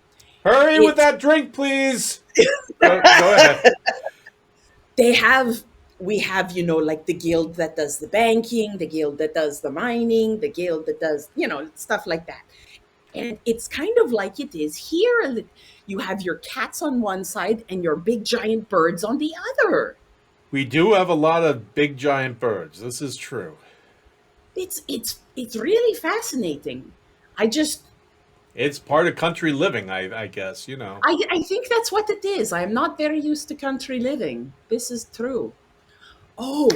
Hurry with that drink, please. Go ahead. We have, like the guild that does the banking, the guild that does the mining, the guild that does, stuff like that. And it's kind of like it is here. You have your cats on one side and your big giant birds on the other. We do have a lot of big giant birds. This is true. It's really fascinating. It's part of country living, I guess, I think that's what it is. I'm not very used to country living. This is true. Oh,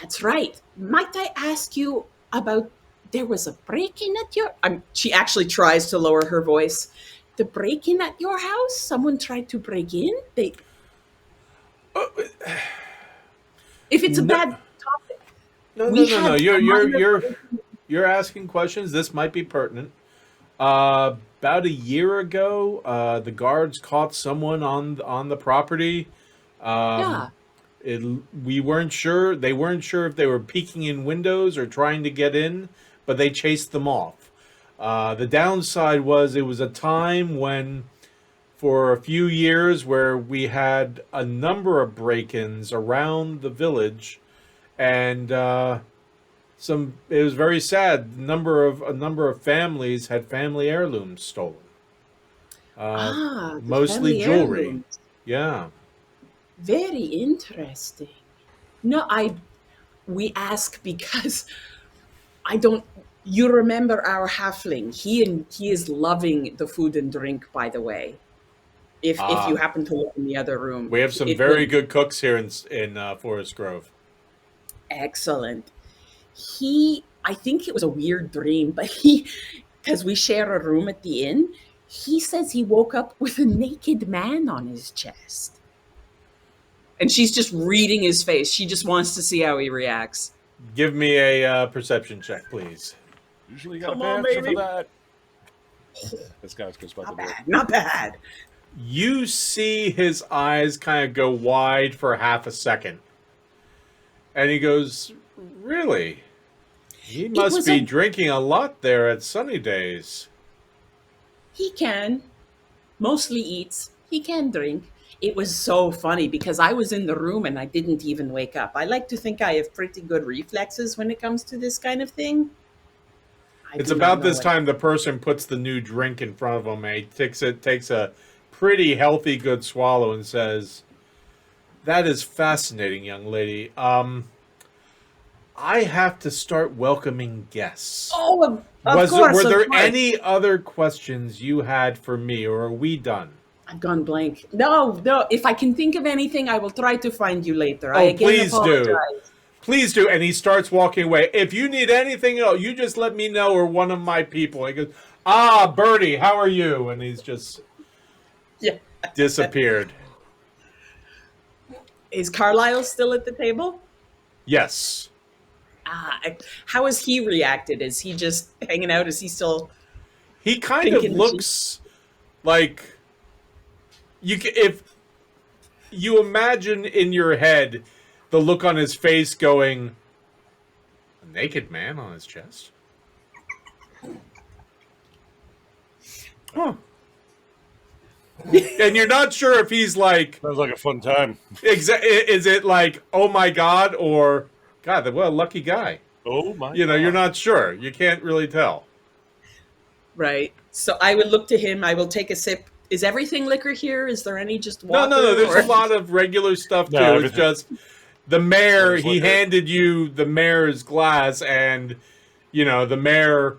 that's right. Might I ask you about, there was a break-in at your... she actually tries to lower her voice. The break-in at your house? Someone tried to break in? If it's a bad topic... No. You're asking questions. This might be pertinent. About a year ago, the guards caught someone on the property. Yeah. We weren't sure. They weren't sure if they were peeking in windows or trying to get in, but they chased them off. The downside was it was a time when, for a few years, where we had a number of break-ins around the village, and it was very sad. A number of families had family heirlooms stolen. Mostly family jewelry. heirlooms. Yeah. Very interesting. No, we ask because you remember our halfling. He is loving the food and drink, by the way. If you happen to look in the other room. We have some very good cooks here in Forest Grove. Excellent. I think it was a weird dream, but because we share a room at the inn. He says he woke up with a naked man on his chest. And she's just reading his face. She just wants to see how he reacts. Give me a perception check, please. Usually got Come to on, pay extra baby. for that. This guy's just about Not to do it. bad. Not bad. You see his eyes kind of go wide for half a second. And he goes, really? He must was be a- drinking a lot there at Sunny Days. He can. Mostly eats. He can drink. It was so funny because I was in the room and I didn't even wake up. I like to think I have pretty good reflexes when it comes to this kind of thing. It's about this time the person puts the new drink in front of him and he takes a pretty healthy good swallow and says, "That is fascinating, young lady. I have to start welcoming guests. Oh, of course. Were there of course. any other questions you had for me, or are we done?" I've gone blank. No. If I can think of anything, I will try to find you later. Oh, I again please do. apologize. Please do. And he starts walking away. If you need anything else, you just let me know, or one of my people. He goes, Bertie, how are you? And he's just Yeah. disappeared. Is Carlisle still at the table? Yes. How has he reacted? Is he just hanging out? Is he still? He kind of Thinking looks like if you imagine in your head the look on his face going, a naked man on his chest? Huh. And you're not sure if he's like, Sounds like a fun time. is it like, oh my God, or God, what a lucky guy? Oh my! You know, God. you're not sure. You can't really tell. Right. So I would look to him. I will take a sip. Is everything liquor here? Is there any just No, water? no. There's or- a lot of regular stuff too. No, It's everything. just the mayor. There's He liquor. handed you the mayor's glass, and the mayor,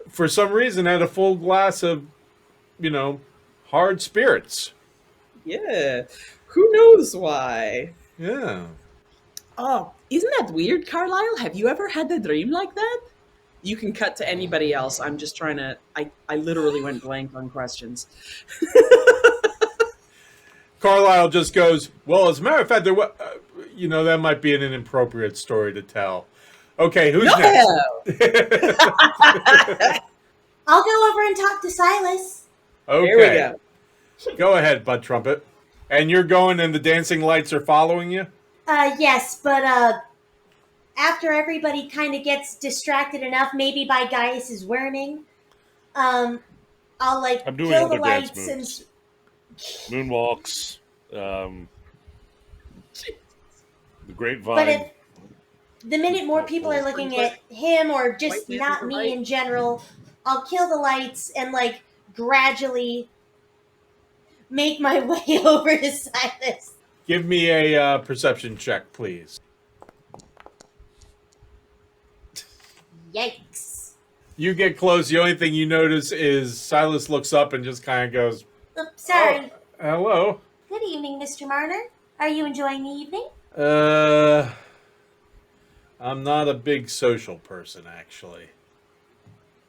for some reason, had a full glass of, hard spirits. Yeah. Who knows why? Yeah. Oh, isn't that weird, Carlisle? Have you ever had a dream like that? You can cut to anybody else. I'm just trying to. I literally went blank on questions. Carlisle just goes, well, as a matter of fact, that might be an inappropriate story to tell. Okay, who's next? I'll go over and talk to Silas. Okay. There we go. Go ahead, Bud Trumpet. And you're going and the dancing lights are following you? Yes, but after everybody kind of gets distracted enough, maybe by Gaius's worming, I'll I'm doing kill the other dance lights and moves. Moonwalks, the grapevine. But if the minute more people are looking at him or just White man not for me right. in general, I'll kill the lights and gradually make my way over to Silas. Give me a perception check, please. Yikes. You get close. The only thing you notice is Silas looks up and just kind of goes, Oops, sorry. hello. Good evening, Mr. Marner. Are you enjoying the evening? I'm not a big social person, actually.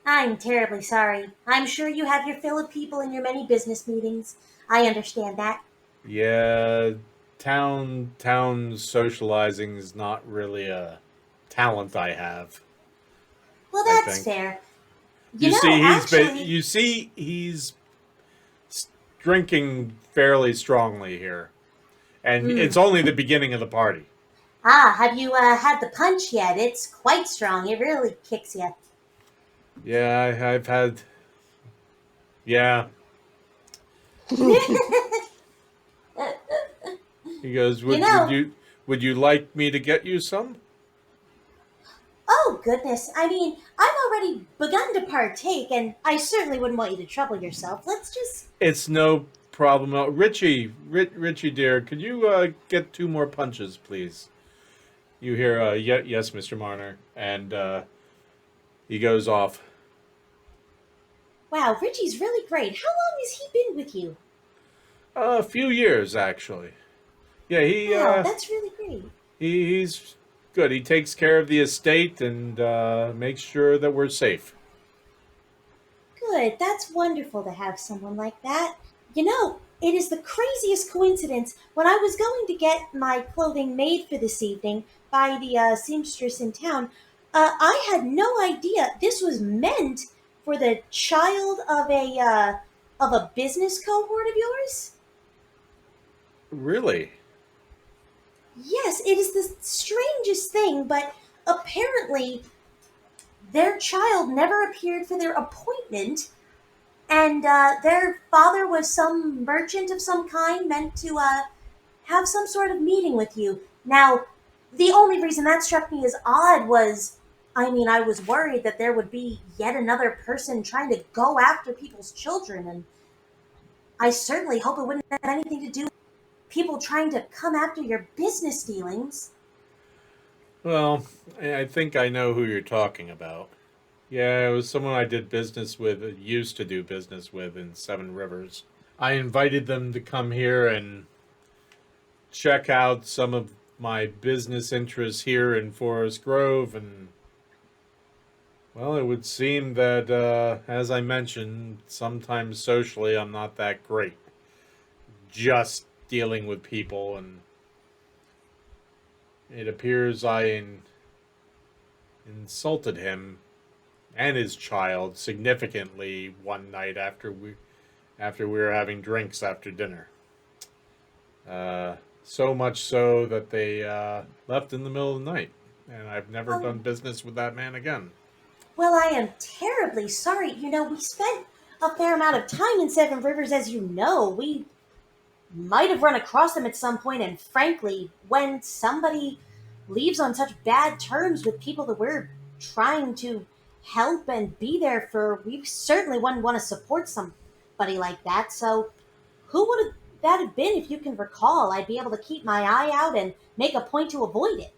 I'm terribly sorry. I'm sure you have your fill of people in your many business meetings. I understand that. Yeah, town socializing is not really a talent I have. Well, I that's think. fair. You see he's drinking fairly strongly here. And it's only the beginning of the party. Have you had the punch yet? It's quite strong. It really kicks you. Yeah, I've had. Yeah. He goes, would you like me to get you some? Oh, goodness. I mean, I've already begun to partake, and I certainly wouldn't want you to trouble yourself. Let's just... It's no problem. Richie, dear, could you get 2 more punches, please? You hear, yes, Mr. Marner. And he goes off. Wow, Richie's really great. How long has he been with you? A few years, actually. Yeah, Wow, that's really great. he's good. He takes care of the estate and makes sure that we're safe. Good. That's wonderful to have someone like that. You know, it is the craziest coincidence. When I was going to get my clothing made for this evening by the seamstress in town, I had no idea this was meant for the child of a business cohort of yours. Really? Yes, it is the strangest thing, but apparently their child never appeared for their appointment, and their father was some merchant of some kind meant to have some sort of meeting with you. Now, the only reason that struck me as odd was, I mean, I was worried that there would be yet another person trying to go after people's children, and I certainly hope it wouldn't have anything to do with people trying to come after your business dealings. Well, I think I know who you're talking about. Yeah, it was someone I did business with, used to do business with in Seven Rivers. I invited them to come here and check out some of my business interests here in Forest Grove, and well, it would seem that, as I mentioned, sometimes socially I'm not that great. Just dealing with people, and it appears I insulted him and his child significantly one night after we were having drinks after dinner. So much so that they left in the middle of the night, and I've never done business with that man again. Well, I am terribly sorry. You know, we spent a fair amount of time in Seven Rivers, as you know. We might have run across them at some point, and frankly, when somebody leaves on such bad terms with people that we're trying to help and be there for, we certainly wouldn't want to support somebody like that. So, who would have that have been, if you can recall? I'd be able to keep my eye out and make a point to avoid it.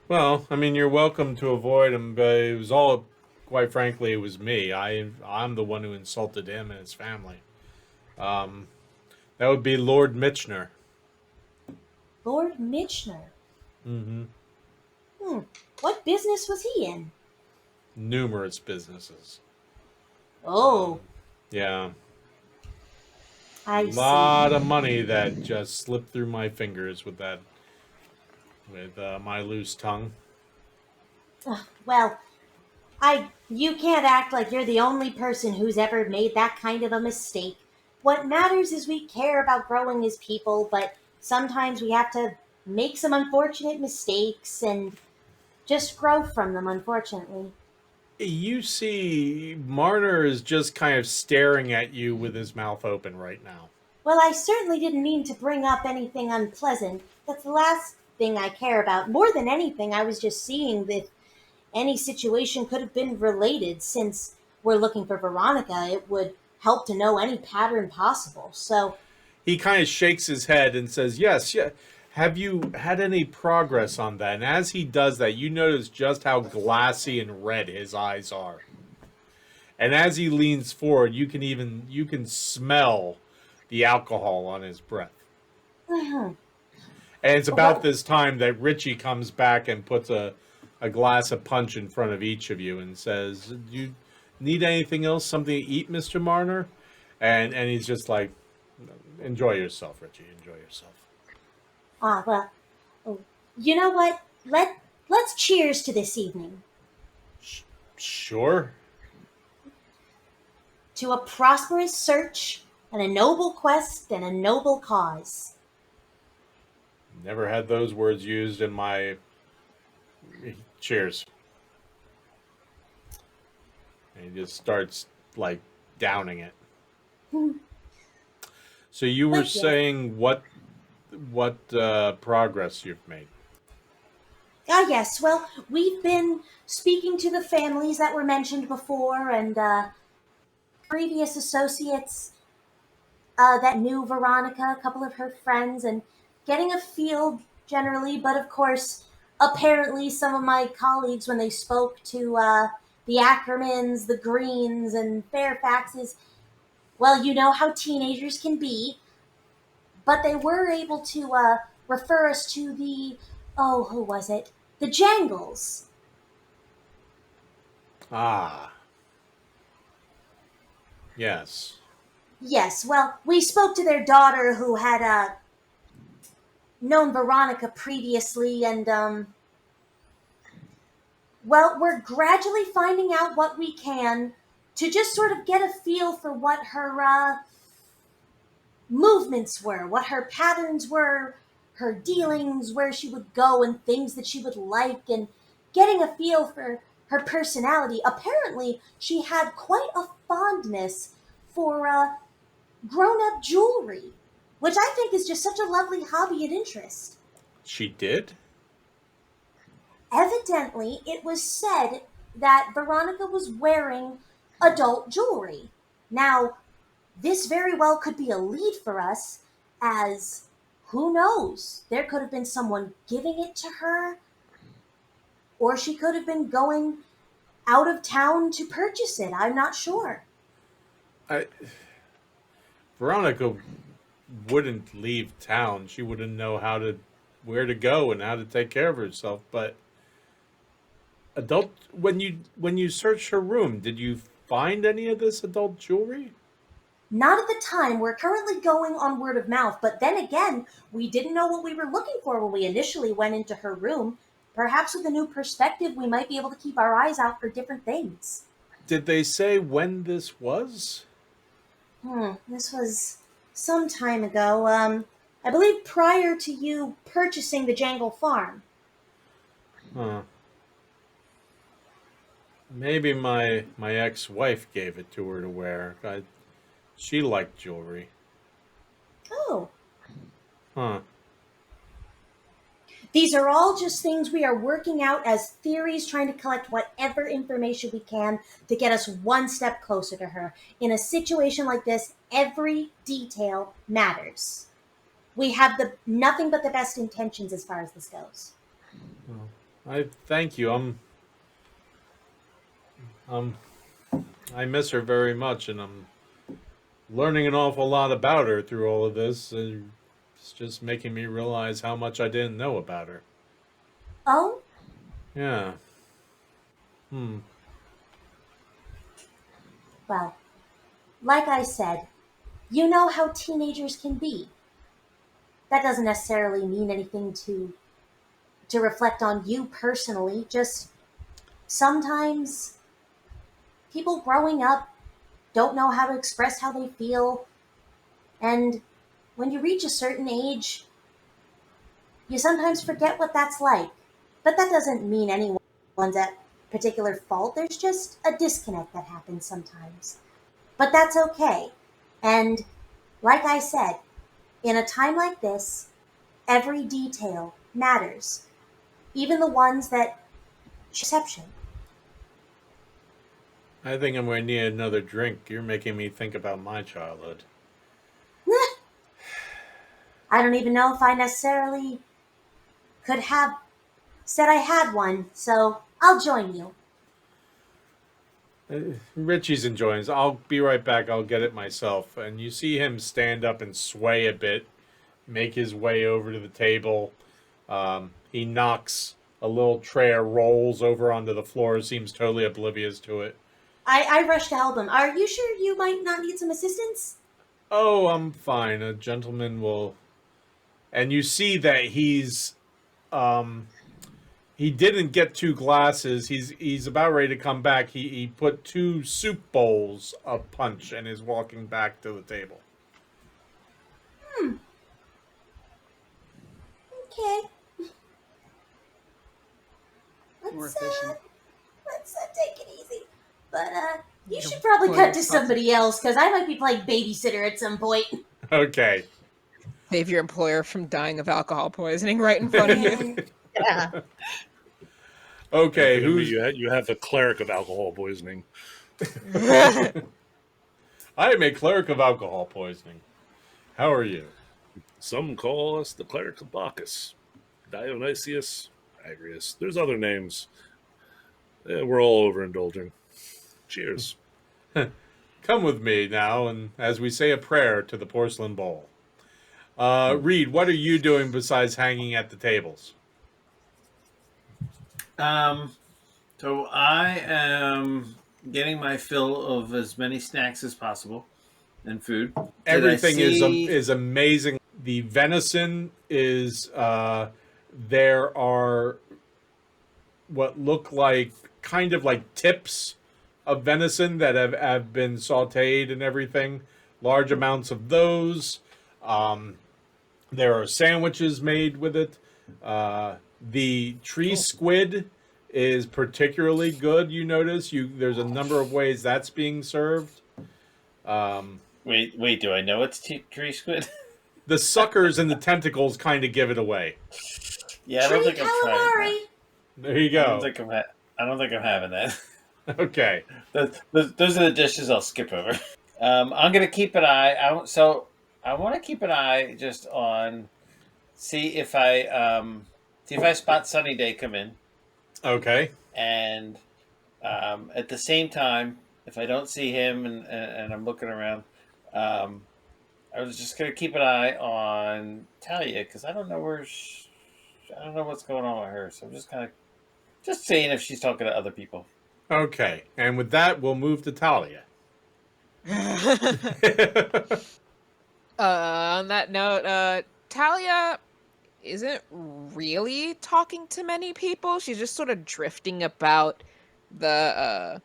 Well, I mean, you're welcome to avoid him, but it was all, quite frankly, it was me. I'm the one who insulted him and his family. That would be Lord Mitchner. Lord Mitchner? Mm-hmm. What business was he in? Numerous businesses. Oh, Yeah. I A see. lot of money that just slipped through my fingers with my loose tongue. Well, you can't act like you're the only person who's ever made that kind of a mistake. What matters is we care about growing as people, but sometimes we have to make some unfortunate mistakes and just grow from them, unfortunately. You see, Marner is just kind of staring at you with his mouth open right now. Well, I certainly didn't mean to bring up anything unpleasant. That's the last thing I care about. More than anything, I was just seeing that any situation could have been related. Since we're looking for Veronica, it would help to know any pattern possible. So, He kind of shakes his head and says, yes, yeah. Have you had any progress on that? And as he does that, you notice just how glassy and red his eyes are. And as he leans forward, you can smell the alcohol on his breath. mhm. And it's about this time that Richie comes back and puts a glass of punch in front of each of you and says, do you need anything else? Something to eat, Mr. Marner? And he's just like, enjoy yourself, Richie. Enjoy yourself. Well, you know what? Let's cheers to this evening. Sure. To a prosperous search and a noble quest and a noble cause. Never had those words used in my... Cheers. And he just starts, like, downing it. So you were Thank you. saying what progress you've made? Yes. Well, we've been speaking to the families that were mentioned before, and previous associates that knew Veronica, a couple of her friends, and getting a feel generally. But of course, apparently some of my colleagues, when they spoke to the Ackermans, the Greens, and Fairfaxes, well, you know how teenagers can be, but they were able to refer us to who was it? The Jangles. Ah. Yes. Yes, well, we spoke to their daughter who had known Veronica previously, and well, we're gradually finding out what we can to just sort of get a feel for what her movements were, what her patterns were, her dealings, where she would go, and things that she would like, and getting a feel for her personality. Apparently, she had quite a fondness for grown up jewelry, which I think is just such a lovely hobby and interest. She did? Evidently, it was said that Veronica was wearing adult jewelry. Now, this very well could be a lead for us, as who knows? There could have been someone giving it to her, or she could have been going out of town to purchase it. I'm not sure. Veronica wouldn't leave town. She wouldn't know where to go and how to take care of herself. But when you searched her room, did you find any of this adult jewelry? Not at the time. We're currently going on word of mouth, but then again, we didn't know what we were looking for when we initially went into her room. Perhaps with a new perspective, we might be able to keep our eyes out for different things. Did they say when this was? This was some time ago. I believe prior to you purchasing the Jangle Farm. Huh. Maybe my ex-wife gave it to her to wear. She liked jewelry. Oh. Huh. These are all just things we are working out as theories, trying to collect whatever information we can to get us one step closer to her. In a situation like this, every detail matters. We have nothing but the best intentions as far as this goes. Well, I thank you. I miss her very much, and I'm learning an awful lot about her through all of this. It's just making me realize how much I didn't know about her. Oh? Yeah. Well, like I said, you know how teenagers can be. That doesn't necessarily mean anything to reflect on you personally. Just sometimes people growing up don't know how to express how they feel. And when you reach a certain age, you sometimes forget what that's like. But that doesn't mean anyone's at particular fault. There's just a disconnect that happens sometimes. But that's okay. And like I said, in a time like this, every detail matters. Even the ones that exception. I think I'm going to need another drink. You're making me think about my childhood. I don't even know if I necessarily could have said I had one, so I'll join you. Richie's enjoying this. I'll be right back. I'll get it myself. And you see him stand up and sway a bit, make his way over to the table. He knocks a little tray of rolls over onto the floor, seems totally oblivious to it. I rushed to help him. Are you sure you might not need some assistance? Oh, I'm fine. A gentleman will... And you see that he's... he didn't get 2 glasses. He's about ready to come back. He put 2 soup bowls of punch and is walking back to the table. Okay. More Let's efficient. take it easy. But you should probably cut to somebody else, because I might be playing babysitter at some point. Okay. Save your employer from dying of alcohol poisoning right in front of you. Yeah. Okay, who's... You have a cleric of alcohol poisoning. I am a cleric of alcohol poisoning. How are you? Some call us the cleric of Bacchus, Dionysius, Agrius. There's other names. We're all overindulging. Cheers. Come with me now, and as we say a prayer to the porcelain bowl. Reed, what are you doing besides hanging at the tables? So I am getting my fill of as many snacks as possible and food. Did I Everything see- is amazing. The venison is there are what look like kind of like tips of venison that have been sauteed and everything. Large amounts of those. There are sandwiches made with it. The tree squid is particularly good. You notice there's a number of ways that's being served. Wait. Do I know it's tree squid? The suckers and the tentacles kind of give it away. Yeah, I don't Tree think I'm trying calamari. that. There you I don't go. think I don't think I'm having that. Okay. Those are the dishes I'll skip over. I'm gonna keep an eye. I want to keep an eye just on see if I spot Sunny Day come in, Okay. and at the same time, if I don't see him and I'm looking around, I was just gonna keep an eye on Talia because I don't know I don't know what's going on with her. So I'm just seeing if she's talking to other people. Okay. And with that, we'll move to Talia. On that note, Talia isn't really talking to many people. She's just sort of drifting about the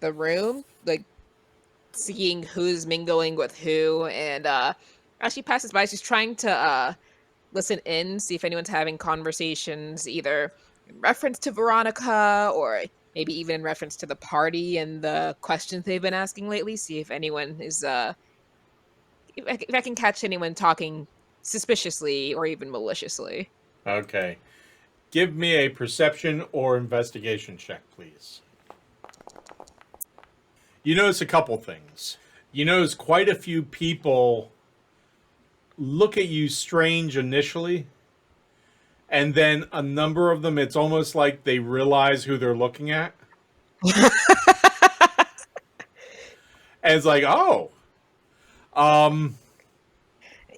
room, like seeing who's mingling with who, and as she passes by, she's trying to listen in, see if anyone's having conversations, either in reference to Veronica or maybe even in reference to the party and the questions they've been asking lately. See if anyone is if I can catch anyone talking suspiciously or even maliciously. Okay. Give me a perception or investigation check, please. You notice a couple things. You notice quite a few people look at you strange initially, and then a number of them, it's almost like they realize who they're looking at. And it's like, oh.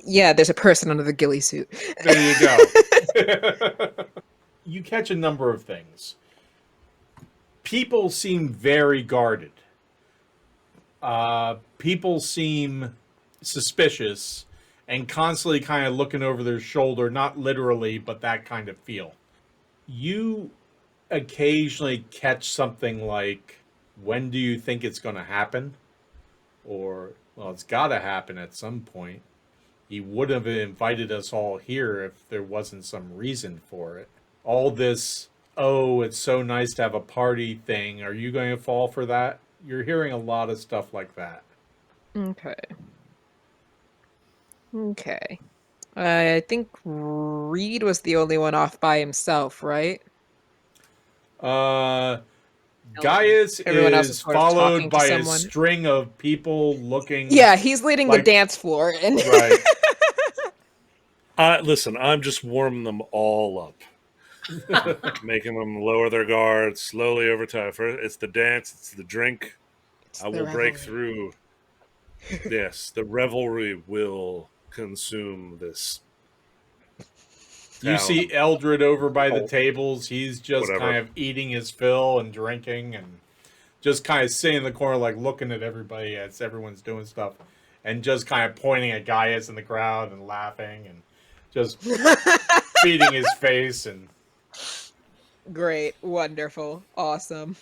Yeah, there's a person under the ghillie suit. There you go. You catch a number of things. People seem very guarded. People seem suspicious and constantly kind of looking over their shoulder, not literally, but that kind of feel. You occasionally catch something like, when do you think it's going to happen? Or, well, it's got to happen at some point. He would have invited us all here if there wasn't some reason for it. All this, oh, it's so nice to have a party thing. Are you going to fall for that? You're hearing a lot of stuff like that. Okay. Okay. I think Reed was the only one off by himself, right? Gaius Everyone else is is sort of followed talking to by a someone. string of people looking. Yeah, he's leading Like- the dance floor. And Right. Listen, I'm just warming them all up, making them lower their guard slowly over time. First, it's the dance, it's the drink. I the will break revelry. through. Yes, the revelry will consume this. You town. see Eldred over by the Oh. tables. He's just Whatever. kind of eating his fill and drinking and just kind of sitting in the corner, like looking at everybody as everyone's doing stuff and just kind of pointing at Gaius in the crowd and laughing and just feeding his face. And Great, wonderful, awesome.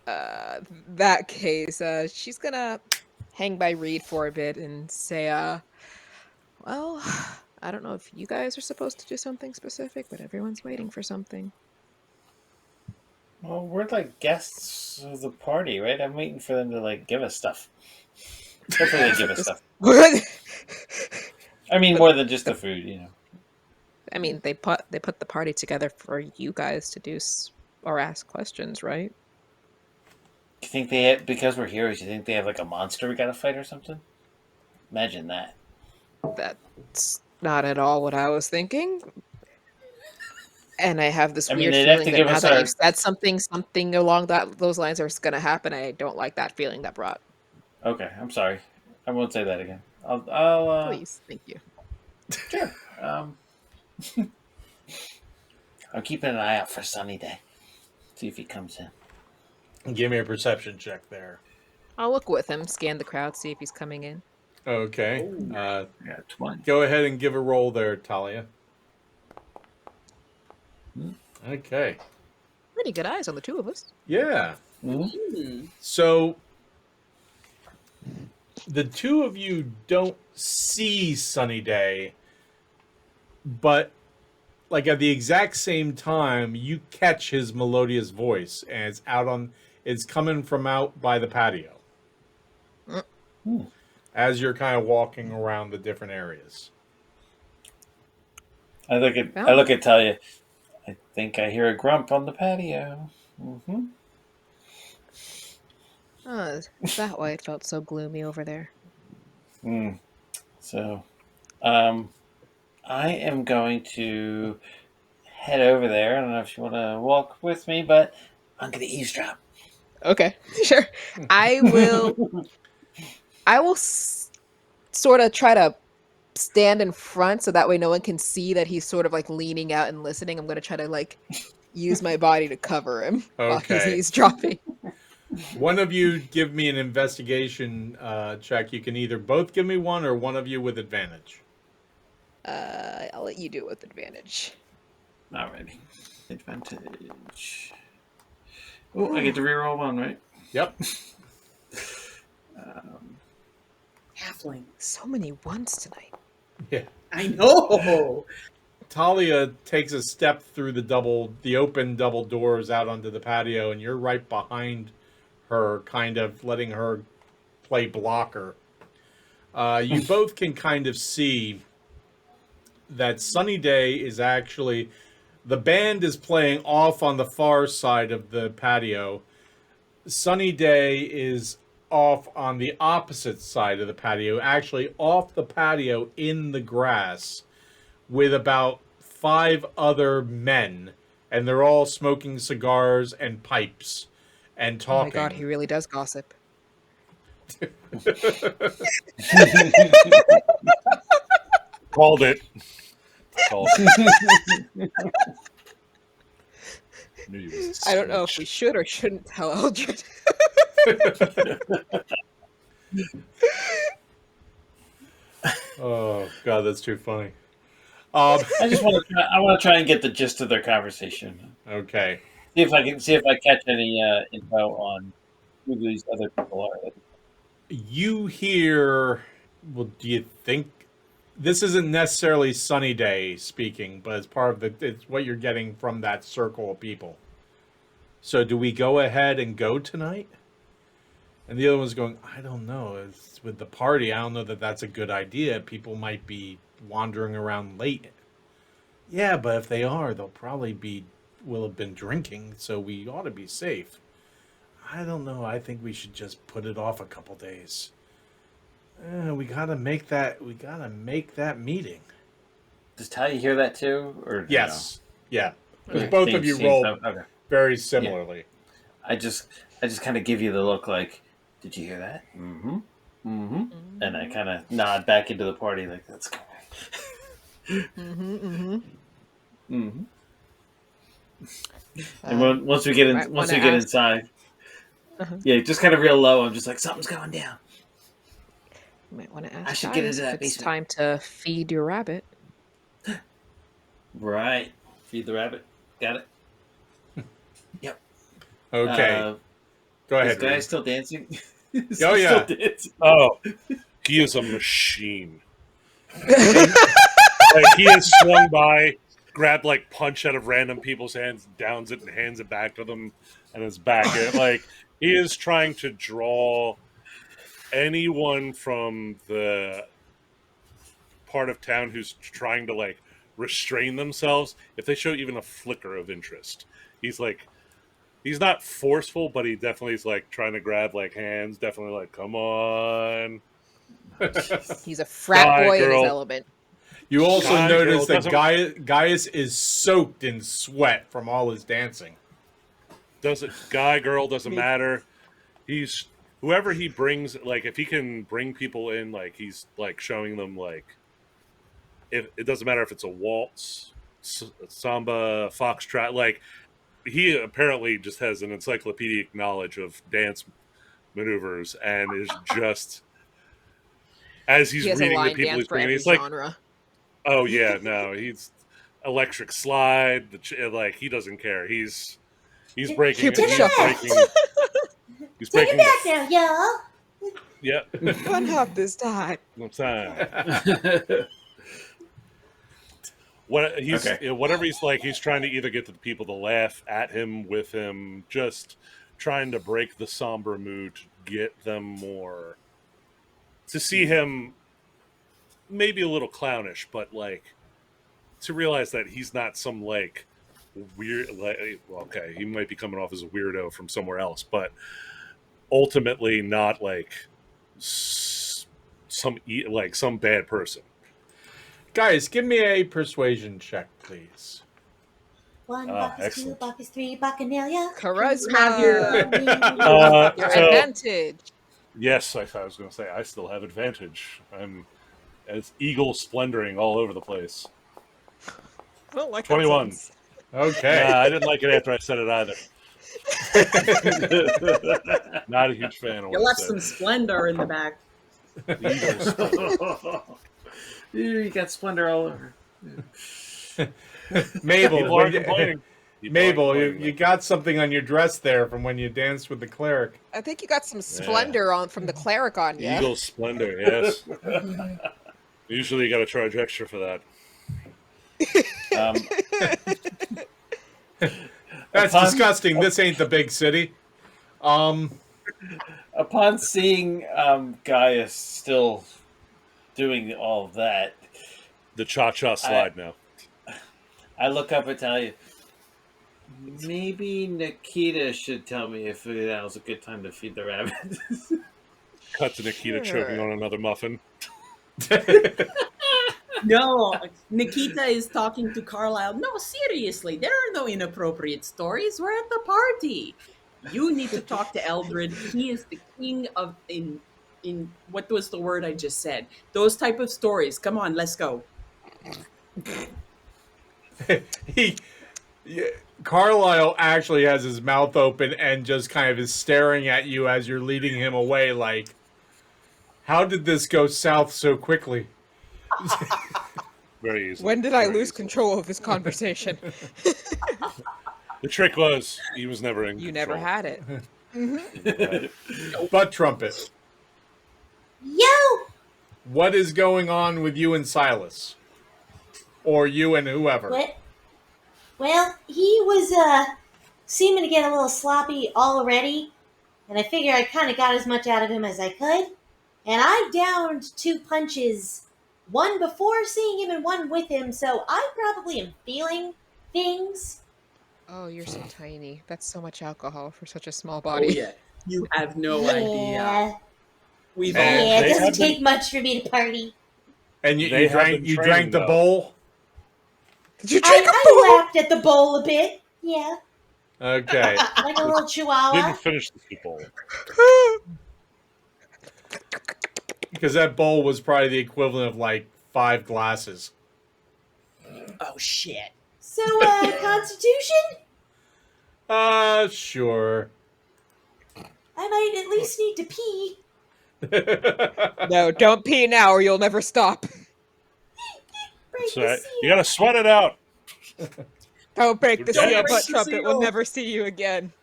That case, she's gonna hang by Reed for a bit and say, well, I don't know if you guys are supposed to do something specific, but everyone's waiting for something. Well, we're like guests of the party, right? I'm waiting for them to like give us stuff. Hopefully they give us stuff. I mean, more than just the food, you know. I mean, they put the party together for you guys to do or ask questions, right? You think they have, because we're heroes? You think they have like a monster we gotta fight or something? Imagine that. That's not at all what I was thinking. And I have this I mean, weird they'd have feeling to that give now us that our- you've said something along those lines is going to happen. I don't like that feeling that brought. Okay, I'm sorry. I won't say that again. I'll Please, thank you. Sure. I'm keeping an eye out for Sunny Day. See if he comes in. Give me a perception check there. I'll look with him, scan the crowd, see if he's coming in. Okay. I got 20. Go ahead and give a roll there, Talia. Okay. Pretty good eyes on the two of us. Yeah. Hmm. So the two of you don't see Sunny Day, but like at the exact same time, you catch his melodious voice, and it's coming from out by the patio. As you're kind of walking around the different areas. I look at Talia. I think I hear a grump on the patio. Mm-hmm. Oh, is that why it felt so gloomy over there? So, I am going to head over there. I don't know if you want to walk with me, but I'm going to eavesdrop. Okay, sure. I will sort of try to stand in front so that way no one can see that he's sort of like leaning out and listening. I'm going to try to like use my body to cover him while Okay. he's dropping. One of you give me an investigation check. You can either both give me one or one of you with advantage. I'll let you do it with advantage. Alrighty. Advantage. Oh, I get to reroll one, right? Yep. Halfling. So many ones tonight. Yeah. I know. Talia takes a step through the open double doors out onto the patio, and you're right behind her, kind of letting her play blocker. You both can kind of see that Sunny Day is actually... The band is playing off on the far side of the patio. Sunny Day is off on the opposite side of the patio, actually off the patio in the grass with about 5 other men, and they're all smoking cigars and pipes and Oh talking. my god, he really does gossip. Called it. Called it. Knew you was a I don't know if snitch. we should or shouldn't tell Eldred. Oh god, that's too funny. I just want to. I want to try and get the gist of their conversation. Okay. See if I catch any info on who these other people are. You hear, well, do you think this isn't necessarily Sunny Day speaking, but it's part of it's what you're getting from that circle of people. So do we go ahead and go tonight? And the other one's going, I don't know. It's with the party. I don't know that that's a good idea. People might be wandering around late. Yeah, but if they are, they'll probably will have been drinking, so we ought to be safe. I don't know. I think we should just put it off a couple days. We gotta make that. We gotta make that meeting. Does Talia hear that too, or Yes. Yeah. No? Because both of you rolled Okay. very similarly. I just kind of give you the look like, did you hear that? Mm-hmm. Mm-hmm. And I kind of nod back into the party like, that's good. Mm-hmm. And once we get inside, yeah, just kind of real low. I'm just like, something's going down. You might want to ask I should get Giles into if that it's basement. time to feed your rabbit. Right. Feed the rabbit. Got it. Yep. Okay. Go Is ahead. guy Reed. still dancing? Oh, yeah. Still dancing? Oh, he is a machine. Like, he has swung by, grabbed like punch out of random people's hands, downs it, and hands it back to them, and is back. And, like, he is trying to draw anyone from the part of town who's trying to like restrain themselves. If they show even a flicker of interest, he's not forceful, but he definitely is like trying to grab like hands. Definitely like, come on. He's a frat Bye, boy in girl. his element. You also Guy, notice girl, that Gaius is soaked in sweat from all his dancing. Guy, girl, doesn't matter. He's whoever he brings. Like, if he can bring people in, like he's like showing them like, if it doesn't matter if it's a waltz, samba, foxtrot, like he apparently just has an encyclopedic knowledge of dance maneuvers and is just as he's He has a reading the line people dance he's for bringing, every he's like, genre. "Oh yeah, no, he's electric slide." Like he doesn't care. He's breaking. Cupid He's shuffle. breaking. He's Take breaking. it back now, y'all. Yeah, One hop this time. no time. Whatever he's like, he's trying to either get the people to laugh at him, with him, just trying to break the somber mood, to get them more to see him maybe a little clownish, but like to realize that he's not some like weird. Like, well, okay, he might be coming off as a weirdo from somewhere else, but ultimately not like some bad person. Guys, give me a persuasion check, please. One Bacchus, two excellent. Bacchus, three Bacchanalia. Charisma. Your So- advantage. Yes, I was going to say I still have advantage. I'm as eagle splendoring all over the place. I don't like 21. that sentence. Okay. I didn't like it after I said it either. Not a huge fan of You what left I some splendor in the back. said. Eagle splendor. You got splendor all over. Mabel, People aren't complaining. People aren't Mabel, complaining. you got something on your dress there from when you danced with the cleric. I think you got some splendor on from the cleric on you. Eagle splendor, yes. Usually you got to charge extra for that. That's Upon- disgusting. This ain't the big city. Upon seeing Gaius still doing all of that, The cha-cha slide now. I look up and tell you, maybe Nikita should tell me if now's a good time to feed the rabbits. Cut to Nikita choking on another muffin. No, Nikita is talking to Carlisle. No, seriously, there are no inappropriate stories. We're at the party. You need to talk to Eldred. He is the king of in what was the word I just said? Those type of stories. Come on, let's go. Carlisle actually has his mouth open and just kind of is staring at you as you're leading him away like, how did this go south so quickly? Very easily. When did I Very lose easily. control of this conversation? The trick was he was never in You never control. had it. Butt trumpet. Yo! What is going on with you and Silas? Or you and whoever? Well, he was seeming to get a little sloppy already, and I figure I kind of got as much out of him as I could. And I downed 2 punches, one before seeing him and one with him, so I probably am feeling things. Oh, you're so tiny. That's so much alcohol for such a small Oh body. yeah, you have no idea. Yeah, We've And yeah, it they doesn't have take much for me to party. And you, They you have drank been you training, drank the though. bowl? Did you drink a I bowl? lapped at the bowl a bit, yeah, Okay. like a little chihuahua. Didn't finish the Super Bowl. Because that bowl was probably the equivalent of like 5 glasses. Oh shit. So, Constitution? Sure. I might at least need to pee. No, don't pee now or you'll never stop. Break So the you got to sweat it out. Don't break the Don't seal, break butt the trumpet. seal. We'll never see you again.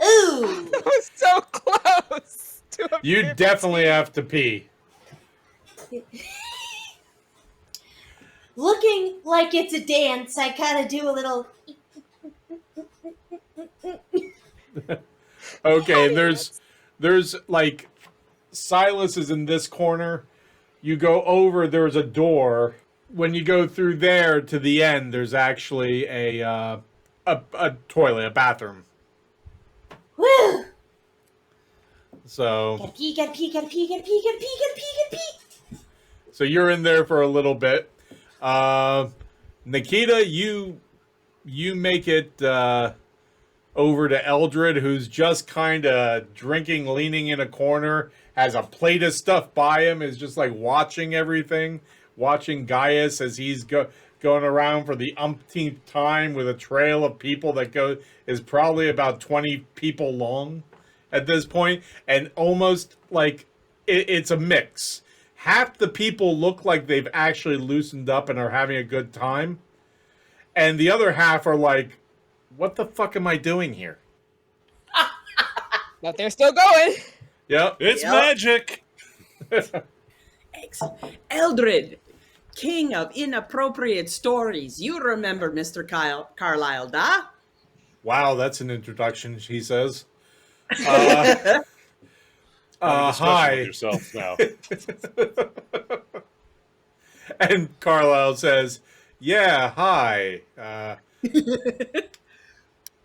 Ooh! That was so close. To a You 50. definitely have to pee. Looking like it's a dance, I kind of do a little. Okay, there's like Silas is in this corner. You go over, there's a door. When you go through there to the end, there's actually a toilet, a bathroom. Woo! So Gotta pee, gotta pee, gotta pee, gotta pee, gotta pee, gotta pee, gotta pee. so you're in there for a little bit. Nikita, you make it over to Eldred, who's just kind of drinking, leaning in a corner, has a plate of stuff by him, is just like watching everything, watching Gaius as he's going around for the umpteenth time with a trail of people that is probably about 20 people long at this point, and almost like it's a mix. Half the people look like they've actually loosened up and are having a good time, and the other half are like, what the fuck am I doing here? But they're still going. Yep. It's Yep. magic. Excellent. Eldred, king of inappropriate stories. You remember Mr. Carlisle, da? Wow, that's an introduction, he says. Have a discussion Hi. with yourself now. And Carlisle says, yeah, hi.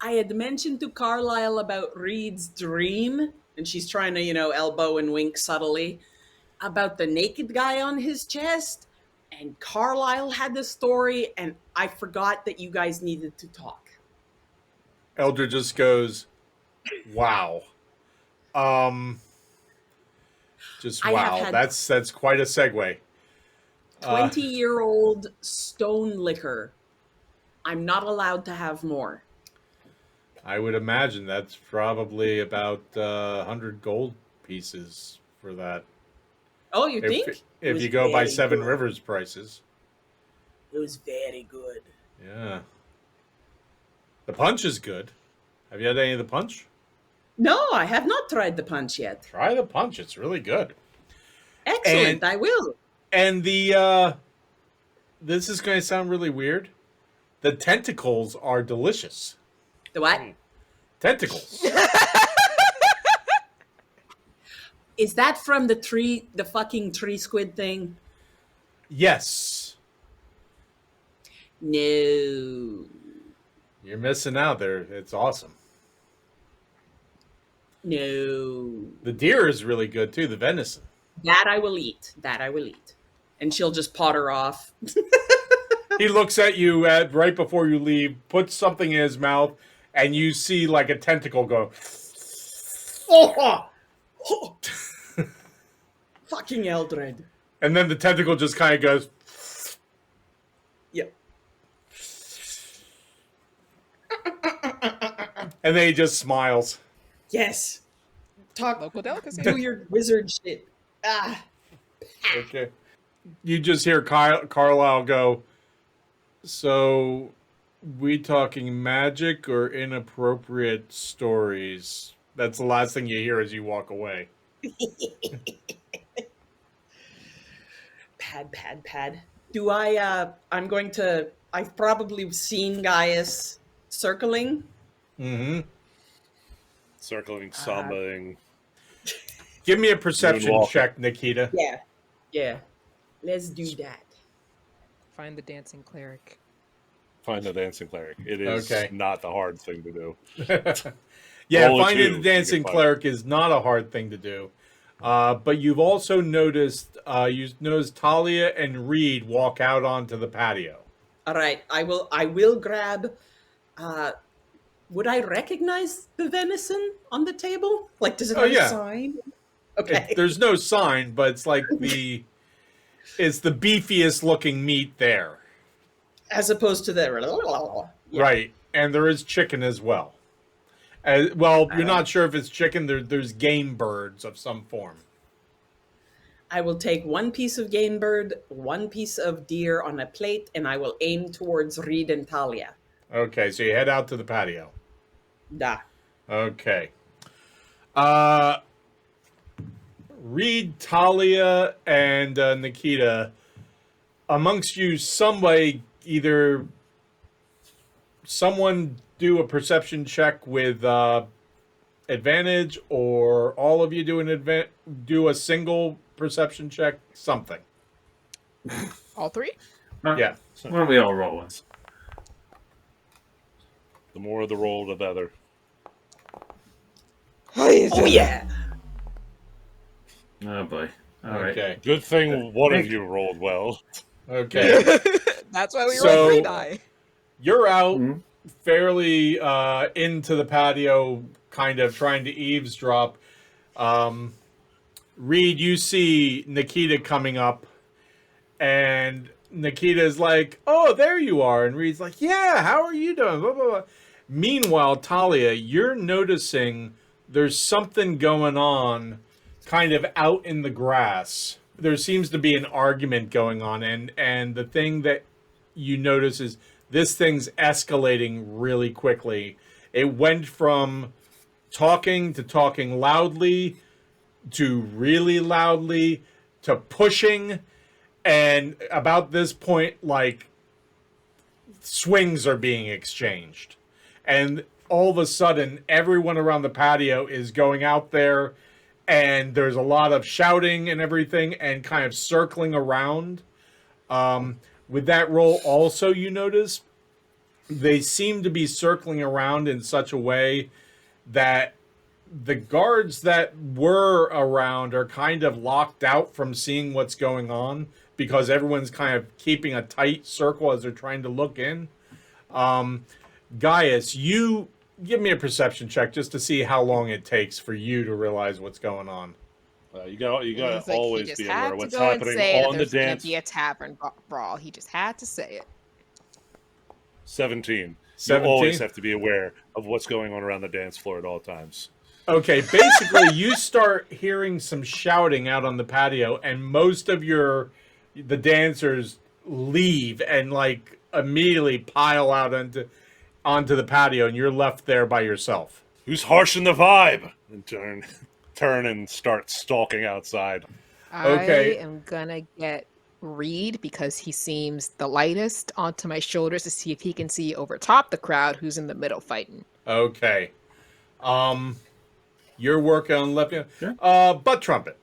I had mentioned to Carlisle about Reed's dream, and she's trying to, elbow and wink subtly, about the naked guy on his chest. And Carlisle had the story, and I forgot that you guys needed to talk. Eldred just goes, wow. Just I have wow. had- That's quite a segue. 20-year-old stone liquor. I'm not allowed to have more. I would imagine that's probably about 100 gold pieces for that. Oh, you think? It If was you go by very Seven good. Rivers prices. It was very good. Yeah. The punch is good. Have you had any of the punch? No, I have not tried the punch yet. Try the punch. It's really good. Excellent, And- I will. And the this is going to sound really weird. The tentacles are delicious. The what? Tentacles. Is that from the fucking tree squid thing? Yes. No. You're missing out there. It's awesome. No. The deer is really good too, the venison. That I will eat. That I will eat. And she'll just potter off. He looks at you right before you leave, puts something in his mouth, and you see like a tentacle go. Fucking Eldred. And then the tentacle just kind of goes. Yep. And then he just smiles. Yes. Talk. Local delicacy. Do your wizard shit. Ah. Okay. You just hear Carlisle go, so we talking magic or inappropriate stories? That's the last thing you hear as you walk away. Pad. Do I've probably seen Gaius circling. Mm-hmm. Circling, sambaing. Give me a perception Moonwalking. check, Nikita. Yeah. Let's do that. Find the dancing cleric. Find the dancing cleric. It is Okay. not the hard thing to do. Yeah, Roll a finding two, the you dancing can find cleric is not a hard thing to do. But you've also noticed Talia and Reed walk out onto the patio. All right. I will grab. Would I recognize the venison on the table? Like, does it Oh, have yeah. a sign? Okay. There's no sign, but it's like it's the beefiest looking meat there. As opposed to the. Yeah. Right. And there is chicken as well. You're not sure if it's chicken. There's game birds of some form. I will take one piece of game bird, one piece of deer on a plate, and I will aim towards Reed and Talia. Okay, so you head out to the patio. Da. Okay. Reed, Talia, and Nikita, amongst you, either someone do a perception check with advantage, or all of you do a single perception check, something. All three? Yeah. Why don't we all roll once? The more the roll, the better. Oh yeah. Oh boy. All right. Okay. Good thing one of you rolled well. Okay. That's why we So- roll 3 die. You're out Mhm. fairly into the patio, kind of trying to eavesdrop. Reed, you see Nikita coming up, and Nikita's like, "Oh, there you are," and Reed's like, "Yeah, how are you doing?" Blah, blah, blah. Meanwhile, Talia, you're noticing there's something going on, kind of out in the grass. There seems to be an argument going on, and the thing that you notice is this thing's escalating really quickly. It went from talking to talking loudly to really loudly to pushing, and about this point, like, swings are being exchanged. And all of a sudden, everyone around the patio is going out there, and there's a lot of shouting and everything, and kind of circling around. With that roll, also, you notice they seem to be circling around in such a way that the guards that were around are kind of locked out from seeing what's going on, because everyone's kind of keeping a tight circle as they're trying to look in. Gaius, you give me a perception check just to see how long it takes for you to realize what's going on. You got It's to like he always just be had aware to of what's go and happening say that on the there's gonna dance. be a tavern brawl. He just had to say it. 17. 17? You always have to be aware of what's going on around the dance floor at all times. Okay, basically, you start hearing some shouting out on the patio, and most of the dancers leave and, like, immediately pile out onto the patio, and you're left there by yourself. Who's harshing the vibe? And turn and start stalking outside. Okay. I am gonna get Reed, because he seems the lightest, onto my shoulders to see if he can see over top the crowd who's in the middle fighting. Okay. You're working on left. Sure. Butt trumpet.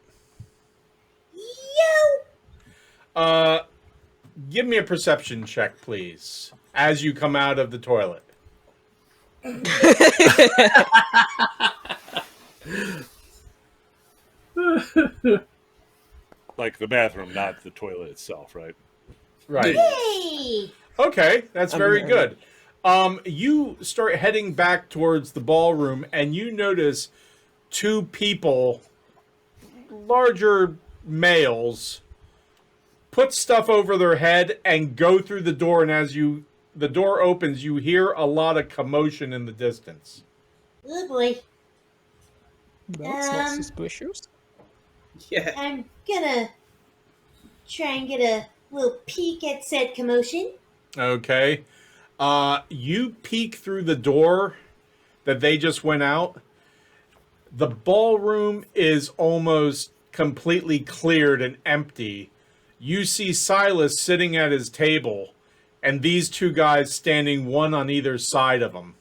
Yo! Give me a perception check, please, as you come out of the toilet. Like the bathroom, not the toilet itself, right? Right. Hey! Okay, that's very good. You start heading back towards the ballroom, and you notice two people, larger males, put stuff over their head and go through the door. And as the door opens, you hear a lot of commotion in the distance. Oh boy. That's not suspicious. Yeah. I'm gonna try and get a little peek at said commotion. Okay. You peek through the door that they just went out. The ballroom is almost completely cleared and empty. You see Silas sitting at his table, and these two guys standing one on either side of him.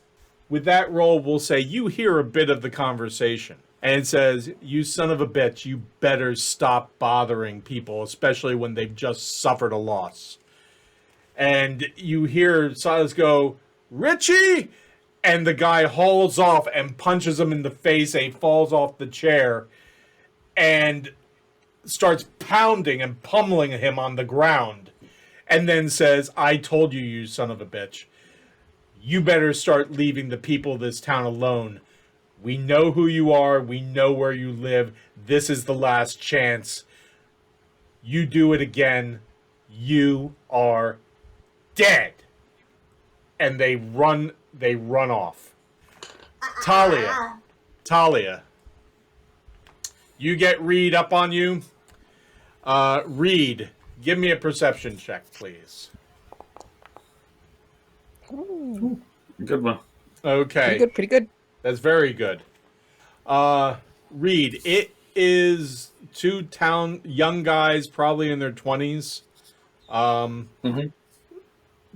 With that roll, we'll say you hear a bit of the conversation. And it says, "You son of a bitch, you better stop bothering people, especially when they've just suffered a loss." And you hear Silas go, "Richie!" And the guy hauls off and punches him in the face, and he falls off the chair and starts pounding and pummeling him on the ground. And then says, "I told you, you son of a bitch. You better start leaving the people of this town alone. We know who you are. We know where you live. This is the last chance. You do it again, you are dead." And they run off. Talia, you get Reed up on you. Reed, give me a perception check, please. Good one. Okay. Pretty good. That's very good. Reed, it is two young guys, probably in their 20s,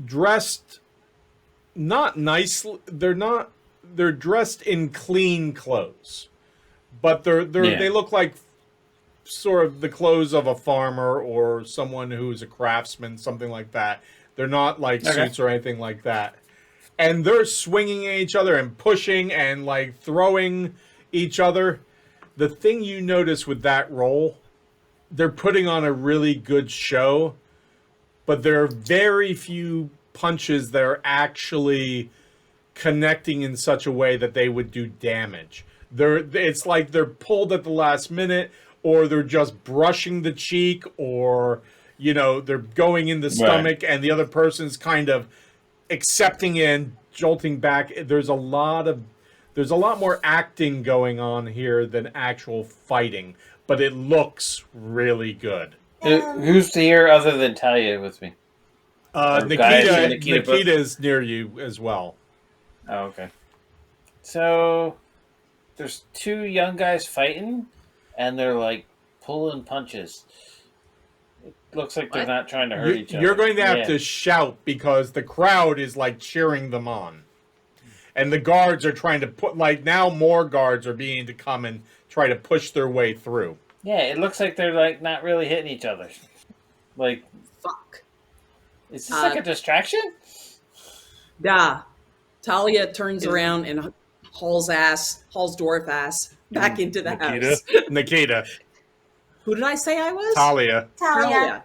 dressed not nicely. They're dressed in clean clothes, but they look like sort of the clothes of a farmer or someone who's a craftsman, something like that. They're not like suits or anything like that. And they're swinging at each other and pushing and like throwing each other. The thing you notice with that roll, they're putting on a really good show, but there are very few punches that are actually connecting in such a way that they would do damage. It's like they're pulled at the last minute, or they're just brushing the cheek, or they're going in the stomach, and the other person's kind of accepting and jolting back. There's a lot more acting going on here than actual fighting, but it looks really good. Who's here other than Talia with me? Nikita is near you as well. Oh, okay. So there's two young guys fighting, and they're like pulling punches. It looks like they're not trying to hurt each other. You're going to have to shout because the crowd is like cheering them on. And the guards are trying to now more guards are beginning to come and try to push their way through. Yeah, it looks like they're like not really hitting each other. Like, Fuck. is this like a distraction? Yeah. Talia turns around and hauls dwarf ass back into the house. Nikita. Who did I say I was? Talia. Talia.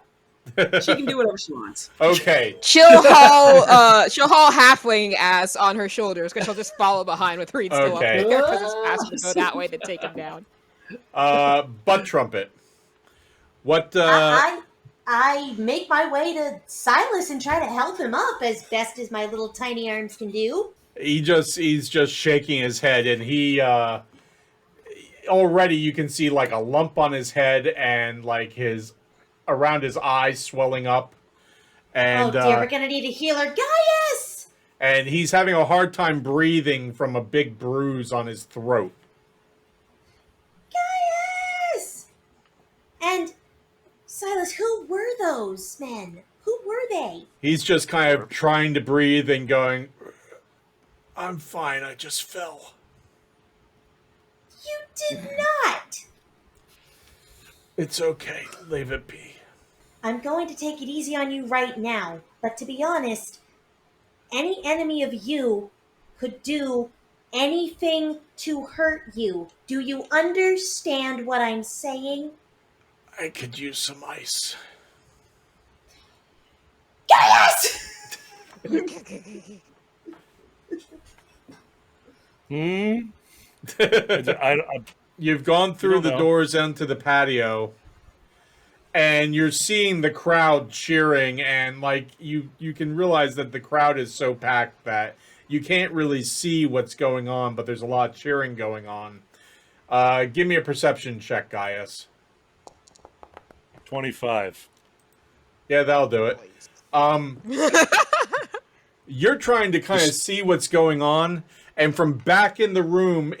She can do whatever she wants. Okay. She'll haul halfling ass on her shoulders because she'll just follow behind with Reed still Okay. up there because it's faster to go that way to take him down. Butt trumpet. What? I make my way to Silas and try to help him up as best as my little tiny arms can do. He's just shaking his head, and he already you can see like a lump on his head and like around his eyes swelling up. And oh dear, we're gonna need a healer, Gaius! And he's having a hard time breathing from a big bruise on his throat. Gaius! And Silas, who were those men? Who were they? He's just kind of trying to breathe and going, I'm fine, I just fell. You did not! It's okay, leave it be. I'm going to take it easy on you right now, but to be honest, any enemy of you could do anything to hurt you. Do you understand what I'm saying? I could use some ice. Gaius! You've gone through the doors onto the patio, and you're seeing the crowd cheering, and like you can realize that the crowd is so packed that you can't really see what's going on, but there's a lot of cheering going on. Give me a perception check, Gaius. 25. Yeah, that'll do it. You're trying to kind of see what's going on, and from back in the room,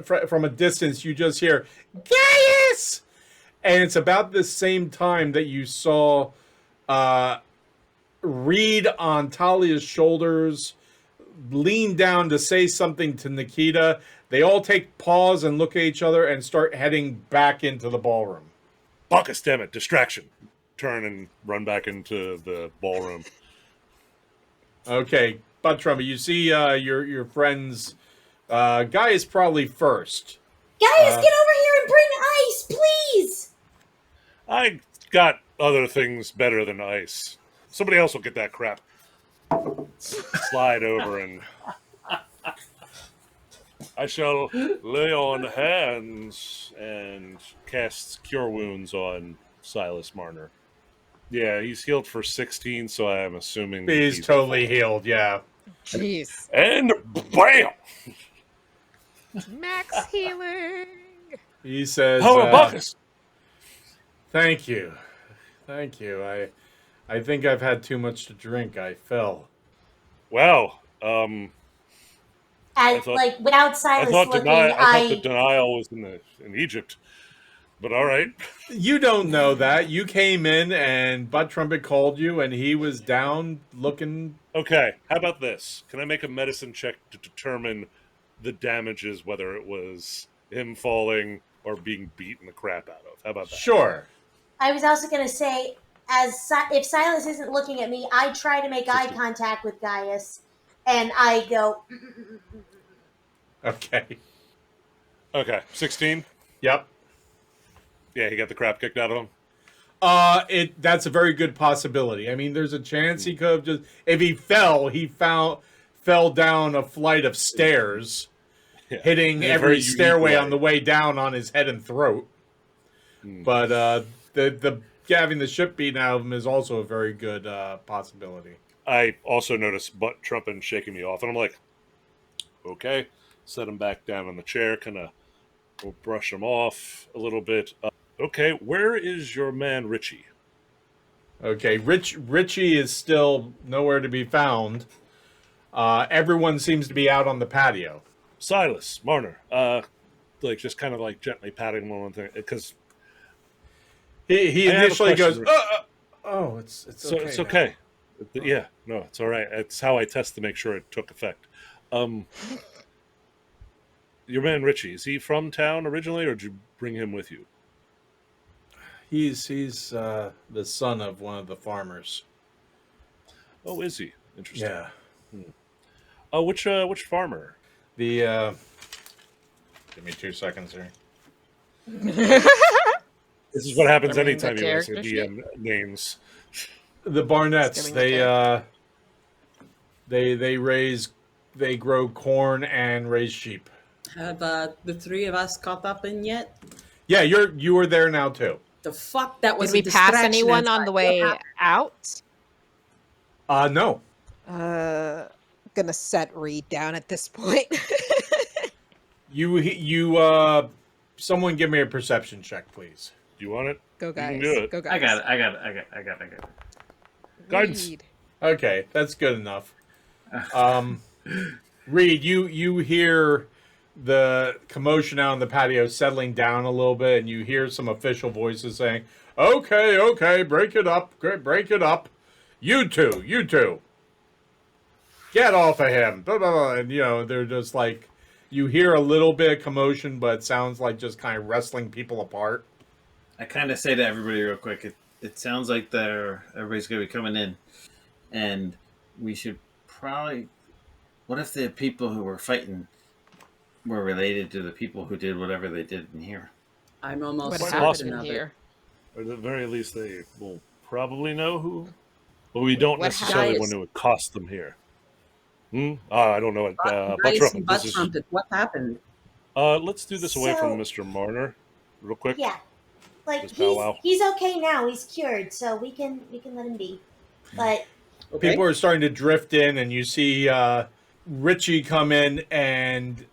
from a distance, you just hear Gaius, and it's about the same time that you saw Reed on Talia's shoulders, lean down to say something to Nikita. They all take pause and look at each other and start heading back into the ballroom. Bacchus, damn it, distraction. Turn and run back into the ballroom. Okay, butt trumpet. You see your friends. Guy is probably first. Gaius, get over here and bring ice, please! I got other things better than ice. Somebody else will get that crap. Slide over and I shall lay on hands and cast Cure Wounds on Silas Marner. Yeah, he's healed for 16, so I am assuming he's totally healed, yeah. Jeez. And bam! Max healing. He says, Bacchus! Thank you. Thank you. I think I've had too much to drink. I fell. Wow. Without Silas looking, I thought the denial was in Egypt. But all right. You don't know that. You came in and Butt Trumpet called you and he was down looking. Okay, how about this? Can I make a medicine check to determine the damages, whether it was him falling or being beaten the crap out of? How about that? Sure. I was also going to say, if Silas isn't looking at me, I try to make eye contact with Gaius, and I go... Okay. Okay, 16? Yep. Yeah, he got the crap kicked out of him? That's a very good possibility. I mean, there's a chance he could have just... If he fell down a flight of stairs, hitting every stairway on the way down on his head and throat. But the having the ship beaten out of him is also a very good possibility. I also notice butt trumping shaking me off, and I'm like, okay. Set him back down on the chair, kind of brush him off a little bit. Okay, where is your man Richie? Okay, Richie is still nowhere to be found. Everyone seems to be out on the patio. Silas, Marner, like just kind of like gently patting him on one thing, because He I have a initially goes, question, "Oh, it's so okay. it's now." okay. Yeah, no, it's all right. It's how I test to make sure it took effect. Your man Richie, is he from town originally, or did you bring him with you? He's the son of one of the farmers. Oh, is he? Interesting. Yeah. Oh, which farmer? The give me 2 seconds here. This is what happens I mean, anytime the you ask a character DM names. The Barnetts, Skimming the they grow corn and raise sheep. Have the three of us caught up in yet? Yeah, you were there now too. The fuck? That was Did a we pass distraction anyone on inside. the What way happened? out? No. Gonna set Reed down at this point. You someone give me a perception check, please. You want it? Go You guys. can do it. Go guys. I got it. Guidance. Reed. Okay, that's good enough. Reed, you hear the commotion out on the patio settling down a little bit, and you hear some official voices saying, "Okay, break it up, You two, get off of him!" Blah, blah, blah. And they're just like, you hear a little bit of commotion, but it sounds like just kind of wrestling people apart. I kind of say to everybody real quick, it sounds like everybody's going to be coming in, and we should probably. What if the people who were fighting were related to the people who did whatever they did in here? I'm almost What Quite certain happened possible. of in it. here? Or at the very least, they will probably know who. But we don't What necessarily happened? want to accost them here. I don't know what. Butt Nice trumpet, and butt this is- trumpet. What happened? let's do this away from So- Mr. Marner, real quick. Yeah, like Just bow wow. he's okay now. He's cured, so we can let him be. But Okay. People are starting to drift in, and you see Richie come in, and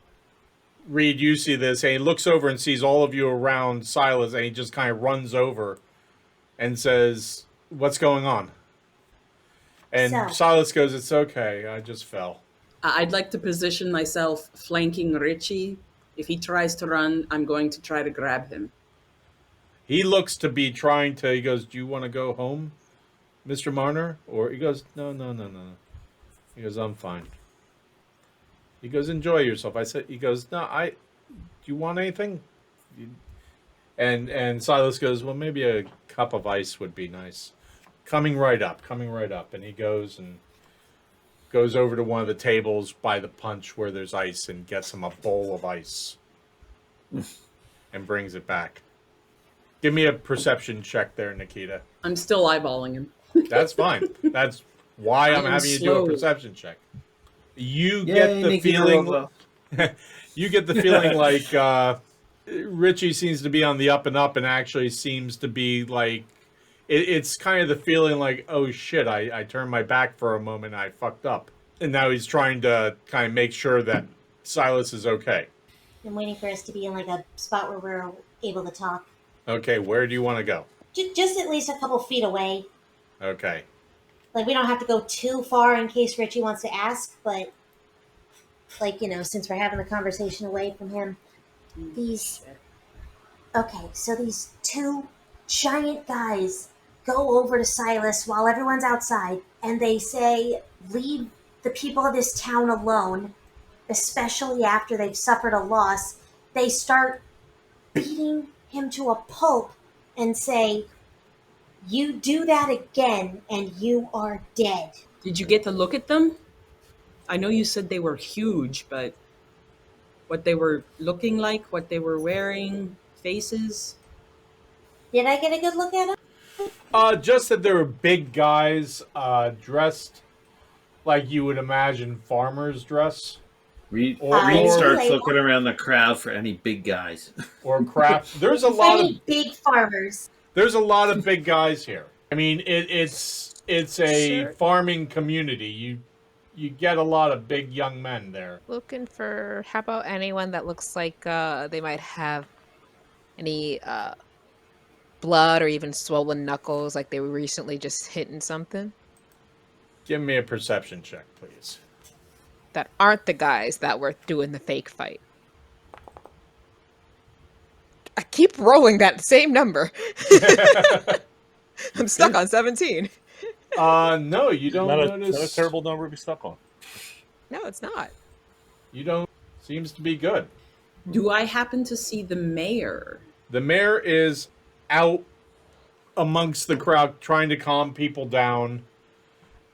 Reed, you see this, and he looks over and sees all of you around Silas, and he just kind of runs over and says, "What's going on?" And So- Silas goes, "It's okay, I just fell." I'd like to position myself flanking Richie. If he tries to run, I'm going to try to grab him. He looks to be trying to, he goes, "Do you want to go home, Mr. Marner?" Or he goes, No. He goes, "I'm fine." He goes, "Enjoy yourself." He goes, "No, do you want anything?" And Silas goes, "Well, maybe a cup of ice would be nice." Coming right up. And he goes over to one of the tables by the punch where there's ice and gets him a bowl of ice and brings it back. Give me a perception check there, Nikita. I'm still eyeballing him. That's fine. That's why I'm I am having you do slow. a perception check. You Yay, get the Nikita feeling. rolled You get the feeling like Richie seems to be on the up and up, and actually seems to be like it's kind of the feeling like, oh shit, I turned my back for a moment, I fucked up, and now he's trying to kind of make sure that Silas is okay. I'm waiting for us to be in like a spot where we're able to talk. Okay, where do you want to go? Just at least a couple feet away. Okay. Like, we don't have to go too far in case Richie wants to ask, but, like, since we're having the conversation away from him, Okay, so these two giant guys go over to Silas while everyone's outside, and they say, leave the people of this town alone, especially after they've suffered a loss. They start beating him to a pulp and say, you do that again, and you are dead. Did you get to look at them? I know you said they were huge, but what they were looking like, what they were wearing, faces? Did I get a good look at him? Just that they were big guys, dressed like you would imagine farmers dress, Reed Or- starts Label. looking around the crowd for any big guys. or craft. There's a lot of Any big farmers. There's a lot of big guys here. I mean, it's a Sure. farming community. You get a lot of big young men there. Looking for, how about anyone that looks like they might have any blood or even swollen knuckles, like they were recently just hitting something? Give me a perception check, please. That aren't the guys that were doing the fake fight. I keep rolling that same number. I'm stuck on 17. No, you don't Not notice. a terrible number to be stuck on. No, it's not. You don't. Seems to be good. Do I happen to see the mayor? The mayor is out amongst the crowd trying to calm people down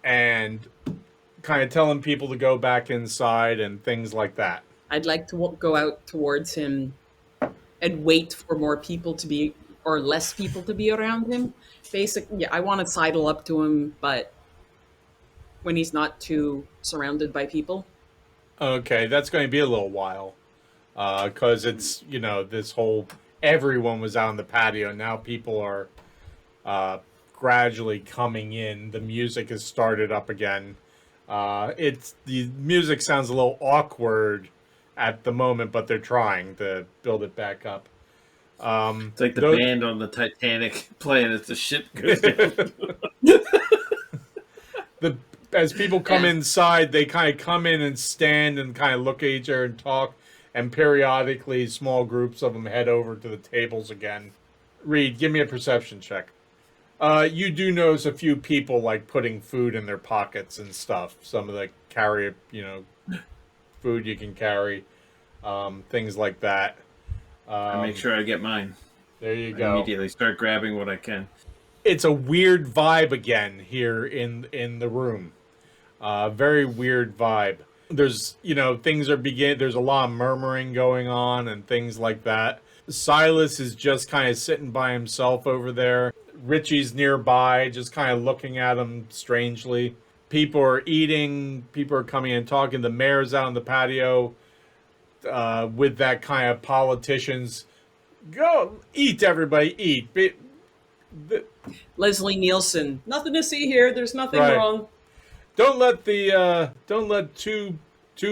and kind of telling people to go back inside and things like that. I'd like to go out towards him and wait for more people to be, or less people to be around him. Basically, yeah, I want to sidle up to him, but when he's not too surrounded by people. Okay, that's going to be a little while. Because it's, this whole, everyone was out on the patio. Now people are gradually coming in. The music has started up again. The music sounds a little awkward at the moment, but they're trying to build it back up. It's like the those- band on the Titanic playing as the ship goes down. As people come inside, they kind of come in and stand and kind of look at each other and talk, and periodically small groups of them head over to the tables again. Reed, give me a perception check. You do notice a few people like putting food in their pockets and stuff. Some of the carry, food you can carry, things like that. I make sure I get mine. There you I go. immediately start grabbing what I can. It's a weird vibe again here in the room. Very weird vibe. There's, things are there's a lot of murmuring going on and things like that. Silas is just kind of sitting by himself over there. Richie's nearby, just kind of looking at him strangely. People are eating, people are coming and talking. The mayor's out on the patio with that kind of politicians. Go eat, everybody, eat. Leslie Nielsen. Nothing to see here. There's nothing Right. wrong. Don't let two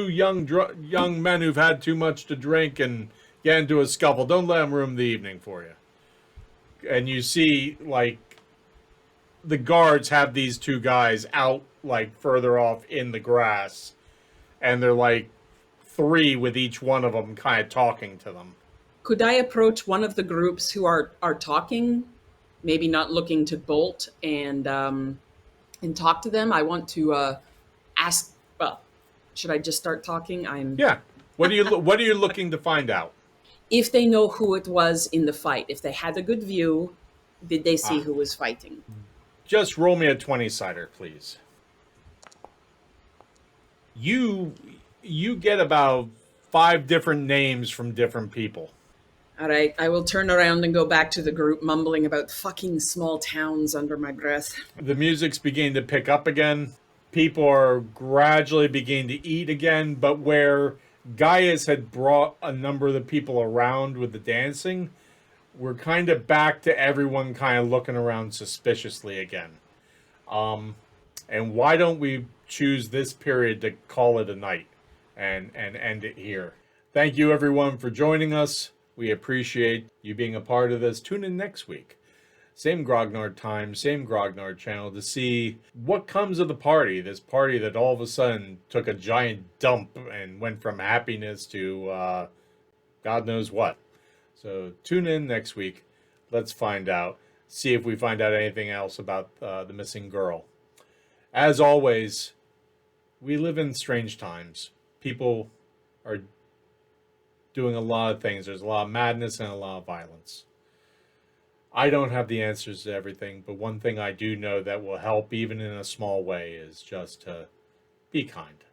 young men who've had too much to drink and get into a scuffle. Don't let them ruin the evening for you. And you see, like, the guards have these two guys out, like, further off in the grass, and they're like 3 with each one of them kind of talking to them. Could I approach one of the groups who are talking, maybe not looking to bolt, and talk to them? I want to ask. Well, should I just start talking? Yeah. What are you looking to find out? If they know who it was in the fight, if they had a good view, did they see who was fighting? Just roll me a 20-sider, please. You get about 5 different names from different people. All right, I will turn around and go back to the group, mumbling about fucking small towns under my breath. The music's beginning to pick up again. People are gradually beginning to eat again, but where Gaius had brought a number of the people around with the dancing, we're kind of back to everyone kind of looking around suspiciously again. And why don't we choose this period to call it a night and end it here? Thank you, everyone, for joining us. We appreciate you being a part of this. Tune in next week. Same Grognard time, same Grognard channel to see what comes of the party. This party that all of a sudden took a giant dump and went from happiness to God knows what. So tune in next week. Let's find out. See if we find out anything else about the missing girl. As always, we live in strange times. People are doing a lot of things. There's a lot of madness and a lot of violence. I don't have the answers to everything, but one thing I do know that will help, even in a small way, is just to be kind.